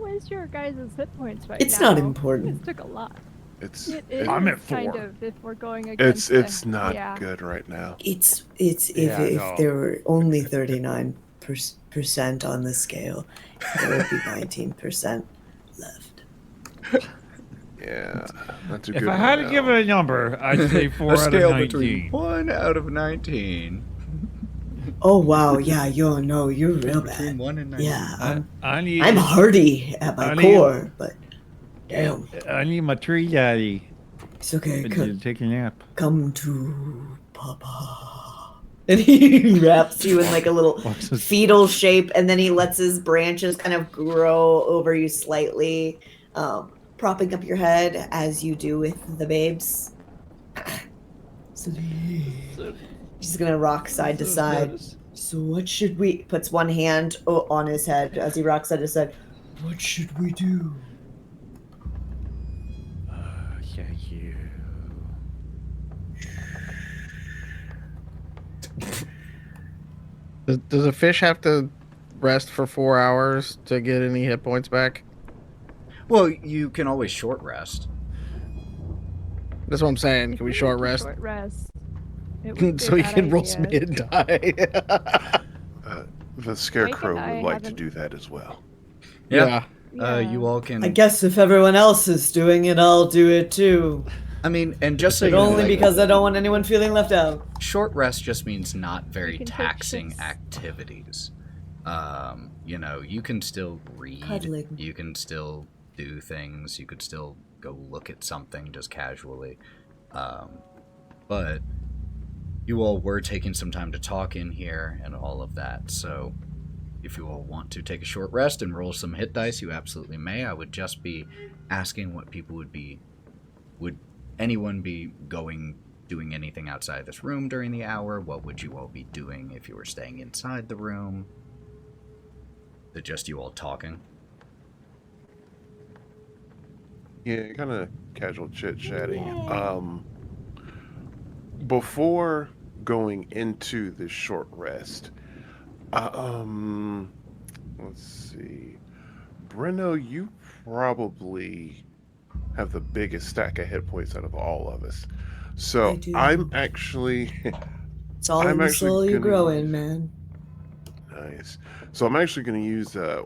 is your guys' hit points right It's now? not important. This took a lot. It's It is I'm at kind 4. of if we're going against. it's not yeah. good right now. If no. there were only 39% on the scale, there would be 19% left. Yeah, not too If good. I had right to give now. it a number, I'd say 4 A out scale of 19. between 1 out of 19. Oh wow, yeah, you're real Between bad. 1 and 19. Yeah, I need. I'm hardy at my I need- core, but damn, I need my tree daddy. it's okay. To take a nap. Come to Papa. And he wraps you in like a little fetal shape, and then he lets his branches kind of grow over you slightly, propping up your head as you do with the babes. She's gonna rock side to side. So what should we? Puts one hand on his head as he rocks side to side. What should we do? Thank you. Does a fish have to rest for 4 hours to get any hit points back? Well, you can always short rest. That's what I'm saying. Can we short rest? Short rest. It would be So a he bad can roll some idea. hit die. The scarecrow I would like to haven't- do that as well. Yeah. Yeah. You all can. I guess if everyone else is doing it, I'll do it too. I mean, and just so But you know, only like, because I don't want anyone feeling left out. short rest just means not very You can take taxing shifts. activities. You can still read. Cuddling. You can still do things. You could still go look at something just casually. But you all were taking some time to talk in here and all of that. So if you all want to take a short rest and roll some hit dice, you absolutely may. I would just be asking what people would be. Would anyone be doing anything outside this room during the hour? What would you all be doing if you were staying inside the room? Is it just you all talking? Yeah, kind of casual chit-chatting. Before going into this short rest, let's see. Breenoh, you probably have the biggest stack of hit points out of all of us. So I do. I'm actually It's all I'm in the actually soul you gonna grow use- in, man. nice. So I'm actually going to use a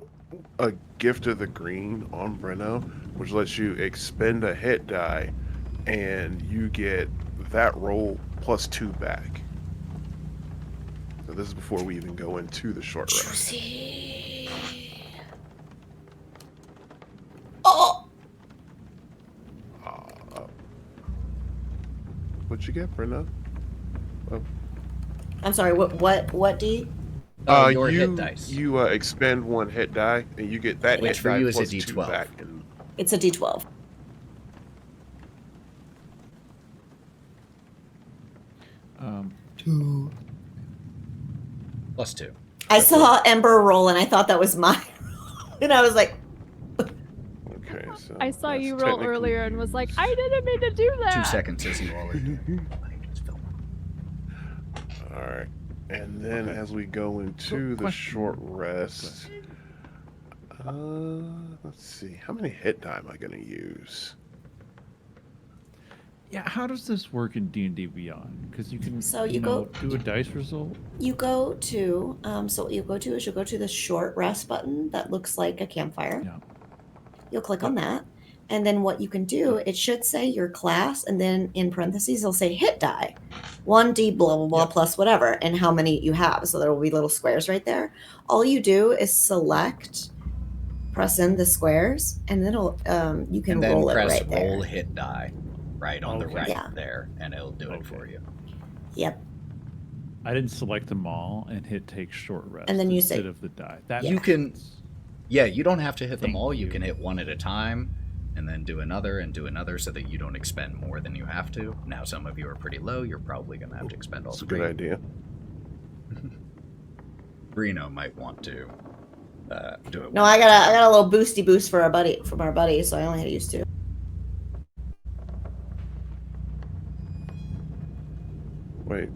gift of the green on Breenoh, which lets you expend a hit die, and you get that roll plus 2 back. Now, this is before we even go into the short rest. Juicy. Oh! What'd you get, Breenoh? I'm sorry, what, D? Your you, hit dice. You expend 1 hit die, and you get that Which hit for die you is a plus 2 D12. back. And It's a D12. Two. Plus 2. I saw Ember roll, and I thought that was my roll. And I was like, okay, so I saw that's you roll technically earlier and was like, used. I didn't mean to do that. 2 seconds as you all are doing. All right, and then as we go into the short rest, let's see, how many hit die am I going to use? Yeah, how does this work in D&D Beyond? Because you can, So you you know, go- do a dice result. you go to, so what you'll go to is you'll go to the short rest button that looks like a campfire. Yeah. You'll click on that. And then what you can do, it should say your class, and then in parentheses, it'll say hit die. 1d blah, blah, blah, Yep. plus whatever, and how many you have. So there will be little squares right there. All you do is select, press in the squares, and then it'll, you can And then roll it press right roll there. hit die right on the Okay. right Yeah. there, and it'll do it for you. Yep. I didn't select them all and hit take short rest And then you instead say- of the die. That You makes can- sense. Yeah, you don't have to hit them Thank all. You you. can hit one at a time, and then do another and do another, so that you don't expend more than you have to. Now, some of you are pretty low. You're probably going to have to expend all That's a 3. good idea. Breenoh might want to do it. No, one I at a got time. a little boosty boost for from our buddy, so I only had to use 2. Wait.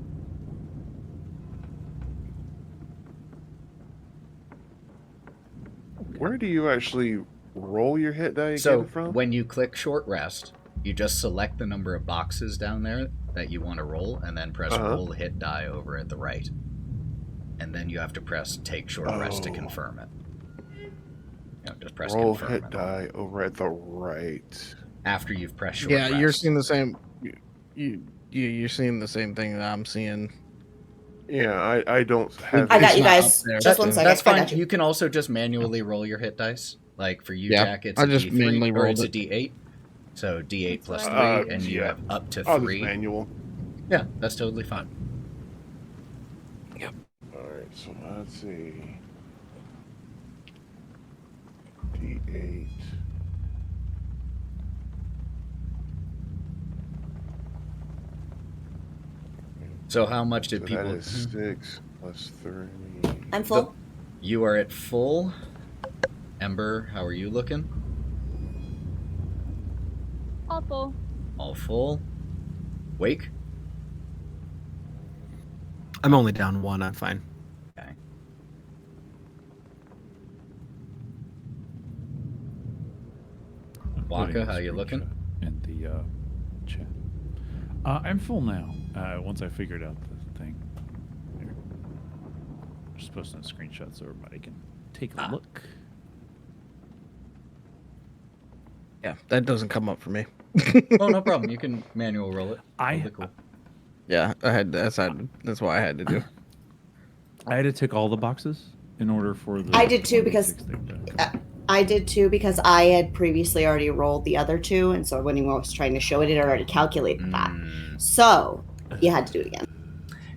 Where do you actually roll your hit die So again from? when you click short rest, you just select the number of boxes down there that you want to roll, and then press roll hit die over at the right. And then you have to press take short rest to Oh. confirm it. Just press Roll confirm hit it. die over at the right. After you've pressed short Yeah, rest. you're seeing the same. You're seeing the same thing that I'm seeing. Yeah, I don't have. I got It's you not guys. up there. Just one second. That's I fine. got You. you. can also just manually roll your hit dice. Like for you, Yeah, Jack, it's I a just D3, manually or rolled it's a it. D8. So D8 That's plus right. 3, and you yeah. have up to I'll just 3. manual. Yeah, that's totally fine. All right, so let's see. D8. So how much did So people? that is 6 plus 3. I'm full. You are at full. Ember, how are you looking? Awful. All full. Wake. I'm only down 1. I'm fine. Okay. I'm Wokka, putting a how you looking? screenshot in the chat. I'm full now. Once I figured out the thing. Here. Just posting a screenshot so everybody can take a look. Yeah, that doesn't come up for me. Oh, no problem. You can manual roll it. I Totally cool. Yeah, I had. That's what I had to do. I had to tick all the boxes in order for the. I did too, 1d6 because- thing to come up. I did too, because I had previously already rolled the other 2, and so when he was trying to show it, it had already calculated that. So you had to do it again.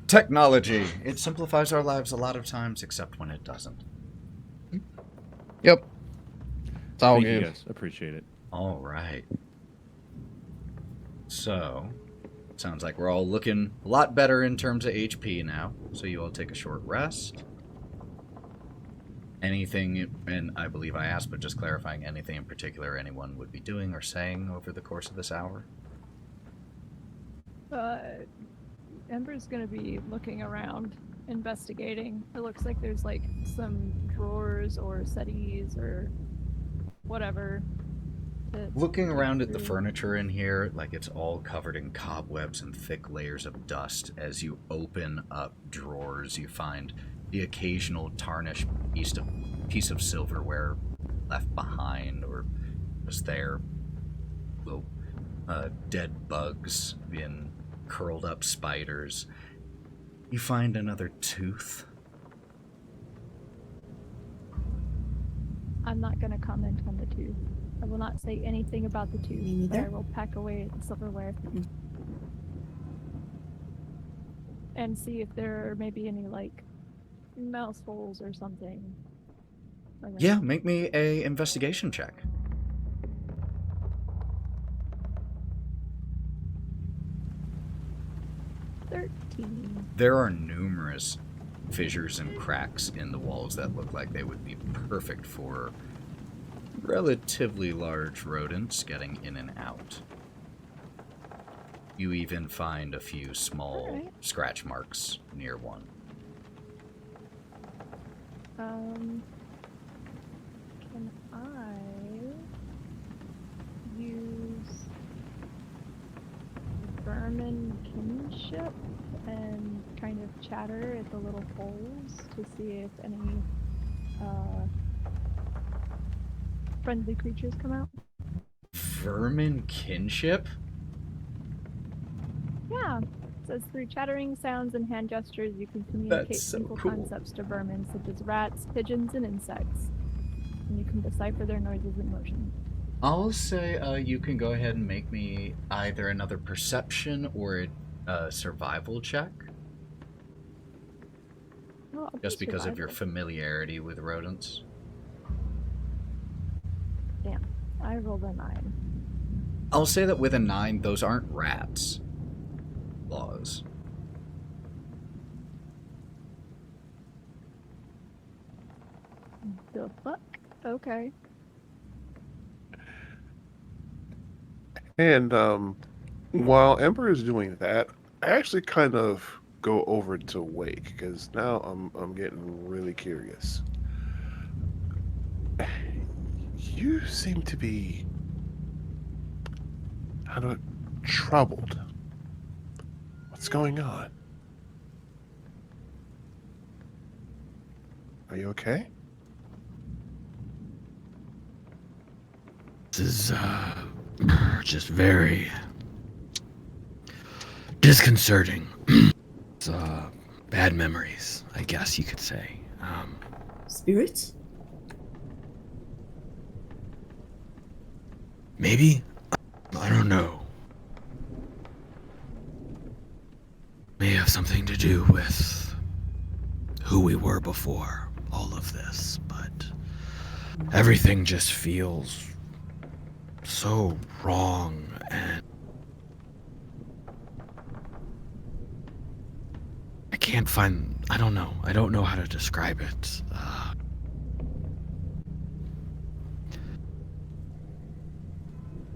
Technology. It simplifies our lives a lot of times, except when it doesn't. Yep. It's all Thank you good. guys. Appreciate it. All right. So, sounds like we're all looking a lot better in terms of HP now. So you all take a short rest. Anything, and I believe I asked, but just clarifying, anything in particular anyone would be doing or saying over the course of this hour? Ember's gonna be looking around, investigating. It looks like there's like some drawers or settees or whatever. to Looking look around at the through. furniture in here, like it's all covered in cobwebs and thick layers of dust. As you open up drawers, you find the occasional tarnished piece of silverware left behind or just there. Little dead bugs in curled up spiders. You find another tooth. I'm not going to comment on the tooth. I will not say anything about the tooth, Me but I neither. will pack away the silverware and see if there are maybe any, like, mouse holes or something. around. Yeah, make me a investigation check. 13. There are numerous fissures and cracks in the walls that look like they would be perfect for relatively large rodents getting in and out. You even find a few small Alright. scratch marks near one. Can I use vermin kinship and kind of chatter at the little holes to see if any friendly creatures come out? Vermin kinship? Yeah. It says through chattering sounds and hand gestures, you can communicate That's so simple cool. concepts to vermin such as rats, pigeons, and insects. And you can decipher their noises and motions. I'll say you can go ahead and make me either another perception or a survival check, Well, I'll just do because of your survival. familiarity with rodents. I rolled a 9. I'll say that with a 9, those aren't rats. Claws. The fuck? Okay. And while Ember is doing that, I actually kind of go over to Wake because now I'm getting really curious. You seem to be kind of troubled. What's going on? Are you okay? This is just very disconcerting. It's bad memories, I guess you could say. Spirits? Maybe? I don't know. May have something to do with who we were before all of this, but everything just feels so wrong, and I can't find, I don't know how to describe it.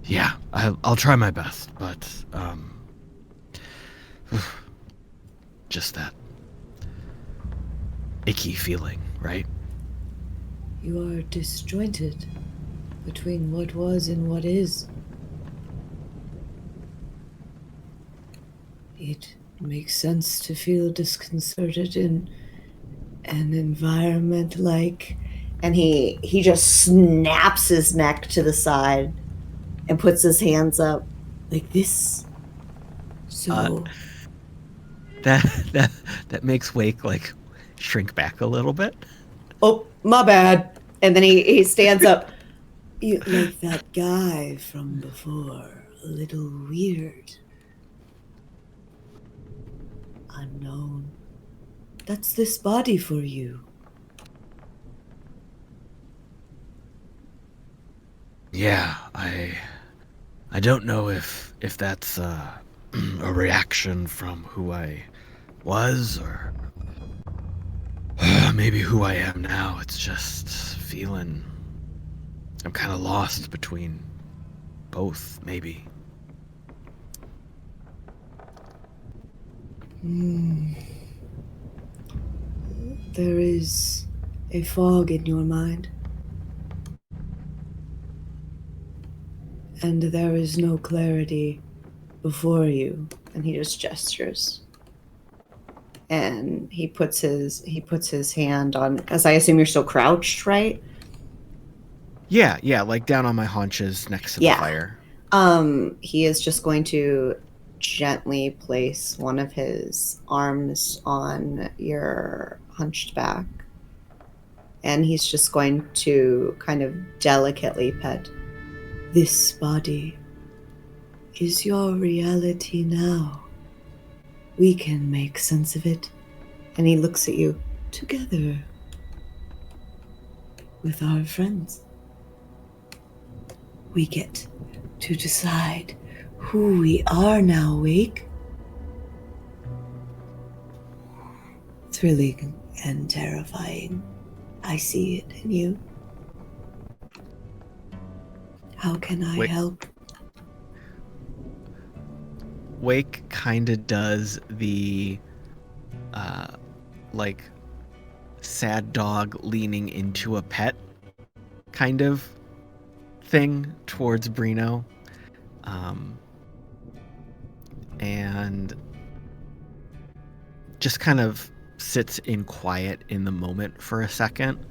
Yeah, I'll try my best, but just that icky feeling, right? You are disjointed between what was and what is. It makes sense to feel disconcerted in an environment like. And he just snaps his neck to the side and puts his hands up. like this. So That makes Wake like shrink back a little bit. Oh, my bad. And then he stands up. you like that guy from before, a little weird. Unknown. That's this body for you. Yeah, I don't know if that's a reaction from who I was or maybe who I am now. It's just feeling I'm kind of lost between both, maybe. There is a fog in your mind. And there is no clarity before you. And he just gestures. And he puts his hand on, because I assume you're still crouched, right? Yeah, like down on my haunches next to the Yeah. fire. He is just going to gently place one of his arms on your hunched back. And he's just going to kind of delicately pet. This body is your reality now. We can make sense of it. And he looks at you. Together. With our friends. We get to decide who we are now, Wake. Thrilling and terrifying. I see it in you. How can I help? Wake kind of does the like sad dog leaning into a pet kind of thing towards Breenoh. And just kind of sits in quiet in the moment for a second.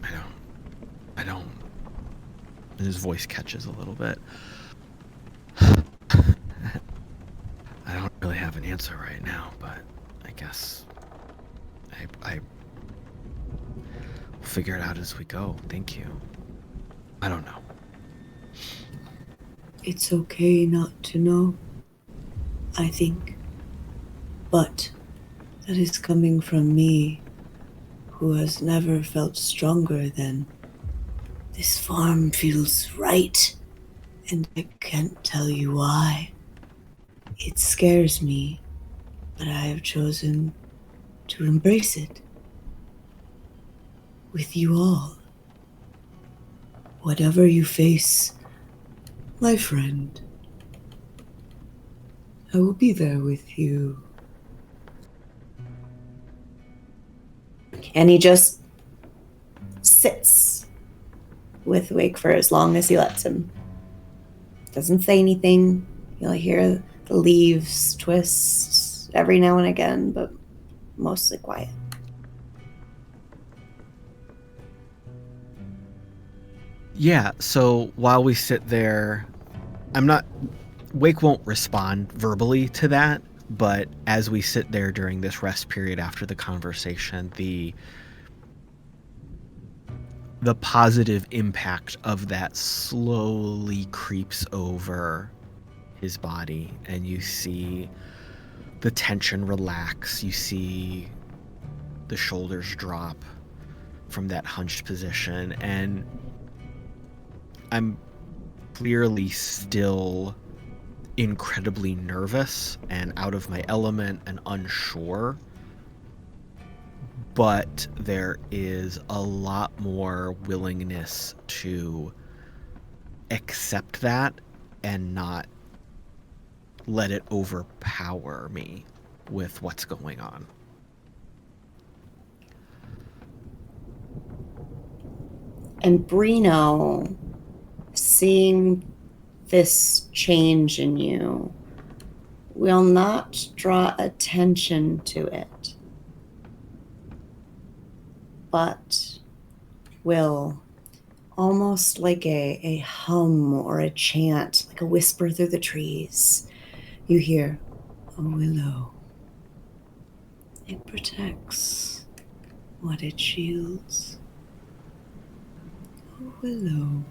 I don't. And his voice catches a little bit. I don't really have an answer right now, but I guess I will figure it out as we go. Thank you. I don't know. It's okay not to know, I think. But that is coming from me, who has never felt stronger than this farm feels right, and I can't tell you why. It scares me, but I have chosen to embrace it. With you all. Whatever you face, my friend, I will be there with you. And he just sits with Wake for as long as he lets him. Doesn't say anything. You'll hear the leaves twist every now and again, but mostly quiet. Yeah, so while we sit there, Wake won't respond verbally to that, but as we sit there during this rest period after the conversation, the positive impact of that slowly creeps over his body, and you see the tension relax. You see the shoulders drop from that hunched position, and I'm clearly still incredibly nervous and out of my element and unsure, but there is a lot more willingness to accept that and not let it overpower me with what's going on. And Breenoh, seeing this change in you, will not draw attention to it, but will, almost like a hum or a chant, like a whisper through the trees, you hear, a willow. It protects what it shields. A willow.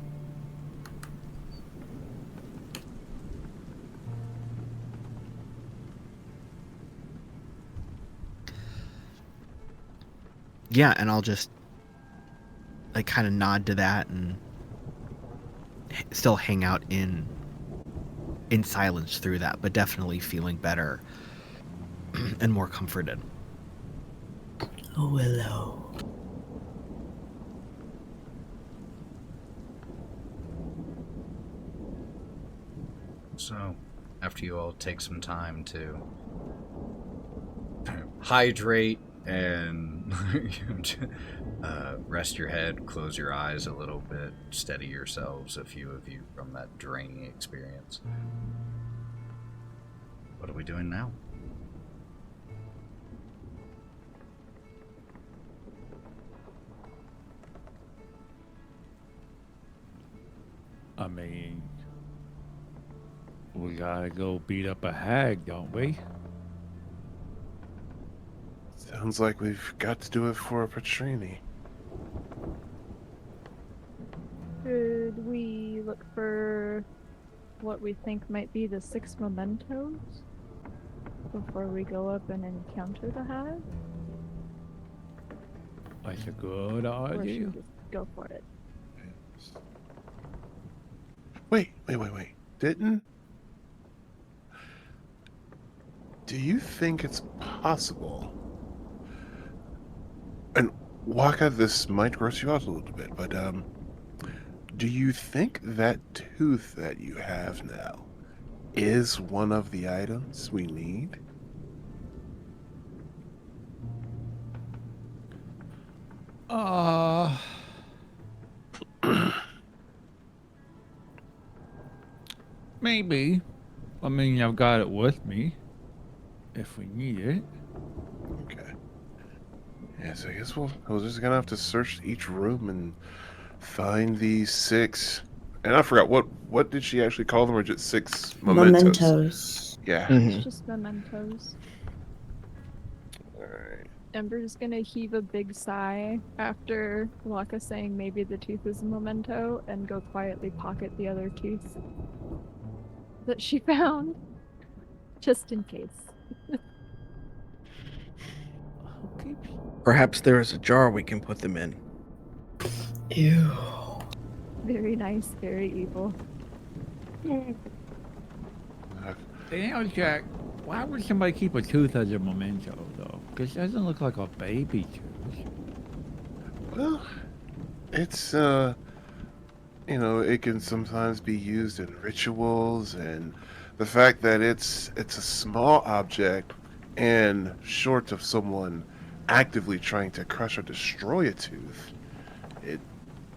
Yeah, and I'll just like kind of nod to that and still hang out in silence through that, but definitely feeling better and more comforted. A willow. So, after you all take some time to hydrate and rest your head, close your eyes a little bit, steady yourselves, a few of you, from that draining experience. What are we doing now? I mean, we gotta go beat up a hag, don't we? Sounds like we've got to do it for Petrini. Should we look for what we think might be the 6 mementos before we go up and encounter the hag? That's a good Or should idea. we just go for it? Wait. Do you think it's possible? And Wokka, this might gross you out a little bit, but do you think that tooth that you have now is one of the items we need? Maybe. I mean, I've got it with me if we need it. Okay. Yeah, so I guess we're just gonna have to search each room and find these 6. And I forgot what did she actually call them, or just 6 mementos? Yeah. It's just mementos. Alright. Ember's gonna heave a big sigh after Wokka saying maybe the tooth is a memento and go quietly pocket the other tooth that she found. Just in case. Okay. Perhaps there is a jar we can put them in. Ew. Very nice, very evil. Now, Jack, why would somebody keep a tooth as a memento, though? Because it doesn't look like a baby tooth. Well, it's it can sometimes be used in rituals, and the fact that it's a small object, and short of someone actively trying to crush or destroy a tooth, it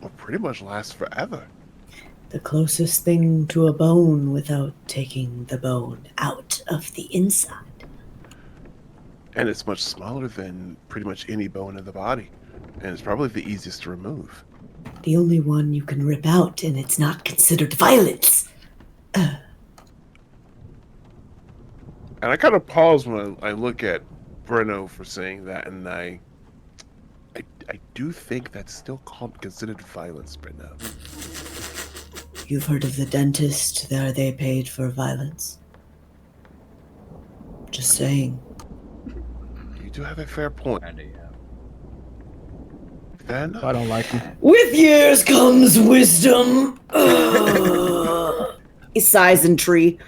will pretty much last forever. The closest thing to a bone without taking the bone out of the inside. And it's much smaller than pretty much any bone in the body, and it's probably the easiest to remove. The only one you can rip out, and it's not considered violence. And I kind of pause when I look at Breenoh for saying that, and I do think that's still considered violence, Breenoh. You've heard of the dentist. Are they paid for violence? Just saying. You do have a fair point. Kinda, yeah. Then I don't like him. With years comes wisdom. He sighs in tree.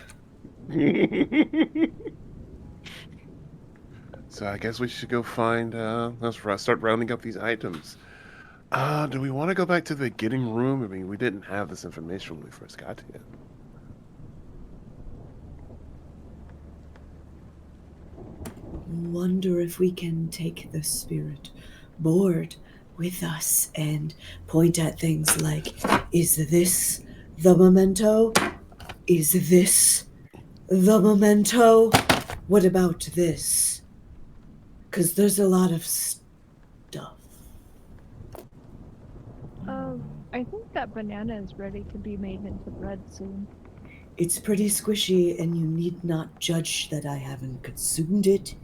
So I guess we should go find. Let's start rounding up these items. Do we want to go back to the beginning room? I mean, we didn't have this information when we first got here. Wonder if we can take the spirit board with us and point at things like, is this the memento? Is this the memento? What about this? Because there's a lot of stuff. I think that banana is ready to be made into bread soon. It's pretty squishy, and you need not judge that I haven't consumed it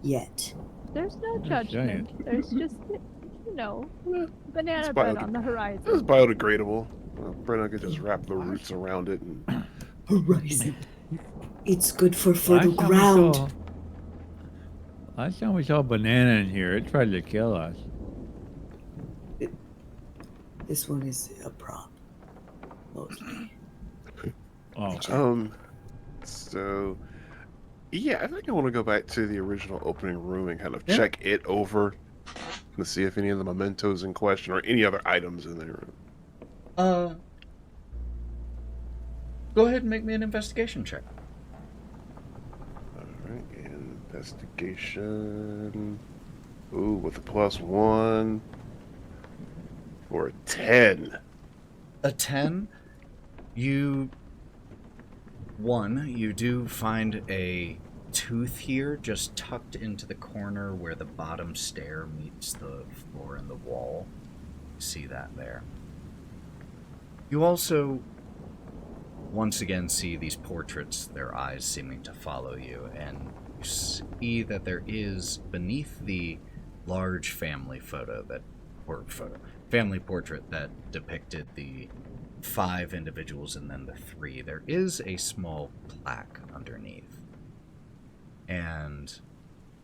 yet. There's no Just saying. judgment. There's just, banana It's bread bio- on the It's horizon. biodegradable. Breenoh could just wrap the roots around it. And... Horizon. It's good for Last fertile time we ground. saw- Last time we saw a banana in here, it tried to kill us. This one is a prop, mostly. Oh, So, yeah, I think I want to go back to the original opening room and kind of check it over to see if any of the mementos in question or any other items in there. Go ahead and make me an investigation check. Alright, investigation. Ooh, with a +1 for a 10. A 10, you do find a tooth here just tucked into the corner where the bottom stair meets the floor and the wall. You see that there. You also once again see these portraits, their eyes seeming to follow you, and you see that there is beneath the large family family portrait that depicted the 5 individuals and then the 3, there is a small plaque underneath. And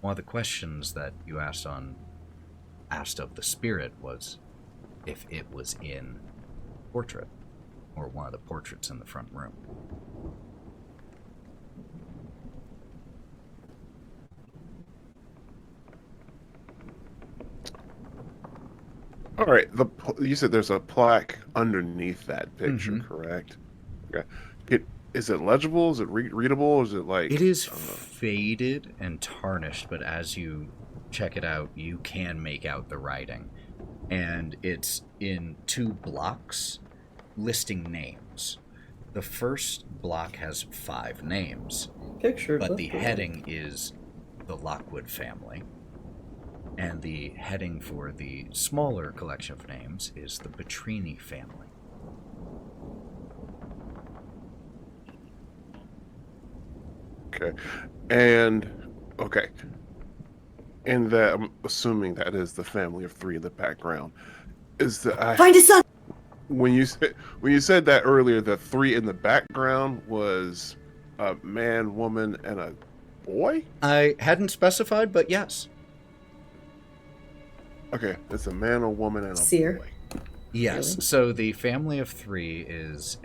one of the questions that you asked of the spirit was if it was in portrait, or one of the portraits in the front room. All right. You said there's a plaque underneath that picture, correct? Okay. Is it legible? Is it readable? Is it like... It is faded and tarnished, but as you check it out, you can make out the writing. And it's in 2 blocks listing names. The first block has 5 names, but the heading is the Lockwood family. And the heading for the smaller collection of names is the Petrini family. Okay. And that, I'm assuming that is the family of 3 in the background. Find his son. When you said that earlier, the 3 in the background was a man, woman, and a boy? I hadn't specified, but yes. Okay, it's a man, a woman, and a Seer. boy. Yes. Really? So the family of 3 is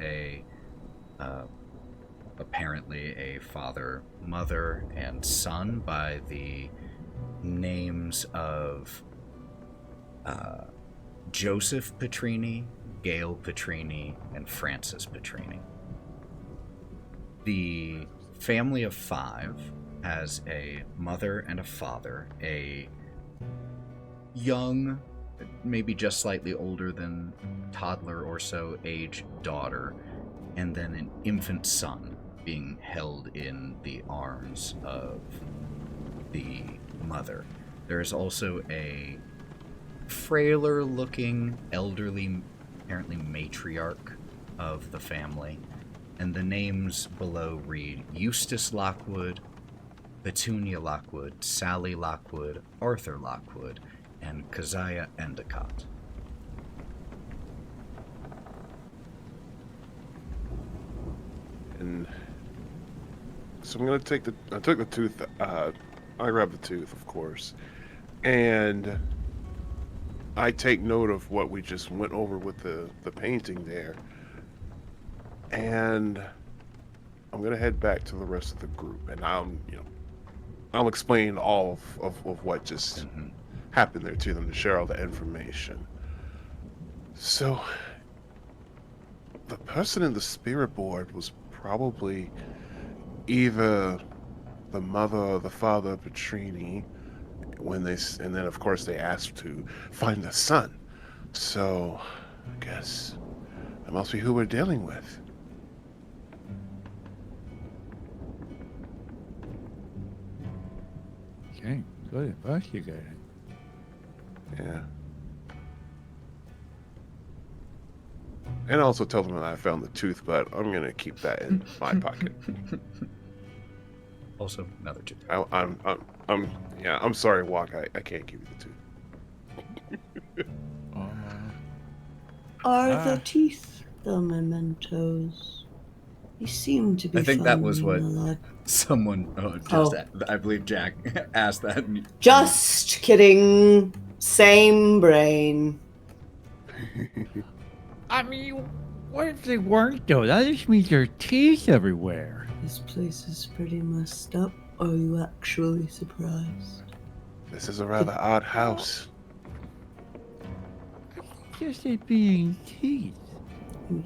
apparently a father, mother, and son by the names of Joseph Petrini, Gail Petrini, and Francis Petrini. The family of 5 has a mother and a father, a young, maybe just slightly older than toddler or so age daughter, and then an infant son being held in the arms of the mother. There is also a frailer looking, elderly, apparently matriarch of the family, and the names below read Eustace Lockwood, Petunia Lockwood, Sally Lockwood, Arthur Lockwood, and Keziah Endicott. And so I'm gonna I took the tooth. I grabbed the tooth, of course, and I take note of what we just went over with the painting there, and I'm gonna head back to the rest of the group, and I'll explain all of what just happened there to them to share all the information. So the person in the spirit board was probably either the mother or the father of Petrini, and then of course they asked to find the son. So I guess that must be who we're dealing with. Okay, good advice you got. Yeah. And also tell them that I found the tooth, but I'm gonna keep that in my pocket. Also, another tooth. I'm sorry, Wokka. I can't give you the tooth. Are the teeth the mementos? You seem to be. I think that was what finding a lot. someone. I believe Jack asked that. Just kidding. Same brain. I mean, what if they weren't though? That just means there are teeth everywhere. This place is pretty messed up. Are you actually surprised? This is a rather odd house. Just it being teeth.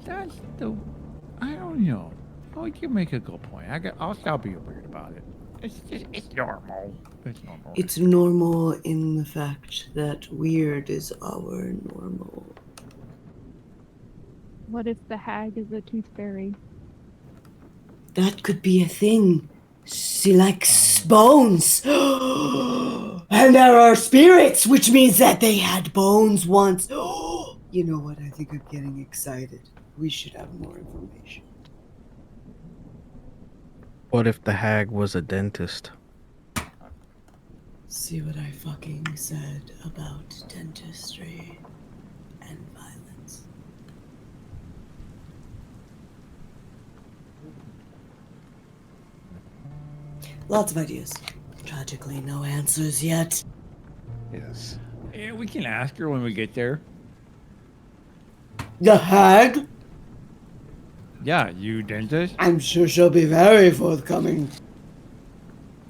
That's the. I don't know. Oh, you make a good point. I'll stop being weird about it. It's normal. It's normal. It's normal in the fact that weird is our normal. What if the hag is a tooth fairy? That could be a thing. She likes bones. And there are spirits, which means that they had bones once. You know what? I think I'm getting excited. We should have more information. What if the hag was a dentist? See what I fucking said about dentistry and violence. Lots of ideas. Tragically, no answers yet. Yes. Yeah, we can ask her when we get there. The hag? Yeah, you dentist. I'm sure she'll be very forthcoming.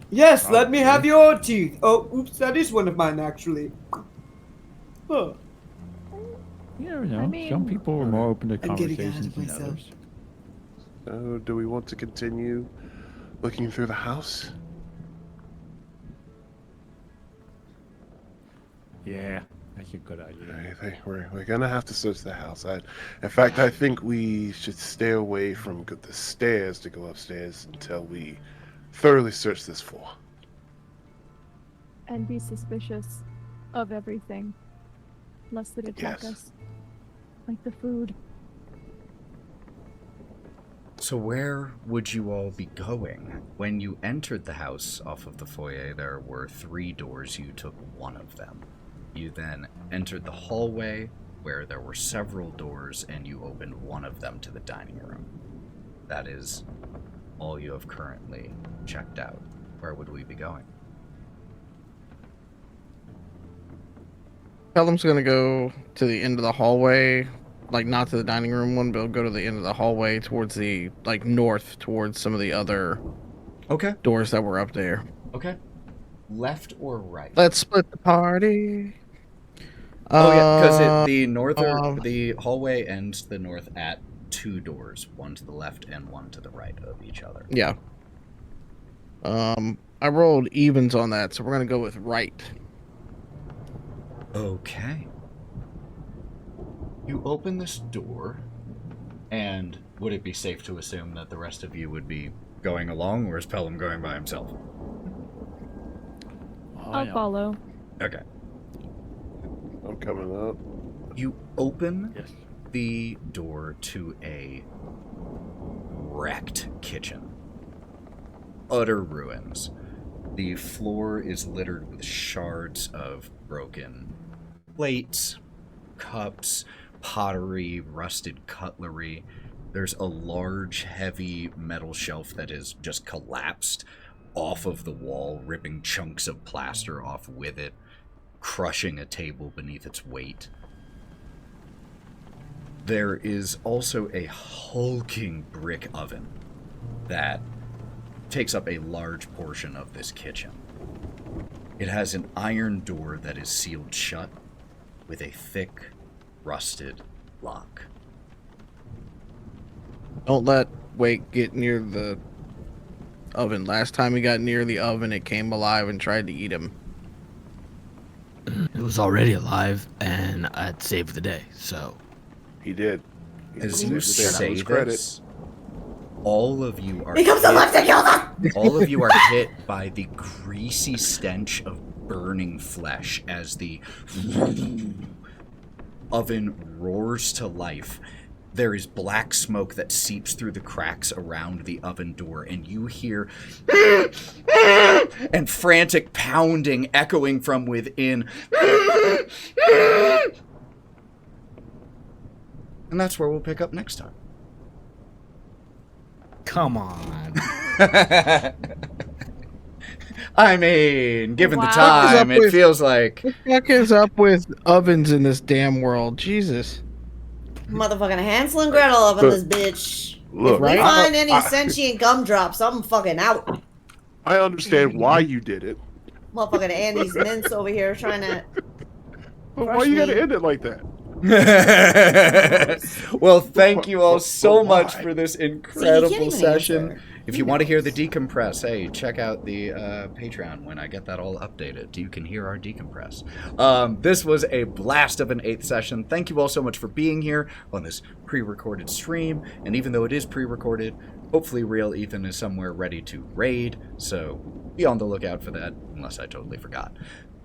Yes, let me have your teeth. Oh, oops, that is one of mine, actually. Huh. You never know. I mean- Some people are more open to I'm getting ahead conversations of than myself. others. So, do we want to continue looking through the house? Yeah, that's a good idea. I think we're gonna have to search the house. In fact, I think we should stay away from the stairs to go upstairs until we thoroughly search this floor. And be suspicious of everything, lest it attack Yes. us. Like the food. So where would you all be going? When you entered the house off of the foyer, there were 3 doors. You took one of them. You then entered the hallway, where there were several doors, and you opened one of them to the dining room. That is all you have currently checked out. Where would we be going? Pellam's gonna go to the end of the hallway, like not to the dining room one, but he'll go to the end of the hallway towards the north, towards some of the other Okay. doors that were up there. Okay. Left or right? Let's split the party. Oh yeah, because Uh, the hallway ends the north at 2 doors, one to the left and one to the right of each other. Yeah. I rolled evens on that, so we're gonna go with right. Okay. You open this door, and would it be safe to assume that the rest of you would be going along, or is Pellam going by himself? Oh, I'll yeah. follow. Okay. I'm coming up. You open Yes. the door to a wrecked kitchen. Utter ruins. The floor is littered with shards of broken plates, cups, pottery, rusted cutlery. There's a large, heavy metal shelf that is just collapsed off of the wall, ripping chunks of plaster off with it, crushing a table beneath its weight. There is also a hulking brick oven that takes up a large portion of this kitchen. It has an iron door that is sealed shut with a thick, rusted lock. Don't let Wake get near the oven. Last time he got near the oven, it came alive and tried to eat him. It was already alive, and I'd saved the day, so... He did. He As saved you the day. That say was credit. this, all of you are Becomes a left to kill them! all of you are hit by the greasy stench of burning flesh as the oven roars to life. There is black smoke that seeps through the cracks around the oven door, and you hear and frantic pounding echoing from within. And that's where we'll pick up next time. Come on. I mean, given the Wow. time, What is up it with- feels like... What the fuck is up with ovens in this damn world? Jesus. Motherfucking Hansel and Gretel up in Look, this bitch. Look, If we right? find any sentient gumdrops, I'm fucking out. I understand why you did it, Motherfucking Andy's mints over here trying to. but why Crush you gotta me. end it like that? Well, thank you all so But much why? for this See, you can't incredible even session. answer. If you want to hear the decompress, hey, check out the Patreon when I get that all updated. You can hear our decompress. This was a blast of an 8th session. Thank you all so much for being here on this pre-recorded stream. And even though it is pre-recorded, hopefully real Ethan is somewhere ready to raid. So be on the lookout for that, unless I totally forgot.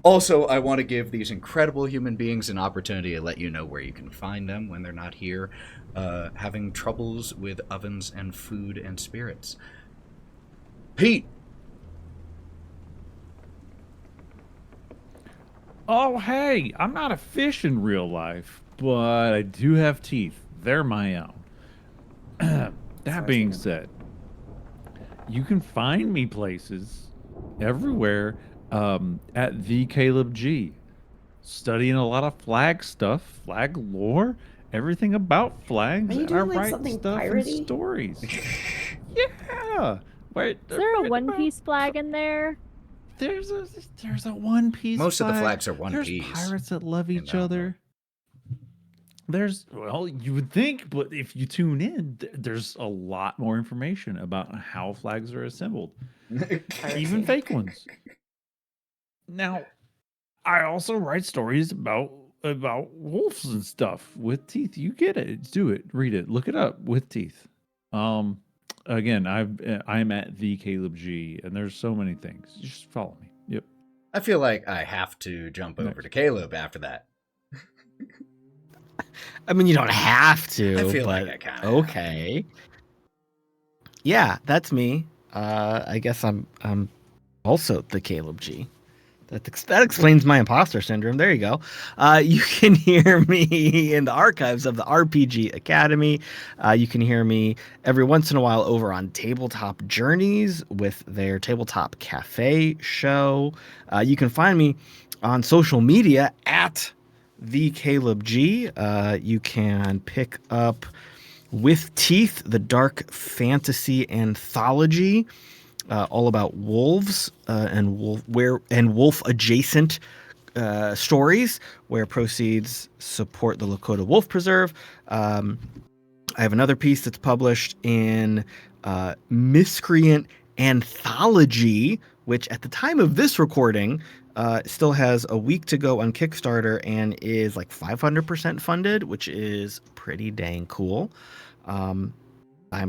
Also, I want to give these incredible human beings an opportunity to let you know where you can find them when they're not here, having troubles with ovens and food and spirits. Pete! Oh, hey, I'm not a fish in real life, but I do have teeth. They're my own. That being said, you can find me places everywhere at the Caleb G. Studying a lot of flag stuff, flag lore, everything about flags, Are you and I doing like write something stuff and piratey? stories. Yeah. Wait, Is there a right One about- Piece flag in there? There's a One Piece. Most of the flag. flags are One There's Piece. pirates that love in each that one. other. There's you would think, but if you tune in, there's a lot more information about how flags are assembled, even fake ones. Now, I also write stories about wolves and stuff with teeth. You get it. Do it. Read it. Look it up with teeth. Again, I'm at the Caleb G, and there's so many things. Just follow me. Yep. I feel like I have to jump over to Caleb after that. I mean, you don't have to. I feel but like I kinda okay. Yeah, that's me. I guess I'm also the Caleb G. That explains my imposter syndrome. There you go. You can hear me in the archives of the RPG Academy. You can hear me every once in a while over on Tabletop Journeys with their Tabletop Cafe show. You can find me on social media at the Caleb G. You can pick up With Teeth, the dark fantasy anthology. All about wolves and wolf adjacent stories, where proceeds support the Lakota Wolf Preserve. I have another piece that's published in Miscreant Anthology, which at the time of this recording still has a week to go on Kickstarter and is like 500% funded, which is pretty dang cool. I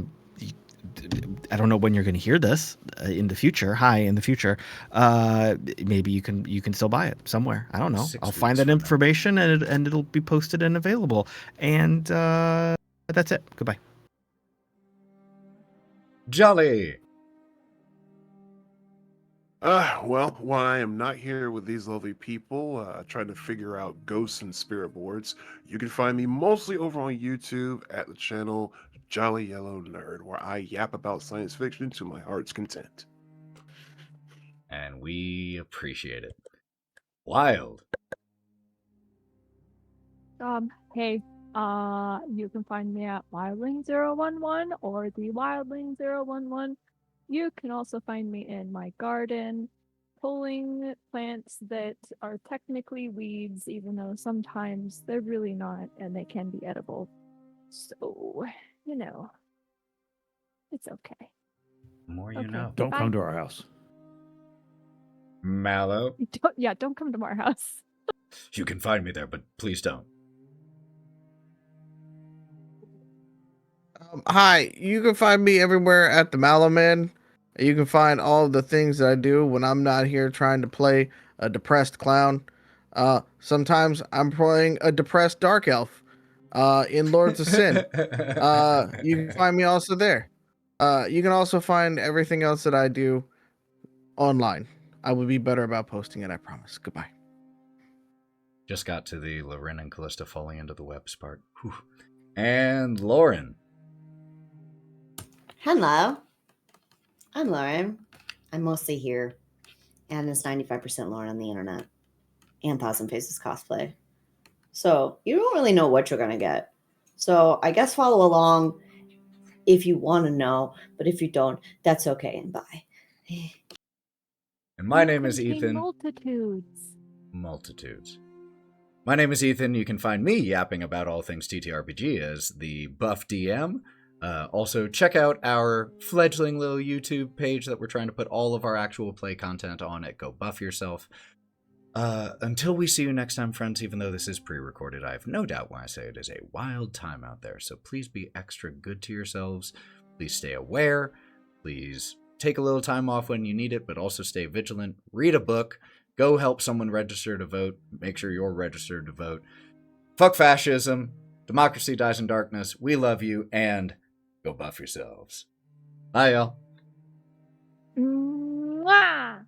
don't know when you're going to hear this in the future. In the future. Maybe you can still buy it somewhere. I don't know. 6 I'll find weeks that from now. information and it'll be posted and available. And that's it. Goodbye. Jolly! Well, while I am not here with these lovely people trying to figure out ghosts and spirit boards, you can find me mostly over on YouTube at the channel Jolly Yellow Nerd, where I yap about science fiction to my heart's content. And we appreciate it. Wild. Hey, you can find me at Wildling011 or the Wildling011. You can also find me in my garden, pulling plants that are technically weeds, even though sometimes they're really not, and they can be edible. So, it's okay. More you Okay. know. Don't Bye. come to our house. Mallow, Don't come to our house. you can find me there, but please don't. Hi, you can find me everywhere at the Mallo Man. You can find all of the things that I do when I'm not here trying to play a depressed clown. Sometimes I'm playing a depressed dark elf in Lords of Sin. You can find me also there. You can also find everything else that I do online. I will be better about posting it, I promise. Goodbye. Just got to the Loren and Callista falling into the webs part. Whew. And Lauren. Hello. I'm Lauren. I'm mostly here. And it's 95% Lauren on the internet. And Thousand Faces cosplay. So you don't really know what you're going to get. So I guess follow along if you want to know. But if you don't, that's okay. And bye. And my You name is contain Ethan. Multitudes. My name is Ethan. You can find me yapping about all things TTRPG as the Buff DM. Also, check out our fledgling little YouTube page that we're trying to put all of our actual play content on at Go Buff Yourself. Until we see you next time, friends, even though this is pre-recorded, I have no doubt when I say it is a wild time out there. So please be extra good to yourselves. Please stay aware. Please take a little time off when you need it, but also stay vigilant. Read a book. Go help someone register to vote. Make sure you're registered to vote. Fuck fascism. Democracy dies in darkness. We love you, and go buff yourselves. Bye, y'all. Mwah!